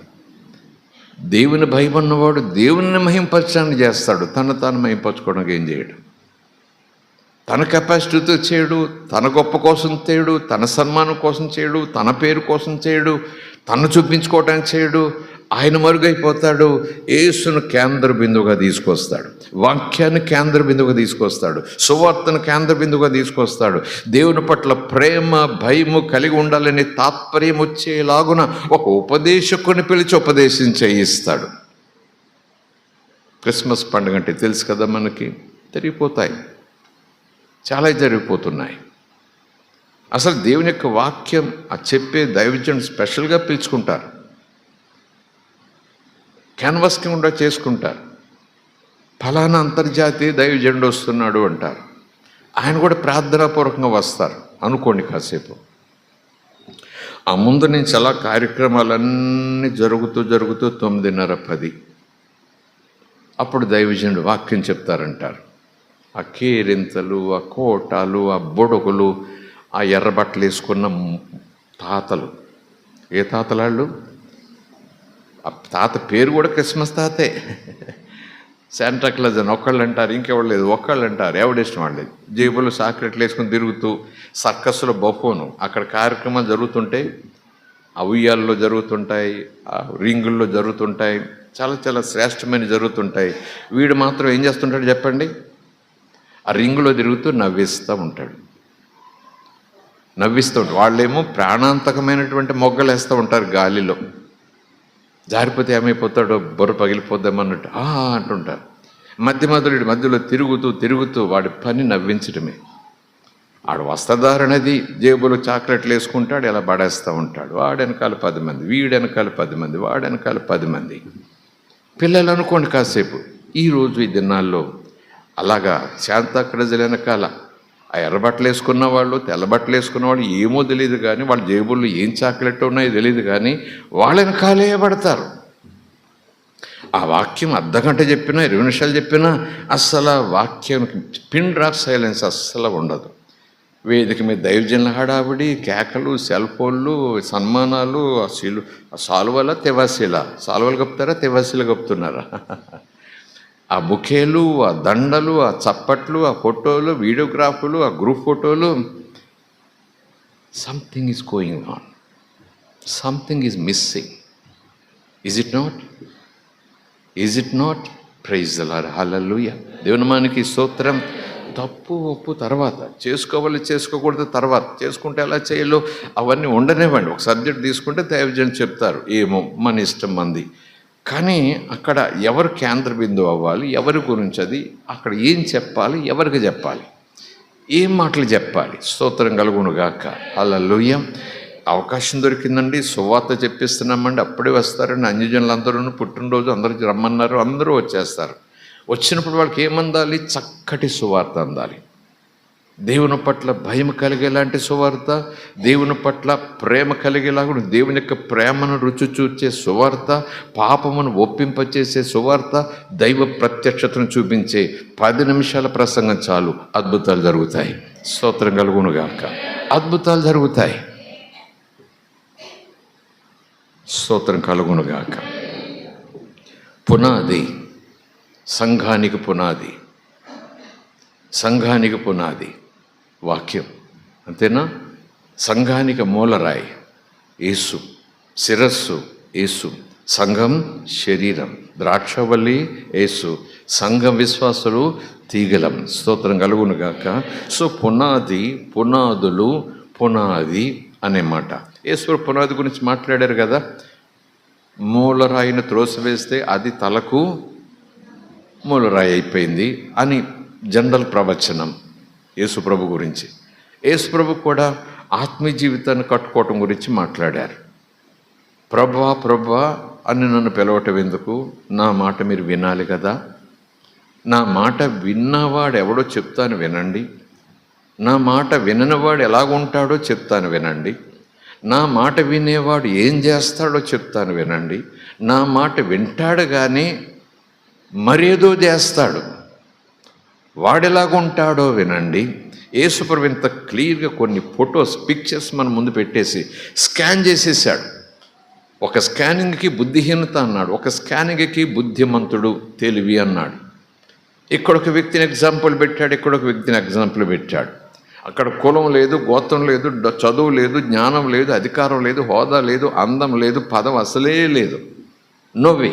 దేవుని భయం ఉన్నవాడు దేవుని మహింపరచడానికి చేస్తాడు, తాను మహింపరచుకోవడానికి ఏం చేయడు. తన కెపాసిటీతో చేయడు, తన గొప్ప కోసం చేయడు, తన సన్మానం కోసం చేయడు, తన పేరు కోసం చేయడు, తను చూపించుకోవటానికి చేయడు. ఆయన మరుగైపోతాడు. యేసును కేంద్ర బిందువుగా తీసుకొస్తాడు, వాక్యాన్ని కేంద్ర బిందువుగా తీసుకొస్తాడు, సువార్తను కేంద్ర బిందువుగా తీసుకొస్తాడు. దేవుని పట్ల ప్రేమ భయము కలిగి ఉండాలని తాత్పర్యం వచ్చేలాగున ఒక ఉపదేశకుని పిలిచి ఉపదేశం చేయిస్తాడు. క్రిస్మస్ పండుగ అంటే తెలుసు కదా మనకి, జరిగిపోతాయి, చాలా జరిగిపోతున్నాయి. అసలు దేవుని యొక్క వాక్యం ఆ చెప్పే దైవజనుడు స్పెషల్గా పిలుచుకుంటారు, క్యాన్వాస్ కింద చేసుకుంటారు. ఫలానా అంతర్జాతీయ దైవజనుడు వస్తున్నాడు అంటారు, ఆయన కూడా ప్రార్థనాపూర్వకంగా వస్తారు అనుకోండి కాసేపు. ఆ ముందు నుంచి అలా కార్యక్రమాలన్నీ జరుగుతూ 9:30, 10 అప్పుడు దైవజనుడు వాక్యం చెప్తారంటారు. ఆ కేరింతలు, ఆ కోటాలు, ఆ బొడుగులు, ఆ ఎర్రబట్టలు వేసుకున్న తాతలు, ఏ తాతలాళ్ళు, ఆ తాత పేరు కూడా క్రిస్మస్ తాతే, శాంటాక్లాజ్ అని ఒకళ్ళు అంటారు, ఇంకెవరు లేదు ఒకళ్ళు అంటారు, ఎవడిష్టం వాళ్ళు. జేబులు సాకెట్లు వేసుకొని తిరుగుతూ, సర్కస్లో బఫోను, అక్కడ కార్యక్రమాలు జరుగుతుంటే ఆ ఉయ్యాల్లో జరుగుతుంటాయి, ఆ రింగుల్లో జరుగుతుంటాయి, చాలా చాలా శ్రేష్టమైన జరుగుతుంటాయి. వీడు మాత్రం ఏం చేస్తుంటాడు చెప్పండి, ఆ రింగులో తిరుగుతూ నవ్విస్తూ ఉంటాడు. వాళ్ళేమో ప్రాణాంతకమైనటువంటి మొగ్గలు వేస్తూ ఉంటారు గాలిలో, జారిపోతే ఏమైపోతాడో, బొర్ర పగిలిపోద్దామన్నట్టు అంటుంటారు. మధ్యలో తిరుగుతూ వాడి పని నవ్వించడమే. ఆడు వస్త్రధారణది, జేబులో చాక్లెట్లు వేసుకుంటాడు, ఇలా పడేస్తూ ఉంటాడు. వాడు వెనకాల 10 మంది, వీడు వెనకాల 10 మంది, వాడు వెనకాల 10 మంది. పిల్లలు అనుకోండి కాసేపు. ఈరోజు ఈ దినాల్లో అలాగా శాంతాక్లాజ్ వెనకాల ఆ ఎర్రబట్టలు వేసుకున్న వాళ్ళు, తెల్లబట్టలు వేసుకున్న వాళ్ళు ఏమో తెలియదు కానీ, వాళ్ళ జేబుల్లో ఏం చాక్లెట్ ఉన్నాయో తెలియదు కానీ వాళ్ళ వెనకాలే పడతారు. ఆ వాక్యం అర్ధగంట చెప్పినా 20 నిమిషాలు చెప్పినా అస్సలు వాక్యానికి పిన్ డ్రాప్ సైలెన్స్ అస్సలు ఉండదు. వేదిక మీద దైవజనుల హడావిడి, కేకలు, సెల్ ఫోన్లు, సన్మానాలు, సాల్వల తెవాసీల, సాల్వలు కప్పుతారా తెవాసీలు కప్పుతున్నారా, ఆ బుకేలు, ఆ దండలు, ఆ చప్పట్లు, ఆ ఫోటోలు, వీడియోగ్రాఫులు, ఆ గ్రూప్ ఫోటోలు. Something is going on, something is missing. Is it not? Praise the Lord, హల్లెలూయా. దేవుని మనకి స్తోత్రం. తప్పు ఒప్పు తర్వాత, చేసుకోవాలి చేసుకోకూడదు తర్వాత, చేసుకుంటే ఎలా చేయాలో అవన్నీ ఉండనివ్వండి. ఒక సబ్జెక్ట్ తీసుకుంటే దైవజనులు చెప్తారు, ఏమో మన ఇష్టం మంది. కానీ అక్కడ ఎవరు కేంద్ర బిందువు అవ్వాలి, ఎవరి గురించి అది, అక్కడ ఏం చెప్పాలి, ఎవరికి చెప్పాలి, ఏం మాటలు చెప్పాలి. స్తోత్రం కలుగునుగాక, హల్లెలూయా. అవకాశం దొరికిందండి, సువార్త చెప్పిస్తున్నామండి, అప్పుడే వస్తారండి అన్యజనులు అందరూ. పుట్టినరోజు అందరూ రమ్మన్నారు, అందరూ వచ్చేస్తారు. వచ్చినప్పుడు వాళ్ళకి ఏమందాలి, చక్కటి సువార్త అందాలి. దేవుని పట్ల భయం కలిగేలాంటి సువార్త, దేవుని పట్ల ప్రేమ కలిగేలాగా, దేవుని యొక్క ప్రేమను రుచి చూచే సువార్త, పాపమును ఒప్పింపచేసే సువార్త, దైవ ప్రత్యక్షతను చూపించే 10 నిమిషాల ప్రసంగం చాలు, అద్భుతాలు జరుగుతాయి. స్తోత్రం కలుగునుగాక, అద్భుతాలు జరుగుతాయి. స్తోత్రం కలుగునుగాక. పునాది, సంఘానికి పునాది, సంఘానికి పునాది వాక్యం, అంతేనా? సంఘానికి మూలరాయి యేసు, శిరస్సు యేసు, సంఘం శరీరం, ద్రాక్షవల్లి యేసు, సంఘం విశ్వాసులు తీగలం. స్తోత్రం కలుగునుగాక. సో పునాది, పునాదులు, పునాది అనే మాట యేసు పునాది గురించి మాట్లాడారు కదా, మూలరాయిని త్రోసివేస్తే అది తలకు మూలరాయి అయిపోయింది అని జనరల్ ప్రవచనం యేసుప్రభు గురించి. యేసుప్రభు కూడా ఆత్మీయ జీవితాన్ని కట్టుకోవటం గురించి మాట్లాడారు. ప్రభువా ప్రభువా అని నన్ను పిలవటం ఎందుకు, నా మాట మీరు వినాలి కదా, నా మాట విన్నవాడు ఎవడో చెప్తాను వినండి, నా మాట విననివాడు ఎలాగుంటాడో చెప్తాను వినండి, నా మాట వినేవాడు ఏం చేస్తాడో చెప్తాను వినండి, నా మాట వింటాడు కానీ మరేదో చేస్తాడు, వాడెలాగుంటాడో వినండి. యేసుప్రభు ఇంత క్లియర్గా కొన్ని ఫొటోస్, పిక్చర్స్ మన ముందు పెట్టేసి స్కాన్ చేసేసాడు. ఒక స్కానింగ్కి బుద్ధిహీనత అన్నాడు, ఒక స్కానింగ్కి బుద్ధిమంతుడు తెలివి అన్నాడు. ఇక్కడ ఒక వ్యక్తిని ఎగ్జాంపుల్ పెట్టాడు, ఇక్కడ ఒక వ్యక్తిని ఎగ్జాంపుల్ పెట్టాడు. అక్కడ కులం లేదు, గోత్రం లేదు, చదువు లేదు, జ్ఞానం లేదు, అధికారం లేదు, హోదా లేదు, అందం లేదు, పదం అసలే లేదు. నోవే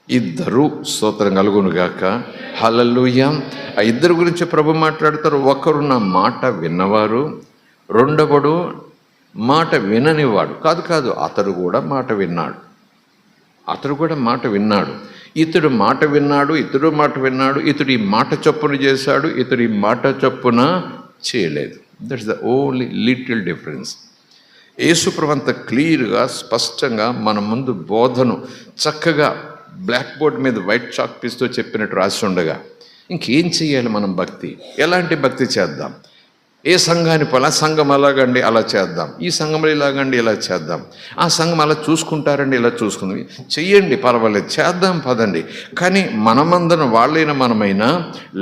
ఇద్దరు, స్తోత్రం కలుగునుగాక, హల్లెలూయా. ఆ ఇద్దరు గురించి ప్రభు మాట్లాడతారు. ఒకరు నా మాట విన్నవారు, రెండవడు మాట విననివాడు. కాదు, అతడు కూడా మాట విన్నాడు, ఇతడు మాట విన్నాడు, ఇతడు మాట విన్నాడు, ఇతడు ఈ మాట చొప్పున చేశాడు, ఇతడు ఈ మాట చొప్పున చేయలేదు. That's the only little difference. యేసుప్రభు అంత క్లియర్గా స్పష్టంగా మన ముందు బోధను చక్కగా బ్లాక్ బోర్డ్ మీద వైట్ చాక్ పీస్తో చెప్పినట్టు రాసి ఉండగా ఇంకేం చేయాలి మనం? భక్తి, ఎలాంటి భక్తి చేద్దాం? ఏ సంఘాన్ని పోలా, సంఘం అలాగండి అలా చేద్దాం, ఈ సంఘంలో ఇలాగండి ఇలా చేద్దాం, ఆ సంఘం అలా చూసుకుంటారండి ఇలా చూసుకుంది, చెయ్యండి పర్వాలేదు, చేద్దాం పదండి. కానీ మనమందరం వాళ్ళైనా మనమైనా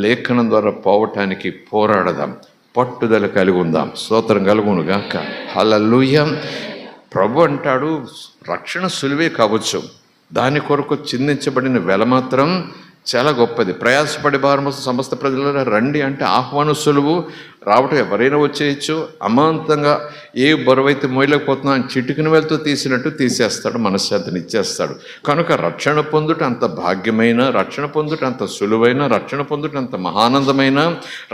లేఖనం ద్వారా పోవటానికి పోరాడదాం, పట్టుదల కలిగి ఉందాం. స్తోత్రం కలుగునుగాక, హల్లెలూయా. ప్రభు అంటాడు రక్షణ సులువే కావచ్చు, దాని కొరకు చిందించబడిన వెల మాత్రం చాలా గొప్పది. ప్రయాసపడి భారము సమస్త ప్రజల రండి అంటే ఆహ్వానం సులువు, రావటం ఎవరైనా వచ్చేయచ్చు. అమాంతంగా ఏ బరువైతే మోయలేకపోతున్నా అని చిటికిన వేలతో తీసినట్టు తీసేస్తాడు, మనశ్శాంతిని ఇచ్చేస్తాడు. కనుక రక్షణ పొందుట అంత భాగ్యమైన, రక్షణ పొందుట అంత సులువైన, రక్షణ పొందుట అంత మహానందమైన,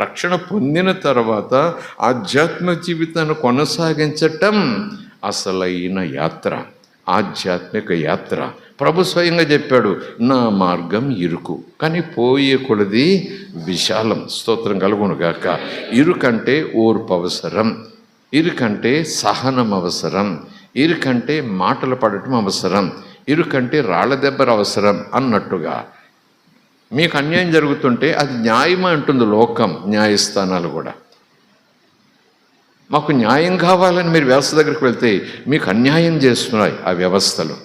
రక్షణ పొందిన తర్వాత ఆధ్యాత్మిక జీవితాన్ని కొనసాగించటం అసలైన యాత్ర, ఆధ్యాత్మిక యాత్ర. ప్రభు స్వయంగా చెప్పాడు, నా మార్గం ఇరుకు కానీ పోయే కొలది విశాలం. స్తోత్రం కలుగునుగాక. ఇరుకంటే ఓర్పు అవసరం, ఇరుకంటే సహనం అవసరం, ఇరుకంటే మాటలు పడటం అవసరం, ఇరుకంటే రాళ్ల దెబ్బలు అవసరం అన్నట్టుగా. మీకు అన్యాయం జరుగుతుంటే అది న్యాయమే అంటుంది లోకం, న్యాయస్థానాలు కూడా. మాకు న్యాయం కావాలని మీరు వ్యవస్థ దగ్గరికి వెళ్తే మీకు అన్యాయం చేస్తున్నాయి ఆ వ్యవస్థలు.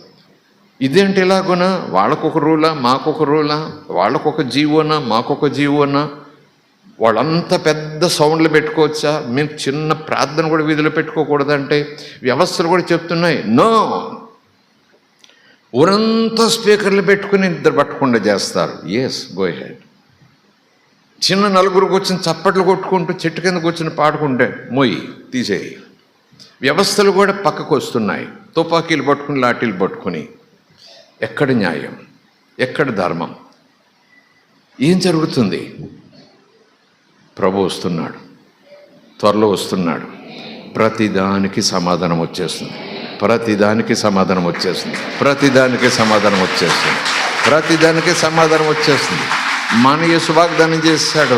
ఇదేంటి ఇలాగునా, వాళ్ళకొక రూలా మాకొక రూలా, వాళ్ళకొక జీవోనా మాకొక జీవోనా, వాళ్ళంతా పెద్ద సౌండ్లు పెట్టుకోవచ్చా, మేము చిన్న ప్రార్థన కూడా వీధిలో పెట్టుకోకూడదంటే వ్యవస్థలు కూడా చెప్తున్నాయి నో. ఊరంతా స్పీకర్లు పెట్టుకుని ఇద్దరు పట్టకుండా చేస్తారు. Yes, go ahead. చిన్న నలుగురు కూర్చొని చప్పట్లు కొట్టుకుంటూ చెట్టు కింద కూర్చొని పాడుకుంటే మొయ్యి తీసేయి. వ్యవస్థలు కూడా పక్కకు వస్తున్నాయి, తుపాకీలు పట్టుకుని లాఠీలు పట్టుకుని. ఎక్కడ న్యాయం, ఎక్కడ ధర్మం, ఏం జరుగుతుంది? ప్రభు వస్తున్నాడు, త్వరలో వస్తున్నాడు. ప్రతిదానికి సమాధానం వచ్చేస్తుంది, ప్రతిదానికి సమాధానం వచ్చేస్తుంది, ప్రతిదానికి సమాధానం వచ్చేస్తుంది, ప్రతిదానికి సమాధానం వచ్చేస్తుంది. మన యేసు వాగ్దానం చేశాడు,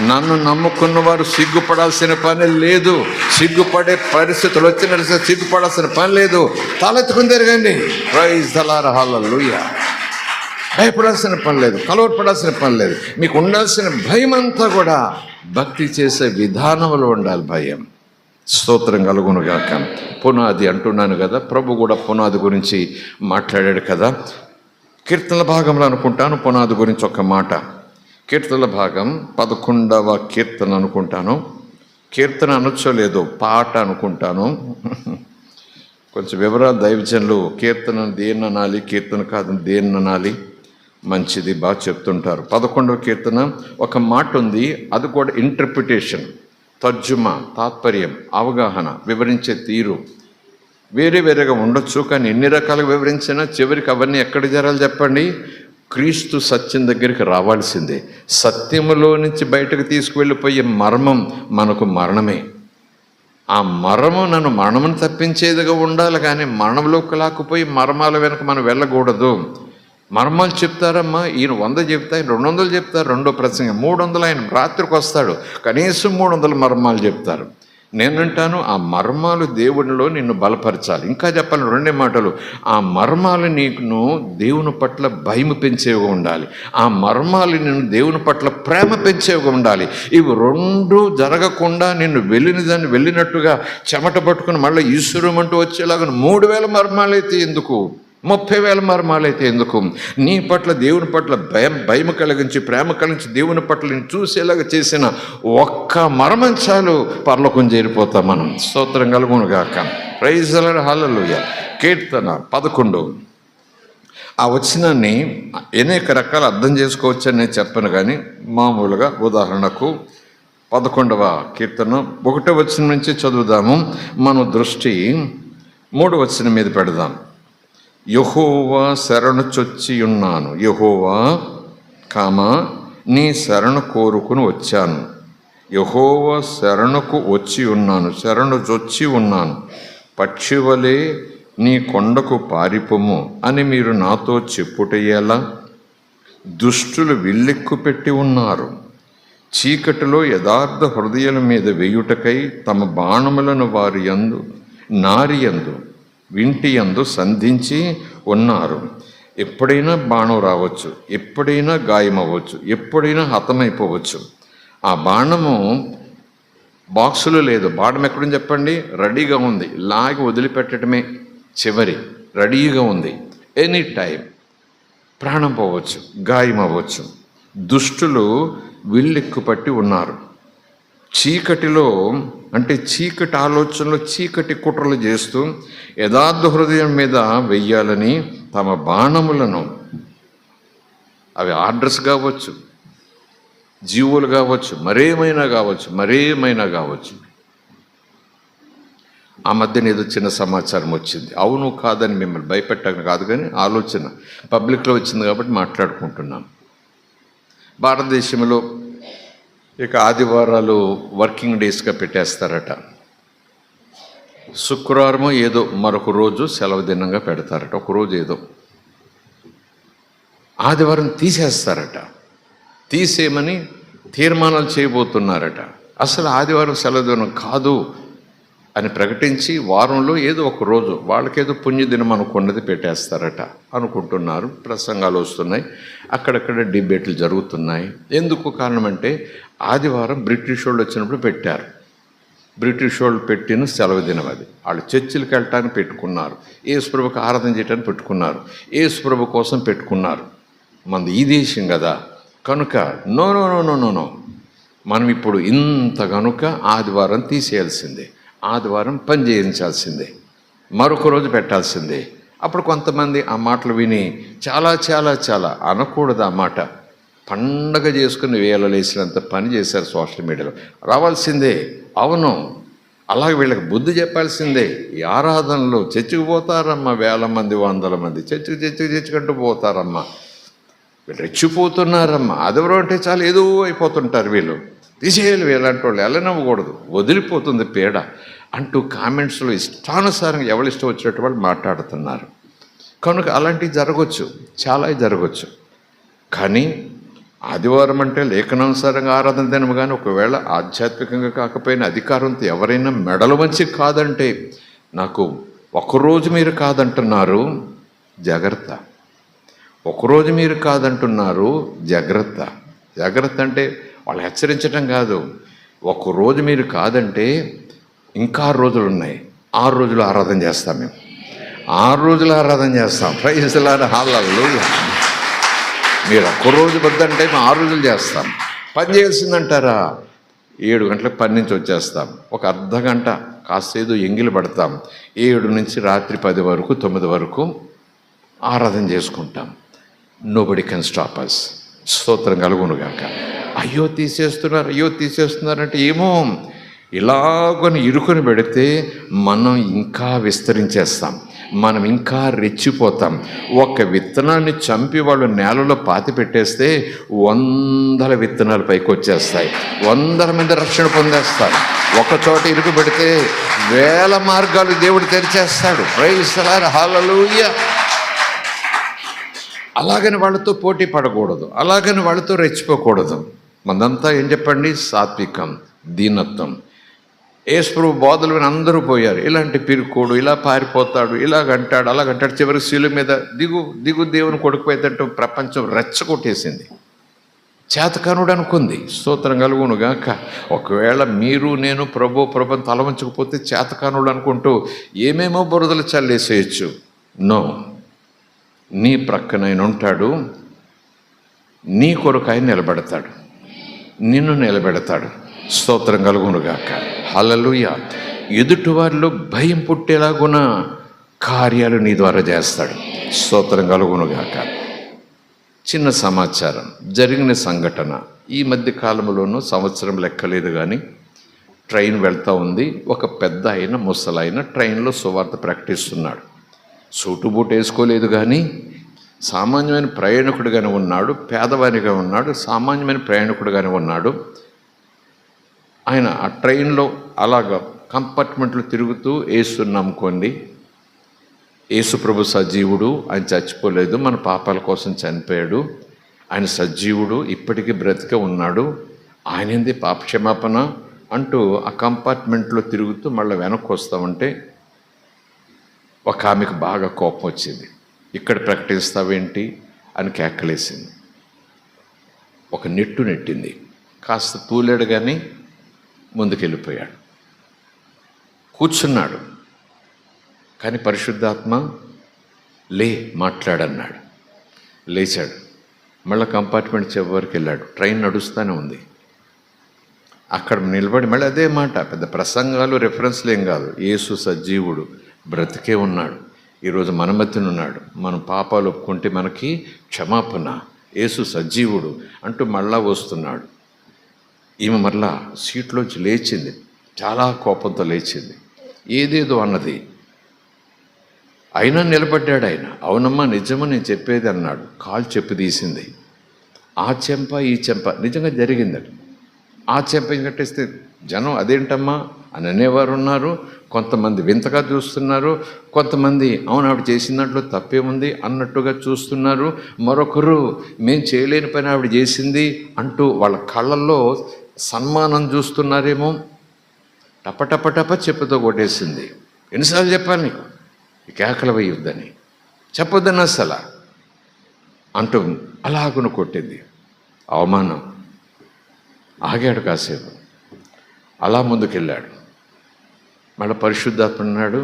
నన్ను నమ్ముకున్న వారు సిగ్గుపడాల్సిన పని లేదు. సిగ్గుపడే పరిస్థితులు వచ్చిన సిగ్గుపడాల్సిన పని లేదు. తలెత్తుకుని తిరగండి. ప్రైజ్ ది లార్డ్, హల్లెలూయా. భయపడాల్సిన పని లేదు, కలవరపడాల్సిన పని లేదు. మీకు ఉండాల్సిన భయం అంతా కూడా భక్తి చేసే విధానంలో ఉండాలి. భయం. స్తోత్రం కలుగునుగాక. పునాది అంటున్నాను కదా, ప్రభు కూడా పునాది గురించి మాట్లాడాడు కదా. కీర్తనల భాగంలో అనుకుంటాను పునాది గురించి ఒక మాట. కీర్తనల భాగం 11వ కీర్తన అనుకుంటాను. కీర్తన అనొచ్చో పాట అనుకుంటాను. కొంచెం వివరాలు దైవజనులు కీర్తన దేన్ని అనాలి, కీర్తన కాదు దేన్ని అనాలి, మంచిది బాగా చెప్తుంటారు. 11వ కీర్తన ఒక మాట ఉంది, అది కూడా ఇంటర్ప్రిటేషన్, తర్జుమా, తాత్పర్యం, అవగాహన, వివరించే తీరు వేరే వేరేగా ఉండొచ్చు. కానీ ఎన్ని రకాలుగా వివరించినా చివరికి అవన్నీ ఎక్కడ చేరాలి చెప్పండి? క్రీస్తు సత్యం దగ్గరికి రావాల్సిందే. సత్యములో నుంచి బయటకు తీసుకువెళ్ళిపోయే మర్మం మనకు మరణమే. ఆ మరము నన్ను మరణమును తప్పించేదిగా ఉండాలి, కానీ మరణంలోకి లాక్కుపోయి మర్మాల వెనక మనం వెళ్ళకూడదు. మర్మాలు చెప్తారమ్మా, ఈయన 100 చెప్తా, ఆయన 200 చెప్తారు. రెండో ప్రసంగం 300, ఆయన రాత్రికి వస్తాడు, కనీసం 300 మర్మాలు చెప్తారు. నేనంటాను, ఆ మర్మాలు దేవునిలో నిన్ను బలపరచాలి. ఇంకా చెప్పాలి 2 మాటలు, ఆ మర్మాలు నీకు దేవుని పట్ల భయం పెంచేవిగా ఉండాలి, ఆ మర్మాలు నిన్ను దేవుని పట్ల ప్రేమ పెంచేవిగా ఉండాలి. ఇవి 2 జరగకుండా నిన్ను వెళ్ళినట్టుగా చెమట పట్టుకుని మళ్ళీ ఈశ్వరమంటూ వచ్చేలాగా 3000 మర్మాలు అయితే ఎందుకు, 30,000 మర్మాలు అయితే ఎందుకు? నీ పట్ల దేవుని పట్ల భయం కలిగించి, ప్రేమ కలిగించి, దేవుని పట్ల నేను చూసేలాగా చేసిన ఒక్క మర్మం చాలు, పరలోకం చేరిపోతాం మనం. స్తోత్రం కలుగును గాక. ప్రైజ్ ది లార్డ్, హల్లెలూయా. కీర్తన 11. ఆ వచనాన్ని అనేక రకాల అర్థం చేసుకోవచ్చని నేను చెప్పను, కానీ మామూలుగా ఉదాహరణకు 11వ కీర్తన 1వ వచనం నుంచి చదువుదాము. మన దృష్టి 3వ వచనం మీద పెడదాం. యెహోవా శరణు చొచ్చి ఉన్నాను, యెహోవా నీ శరణు కోరుకుని వచ్చాను. యెహోవా శరణుకు వచ్చి ఉన్నాను, శరణు చొచ్చి ఉన్నాను. పక్షివలే నీ కొండకు పారిపోము అని మీరు నాతో చెప్పుటయ్యేలా? దుష్టులు విల్లెక్కు పెట్టి ఉన్నారు, చీకటిలో యథార్థ హృదయాల మీద వేయుటకై తమ బాణములను వారి యందు నారియందు వింటి యందు సంధించి ఉన్నారు. ఎప్పుడైనా బాణం రావచ్చు, ఎప్పుడైనా గాయమవ్వచ్చు, ఎప్పుడైనా హతమైపోవచ్చు. ఆ బాణము బాక్సులో లేదు, బాణం ఎక్కడుంది చెప్పండి, రెడీగా ఉంది, లాగి వదిలిపెట్టడమే చివరి, రెడీగా ఉంది. ఎనీ టైం ప్రాణం పోవచ్చు, గాయం అవ్వచ్చు. దుష్టులు విల్లెక్కుపట్టి ఉన్నారు, చీకటిలో అంటే చీకటి ఆలోచనలు, చీకటి కుట్రలు చేస్తూ యథార్థ హృదయం మీద వెయ్యాలని తమ బాణములను, అవి ఆర్డర్స్ కావచ్చు, జీవులు కావచ్చు, మరేమైనా కావచ్చు. ఆ మధ్యన ఏదో చిన్న సమాచారం వచ్చింది, అవును కాదని మిమ్మల్ని భయపెట్టడం కాదు, కానీ ఆలోచన పబ్లిక్లో వచ్చింది కాబట్టి మాట్లాడుకుంటున్నాం. భారతదేశంలో ఇక ఆదివారాలు వర్కింగ్ డేస్గా పెట్టేస్తారట. శుక్రవారమో ఏదో మరొక రోజు సెలవు దినంగా పెడతారట. ఒకరోజు ఏదో ఆదివారం తీసేస్తారట. తీసేయమని తీర్మానాలు చేయబోతున్నారట. అసలు ఆదివారం సెలవు దినం కాదు అని ప్రకటించి వారంలో ఏదో ఒక రోజు వాళ్ళకేదో పుణ్యదినం అనుకున్నది పెట్టేస్తారట అనుకుంటున్నారు. ప్రసంగాలు వస్తున్నాయి, అక్కడక్కడ డిబేట్లు జరుగుతున్నాయి. ఎందుకు కారణం అంటే ఆదివారం బ్రిటిష్ వాళ్ళు వచ్చినప్పుడు పెట్టారు. బ్రిటిష్ వాళ్ళు పెట్టిన సెలవు దినం అది. వాళ్ళు చర్చిలకు వెళ్ళటానికి పెట్టుకున్నారు, యేసుప్రభుకి ఆరాధన చేయడానికి పెట్టుకున్నారు, యేసుప్రభు కోసం పెట్టుకున్నారు. మనది ఈ దేశం కదా, కనుక no no no no no no మనం ఇప్పుడు ఇంత కనుక ఆదివారం తీసేయాల్సిందే, ఆదివారం పని చేయించాల్సిందే, మరొక రోజు పెట్టాల్సిందే. అప్పుడు కొంతమంది ఆ మాటలు విని చాలా చాలా చాలా అనకూడదు ఆ మాట, పండగ చేసుకుని వేలలేసినంత పని చేశారు సోషల్ మీడియాలో. రావాల్సిందే, అవును, అలాగే వీళ్ళకి బుద్ధి చెప్పాల్సిందే. ఈ ఆరాధనలు చర్చికి పోతారమ్మా, 1000 మంది 100 మంది చర్చికంటూ పోతారమ్మా, వీళ్ళు రెచ్చిపోతున్నారమ్మా. ఆదివారం అంటే చాలా ఏదో అయిపోతుంటారు వీళ్ళు, తీసేయాలి, వీళ్ళంటి వాళ్ళు వెళ్ళనివ్వకూడదు, వదిలిపోతుంది పీడ అంటూ కామెంట్స్లో ఇష్టానుసారంగా ఎవరిష్టం వచ్చినట్టు వాళ్ళు మాట్లాడుతున్నారు. కనుక అలాంటివి జరగవచ్చు, చాలా జరగవచ్చు. కానీ ఆదివారం అంటే లేఖనానుసారంగా ఆరాధన దినం, కానీ ఒకవేళ ఆధ్యాత్మికంగా కాకపోయినా అధికారంతో ఎవరైనా మెడలు వంచి కాదంటే, నాకు ఒకరోజు మీరు కాదంటున్నారు జాగ్రత్త, ఒకరోజు మీరు కాదంటున్నారు జాగ్రత్త. జాగ్రత్త అంటే వాళ్ళు హెచ్చరించడం కాదు, ఒకరోజు మీరు కాదంటే ఇంకా 6 రోజులు ఉన్నాయి, 6 రోజులు ఆరాధన చేస్తాం మేము, 6 రోజులు ఆరాధన చేస్తాం. ప్రైజ్ ది లార్డ్, హల్లెలూయా. మీరు ఒక్కరోజు వద్దంటే మేము 6 రోజులు చేస్తాం. పని చేయాల్సిందంటారా, 7 గంటలకు పని నుంచి వచ్చేస్తాం, ఒక అర్ధ గంట కాసేదో ఎంగిలి పడతాం, 7 నుంచి రాత్రి 10 వరకు 9 వరకు ఆరాధన చేసుకుంటాం. Nobody can stop us. స్తోత్రం కలుగునుగాక. అయ్యో తీసేస్తున్నారంటే ఏమో ఇలాగని ఇరుకుని పెడితే మనం ఇంకా విస్తరించేస్తాం. మనం ఇంకా రెచ్చిపోతాం. ఒక విత్తనాన్ని చంపి వాళ్ళు నేలలో పాతి పెట్టేస్తే 100 విత్తనాలు పైకి వచ్చేస్తాయి. 100 మంది రక్షణ పొందేస్తారు. ఒక చోట ఇరుకు పెడితే 1000 మార్గాలు దేవుడు తెరిచేస్తాడు. ప్రైజ్ ది లార్డ్, హల్లెలూయా. అలాగని వాళ్ళతో పోటీ పడకూడదు, అలాగని వాళ్ళతో రెచ్చిపోకూడదు. మనదంతా ఏం చెప్పండి? సాత్వికం, దీనత్వం. యేసుప్రభు బోధలు విని అందరూ పోయారు. ఇలాంటి పిరుకోడు, ఇలా పారిపోతాడు, ఇలాగంటాడు, అలాగంటాడు. చివరికి శిలువ మీద దిగు దేవుని కొడుకుపోయేటట్టు ప్రపంచం రెచ్చగొట్టేసింది. చేతకానుడు అనుకుంది. స్తోత్రం కలుగునుగాక. ఒకవేళ మీరు నేను ప్రభు తల వంచకపోతే చేతకానుడు అనుకుంటూ ఏమేమో బురదలు చల్లేసేయచ్చు. నో, నీ ప్రక్కన ఆయన ఉంటాడు. నీ కొరకు ఆయన నిలబెడతాడు, నిన్ను నిలబెడతాడు. స్తోత్రం కలుగునుగాక. హల్లెలూయా. ఎదుటివారిలో భయం పుట్టేలాగున కార్యాలు నీ ద్వారా చేస్తాడు. స్తోత్రం కలుగునుగాక. చిన్న సమాచారం, జరిగిన సంఘటన. ఈ మధ్య కాలంలోనూ సంవత్సరం లెక్కలేదు కానీ ట్రైన్ వెళ్తూ ఉంది. ఒక పెద్ద ఆయన, ముసలాయన ట్రైన్లో సువార్త ప్రకటిస్తున్నాడు. సూటు బూటు వేసుకోలేదు కానీ సామాన్యమైన ప్రయాణికుడిగానే ఉన్నాడు. పేదవానిగా ఉన్నాడు, సామాన్యమైన ప్రయాణికుడిగానే ఉన్నాడు. ఆయన ఆ ట్రైన్లో అలాగ కంపార్ట్మెంట్లో తిరుగుతూ యేసుని నమ్ముకోండి, యేసు ప్రభు సజీవుడు, ఆయన చచ్చిపోలేదు, మన పాపాల కోసం చనిపోయాడు, ఆయన సజీవుడు, ఇప్పటికీ బ్రతికే ఉన్నాడు, ఆయనంది పాప క్షమాపణ అంటూ ఆ కంపార్ట్మెంట్లో తిరుగుతూ మళ్ళీ వెనక్కి వస్తామంటే ఒక ఆమెకు బాగా కోపం వచ్చింది. ఇక్కడ ప్రకటిస్తావేంటి అని కేకలేసింది. ఒక నెట్టు నెట్టింది. కాస్త తూలేడు కానీ ముందుకెళ్ళిపోయాడు. కూర్చున్నాడు. కానీ పరిశుద్ధాత్మ లే మాట్లాడన్నాడు. లేచాడు. మళ్ళీ కంపార్ట్మెంట్ చివరికి వెళ్ళాడు. ట్రైన్ నడుస్తూనే ఉంది. అక్కడ నిలబడి మళ్ళీ అదే మాట. పెద్ద ప్రసంగాలు రెఫరెన్స్లు ఏం కాదు. యేసు సజీవుడు, బ్రతికే ఉన్నాడు, ఈరోజు మన మధ్యన ఉన్నాడు, మన పాపాలు ఒప్పుకుంటే మనకి క్షమాపణ, యేసు సజీవుడు అంటూ మళ్ళా వస్తున్నాడు. ఈమె మళ్ళా సీట్లోంచి లేచింది. చాలా కోపంతో లేచింది. ఏదేదో అన్నది. అయినా నిలబడ్డాడు ఆయన. అవునమ్మా నిజమా నేను చెప్పేది అన్నాడు. కాలు చెప్పు తీసింది. ఆ చెంప ఈ చెంప నిజంగా జరిగిందట. ఆ చెంప కట్టేస్తే జనం అదేంటమ్మా అని అనేవారు ఉన్నారు. కొంతమంది వింతగా చూస్తున్నారు. కొంతమంది అవును ఆవిడ చేసిన దాంట్లో తప్పేముంది అన్నట్టుగా చూస్తున్నారు. మరొకరు మేము చేయలేని పని ఆవిడ చేసింది అంటూ వాళ్ళ కళ్ళల్లో సన్మానం చూస్తున్నారేమో. టపటపటప చెప్పుతో కొట్టేసింది. ఎన్నిసార్లు చెప్పాలి నీకు ఈ కేకలు వేయొద్దని, చెప్పొద్దని అసలు అంటూ అలాగును కొట్టింది. అవమానం. ఆగాడు కాసేపు. అలా ముందుకెళ్ళాడు. మళ్ళీ పరిశుద్ధాత్మ అన్నాడు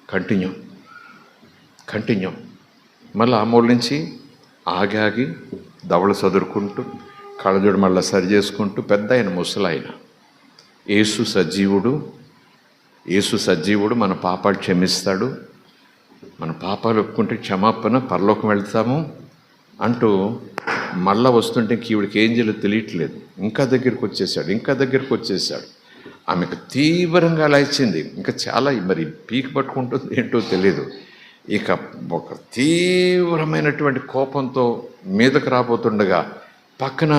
కంటిన్యూ. మళ్ళీ ఆ మూల నుంచి ఆగి దవడ చదురుకుంటూ కళ్ళజోడు మళ్ళీ సరి చేసుకుంటూ పెద్ద ఆయన ముసలాయన. యేసు సజీవుడు, మన పాపాలు క్షమిస్తాడు, మన పాపాలు ఒప్పుకుంటే క్షమాపణ, పరలోకం వెళ్తాము అంటూ మళ్ళా వస్తుంటే ఈవిడికి ఏం చేయాలో తెలియట్లేదు. ఇంకా దగ్గరికి వచ్చేసాడు. ఆమెకు తీవ్రంగా అలా ఇచ్చింది. ఇంకా చాలా మరి పీక పట్టుకుంటుంది ఏంటో తెలియదు. ఇక ఒక తీవ్రమైనటువంటి కోపంతో మీదకు రాబోతుండగా పక్కన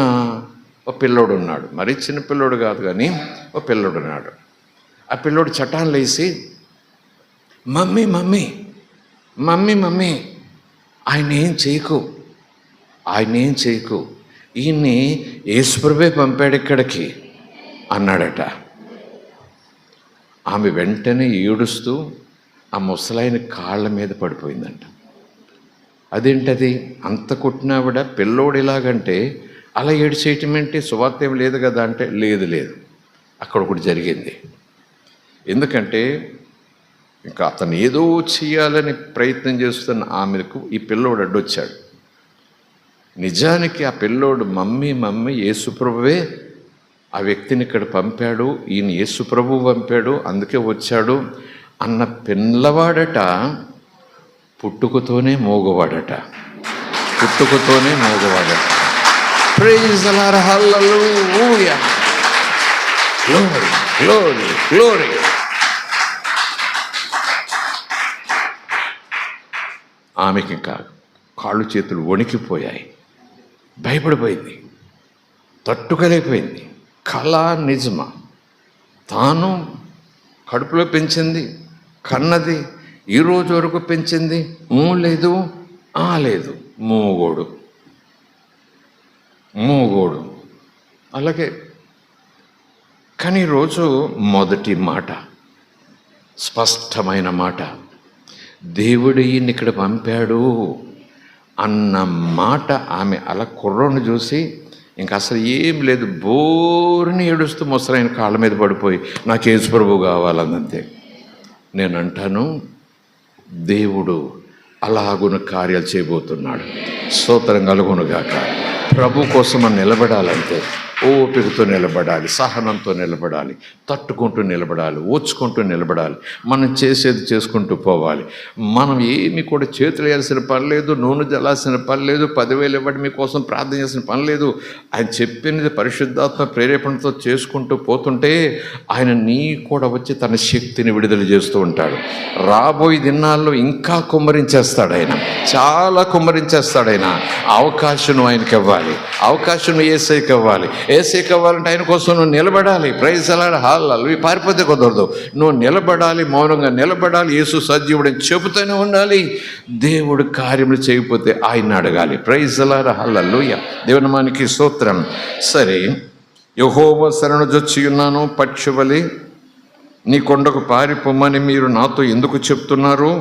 ఒక పిల్లోడు ఉన్నాడు. మరీ చిన్న పిల్లోడు కాదు కానీ ఒక పిల్లోడు ఉన్నాడు. ఆ పిల్లోడు చటాన్ లేసి మమ్మీ ఆయన ఏం చేయకు, ఈయన్ని యేసుప్రభువే పంపాడు ఇక్కడికి అన్నాడట. ఆమె వెంటనే ఏడుస్తూ ఆ ముసలాయన కాళ్ళ మీద పడిపోయిందంట. అదేంటది అంత కొట్టినావిడ పిల్లోడు ఇలాగంటే అలా ఏడ్చేయటం ఏంటి, సువార్త ఏం లేదు కదా అంటే లేదు అక్కడ ఒకటి జరిగింది. ఎందుకంటే ఇంకా అతను ఏదో చేయాలని ప్రయత్నం చేస్తున్న ఆమెకు ఈ పిల్లోడు అడ్డొచ్చాడు. నిజానికి ఆ పిల్లోడు మమ్మీ యేసుప్రభువే ఆ వ్యక్తిని ఇక్కడ పంపాడు, ఈయన యేసుప్రభువు పంపాడు అందుకే వచ్చాడు అన్న పిల్లవాడట పుట్టుకతోనే మోగవాడట. ప్రైజ్ ది లార్డ్, హల్లెలూయా, గ్లోరీ. ఆమెకి ఇంకా కాళ్ళు చేతులు వణికిపోయాయి, భయపడిపోయింది, తట్టుకోలేకపోయింది. కళ నిజమా? తాను కడుపులో పెంచింది, కన్నది, ఈ రోజు వరకు పెంచింది, లేదు లేదు, మూగోడు. అలాగే కానీ ఈరోజు మొదటి మాట, స్పష్టమైన మాట, దేవుడు ఈయన్ని ఇక్కడ పంపాడు అన్న మాట. ఆమె అలా కుర్రోని చూసి ఇంకా అసలు ఏం లేదు, బోరుని ఏడుస్తూ ముసలైన కాళ్ళ మీద పడిపోయి నాకు యేసు ప్రభువు కావాలన్నంతే. నేను అంటాను, దేవుడు అలాగున కార్యాలు చేయబోతున్నాడు. స్తోత్రం కలుగునుగాక. ప్రభు కోసం మనం నిలబడాలంటే ఓపికతో నిలబడాలి, సహనంతో నిలబడాలి, తట్టుకుంటూ నిలబడాలి, ఓర్చుకుంటూ నిలబడాలి. మనం చేసేది చేసుకుంటూ పోవాలి. మనం ఏమి కూడా చేతులు వేయాల్సిన పని లేదు, నూనె జల్లాల్సిన పని లేదు, 10,000 ఇవ్వడం మీకోసం ప్రార్థన చేసిన పని లేదు. ఆయన చెప్పినది పరిశుద్ధాత్మ ప్రేరేపణతో చేసుకుంటూ పోతుంటే ఆయన నీ కూడా వచ్చి తన శక్తిని విడుదల చేస్తూ ఉంటాడు. రాబోయే దినాల్లో ఇంకా కుమ్మరించేస్తాడు ఆయన, చాలా కుమ్మరించేస్తాడు ఆయన. అవకాశం ఆయనకి ఇవ్వాలి, అవకాశం యేసయ్యకి ఇవ్వాలి. యేసయ్యకి ఇవ్వాలంటే ఆయన కోసం నువ్వు నిలబడాలి. ప్రైజ్ అలాడ్ హాల్లో పారిపోతే కుదరదు. నువ్వు నిలబడాలి, మౌనంగా నిలబడాలి, యేసు సజీవుడని చెబుతూనే ఉండాలి. దేవుడు కార్యములు చేయకపోతే ఆయన అడగాలి. ప్రైజ్ అలాడ్ హల్లెలూయా. దేవుని మనకి స్తోత్రం. సరే, యెహోవా శరణుజొచ్చి ఉన్నాను, పక్షివలి నీ కొండకు పారిపోమని మీరు నాతో ఎందుకు చెప్తున్నారు?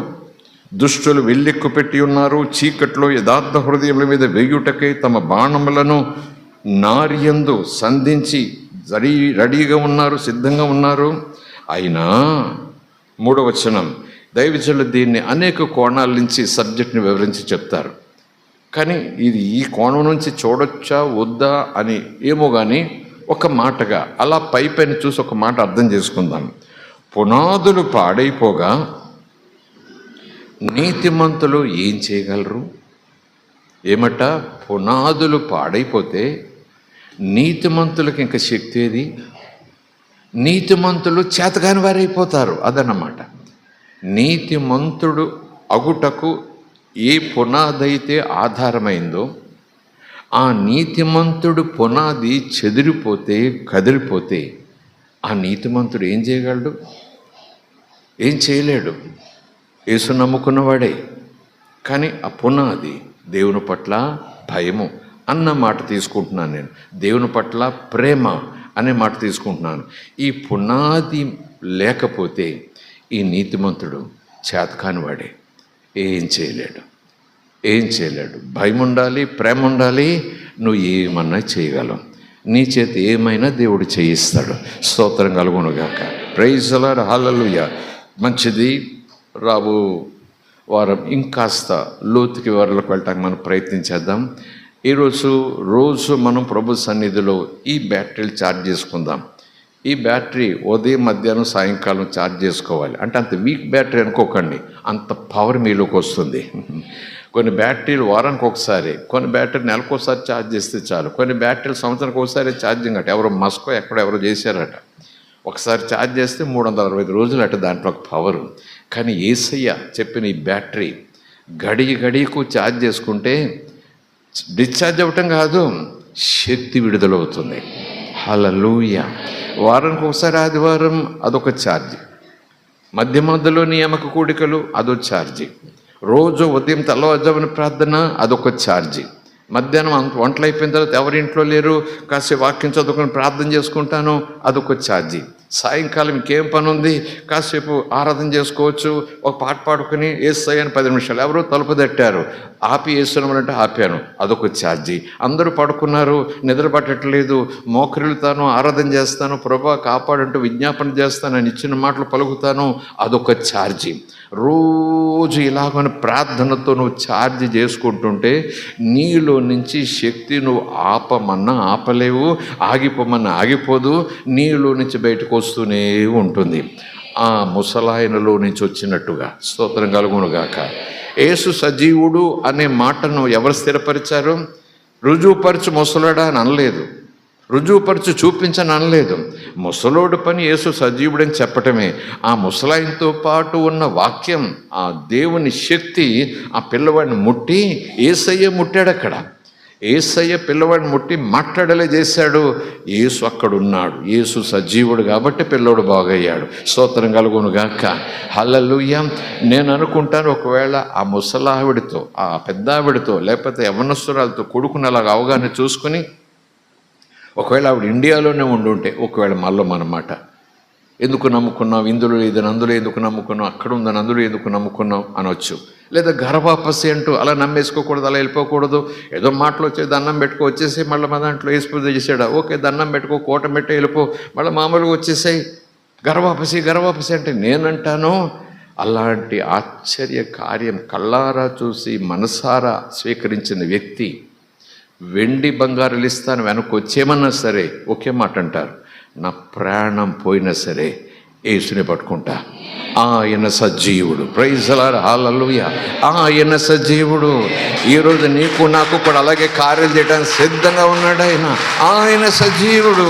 దుష్టులు వెల్లెక్కు పెట్టి ఉన్నారు, చీకట్లో యథార్థ హృదయముల మీద వేయుటకై తమ బాణములను నారియందు సంధించి రెడీగా ఉన్నారు, సిద్ధంగా ఉన్నారు. అయినా 3వ వచనం, దైవజనులు దీన్ని అనేక కోణాల నుంచి సబ్జెక్ట్ని వివరించి చెప్తారు. కానీ ఇది ఈ కోణం నుంచి చూడొచ్చా వద్దా అని ఏమో కానీ ఒక మాటగా అలా పైపైన చూసి ఒక మాట అర్థం చేసుకుందాం. పునాదులు పాడైపోగా నీతిమంతులు ఏం చేయగలరు? ఏమట? పునాదులు పాడైపోతే నీతిమంతులకి ఇంకా శక్తి ఏది? నీతిమంతులు చేతగాని వారైపోతారు. అదన్నమాట. నీతిమంతుడు అగుటకు ఏ పునాదైతే ఆధారమైందో ఆ నీతిమంతుడు పునాది చెదిరిపోతే, కదిలిపోతే ఆ నీతిమంతుడు ఏం చేయగలడు? ఏం చేయలేడు. యేసు నమ్ముకున్నవాడే. కానీ ఆ పునాది దేవుని పట్ల భయము అన్న మాట తీసుకుంటున్నాను నేను, దేవుని పట్ల ప్రేమ అనే మాట తీసుకుంటున్నాను. ఈ పునాది లేకపోతే ఈ నీతిమంతుడు చేతకానివాడే, ఏం చేయలేడు, ఏం చేయలేడు. భయం ఉండాలి, ప్రేమ ఉండాలి, నువ్వు ఏమన్నా చేయగలవు. నీ చేత ఏమైనా దేవుడు చేయిస్తాడు. స్తోత్రం కలుగునుగాక. ప్రైజ్ ది లార్డ్, హల్లెలూయా. మంచిది. రాబో వారం ఇంకాస్త లోతుకి వివరాలకు వెళ్ళటానికి మనం ప్రయత్నించేద్దాం. రోజు మనం ప్రభు సన్నిధిలో ఈ బ్యాటరీలు ఛార్జ్ చేసుకుందాం. ఈ బ్యాటరీ ఉదయం, మధ్యాహ్నం, సాయంకాలం ఛార్జ్ చేసుకోవాలి. అంటే అంత వీక్ బ్యాటరీ అనుకోకండి, అంత పవర్ మీలోకి వస్తుంది. కొన్ని బ్యాటరీలు వారానికి ఒకసారి, కొన్ని బ్యాటరీ నెలకోసారి ఛార్జ్ చేస్తే చాలు, కొన్ని బ్యాటరీలు సంవత్సరానికి ఒకసారి ఛార్జింగ్ అట. ఎవరో ఎవరో చేశారట. ఒకసారి ఛార్జ్ చేస్తే 365 రోజులు అట దాంట్లో ఒక పవరు. కానీ యేసయ్య చెప్పిన ఈ బ్యాటరీ గడియకు ఛార్జ్ చేసుకుంటే డిశ్చార్జ్ అవ్వటం కాదు, శక్తి విడుదలవుతుంది. హల్లెలూయా. వారానికి ఒకసారి ఆదివారం అదొక ఛార్జీ, మధ్యలో నియామక కూడికలు అదొక ఛార్జీ, రోజు ఉదయం తెల్లవారుజామున ప్రార్థన అదొక ఛార్జీ, మధ్యాహ్నం వంటలు అయిపోయిన తర్వాత ఎవరింట్లో లేరు కాసేపు వాక్యం చదువుకొని ప్రార్థన చేసుకుంటాను అదొక ఛార్జీ, సాయంకాలం ఇంకేం పని ఉంది కాసేపు ఆరాధన చేసుకోవచ్చు, ఒక పాట పాడుకొని యేసయ్య అని 10 నిమిషాలు, ఎవరో తలుపు తట్టారు ఆపి యేసునమనంటే ఆపాను అదొక ఛార్జీ, అందరూ పడుకున్నారు నిద్ర పట్టట్లేదు మోకరిల్లుతాను ఆరాధన చేస్తాను ప్రభా కాపాడంటూ విజ్ఞాపన చేస్తాను అని ఇచ్చిన మాటలు పలుకుతాను అదొక ఛార్జీ. రోజు ఇలాగని ప్రార్థనతో నువ్వు ఛార్జ్ చేసుకుంటుంటే నీలో నుంచి శక్తి నువ్వు ఆపమన్నా ఆపలేవు, ఆగిపోమన్నా ఆగిపోదు, నీలో నుంచి బయటకు వస్తూనే ఉంటుంది. ఆ ముసలాయనలో నుంచి వచ్చినట్టుగా. స్తోత్రం కలుగునుగాక. యేసు సజీవుడు అనే మాటను ఎవరు స్థిరపరిచారు? రుజువుపరచు ముసలాడా అని అనలేదు, రుజువుపరచు చూపించని అనలేదు. ముసలోడు పని యేసు సజీవుడని చెప్పటమే. ఆ ముసలాయనతో పాటు ఉన్న వాక్యం, ఆ దేవుని శక్తి ఆ పిల్లవాడిని ముట్టి యేసయ్య ముట్టాడు. అక్కడ యేసయ్య పిల్లవాడిని ముట్టి మాట్లాడలే చేశాడు. యేసు అక్కడున్నాడు. యేసు సజీవుడు కాబట్టి పిల్లోడు బాగయ్యాడు. స్తోత్రం కలుగును గాక. హల్లెలూయా. నేను అనుకుంటాను, ఒకవేళ ఆ ముసలావిడితో, ఆ పెద్దావిడితో, లేకపోతే యవ్వనస్తురాలతో కొడుకుని అలాగ అవగాహన చూసుకుని ఒకవేళ ఆవిడ ఇండియాలోనే ఉండుంటే, ఒకవేళ మళ్ళమన్నమాట, ఎందుకు నమ్ముకున్నావు, ఇందులో లేదని అందులో ఎందుకు నమ్ముకున్నావు, అక్కడ ఉందని అందులో ఎందుకు నమ్ముకున్నావు అనొచ్చు. లేదా గర్భాపసి అంటూ అలా నమ్మేసుకోకూడదు, అలా వెళ్ళిపోకూడదు. ఏదో మాటలు వచ్చే దండం పెట్టుకో వచ్చేసి మళ్ళీ మా దాంట్లో వేసి పూజ చేసాడా, ఓకే దండం పెట్టుకో, కోట పెట్టి వెళ్ళిపో, మళ్ళీ మామూలుగా వచ్చేసాయి. గర్భాపసి అంటే నేనంటాను, అలాంటి ఆశ్చర్య కార్యం కళ్ళారా చూసి మనసారా స్వీకరించిన వ్యక్తి వెండి బంగారులు ఇస్తాను వెనక్కి వచ్చేమన్నా సరే ఒకే మాట అంటారు, నా ప్రాణం పోయినా సరే యేసుని పట్టుకుంటా, ఆయన సజీవుడు. Praise the Lord. హల్లెలూయా. ఆయన సజీవుడు. ఈరోజు నీకు నాకు కూడా అలాగే కార్యాలు చేయడానికి సిద్ధంగా ఉన్నాడు. ఆయన సజీవుడు.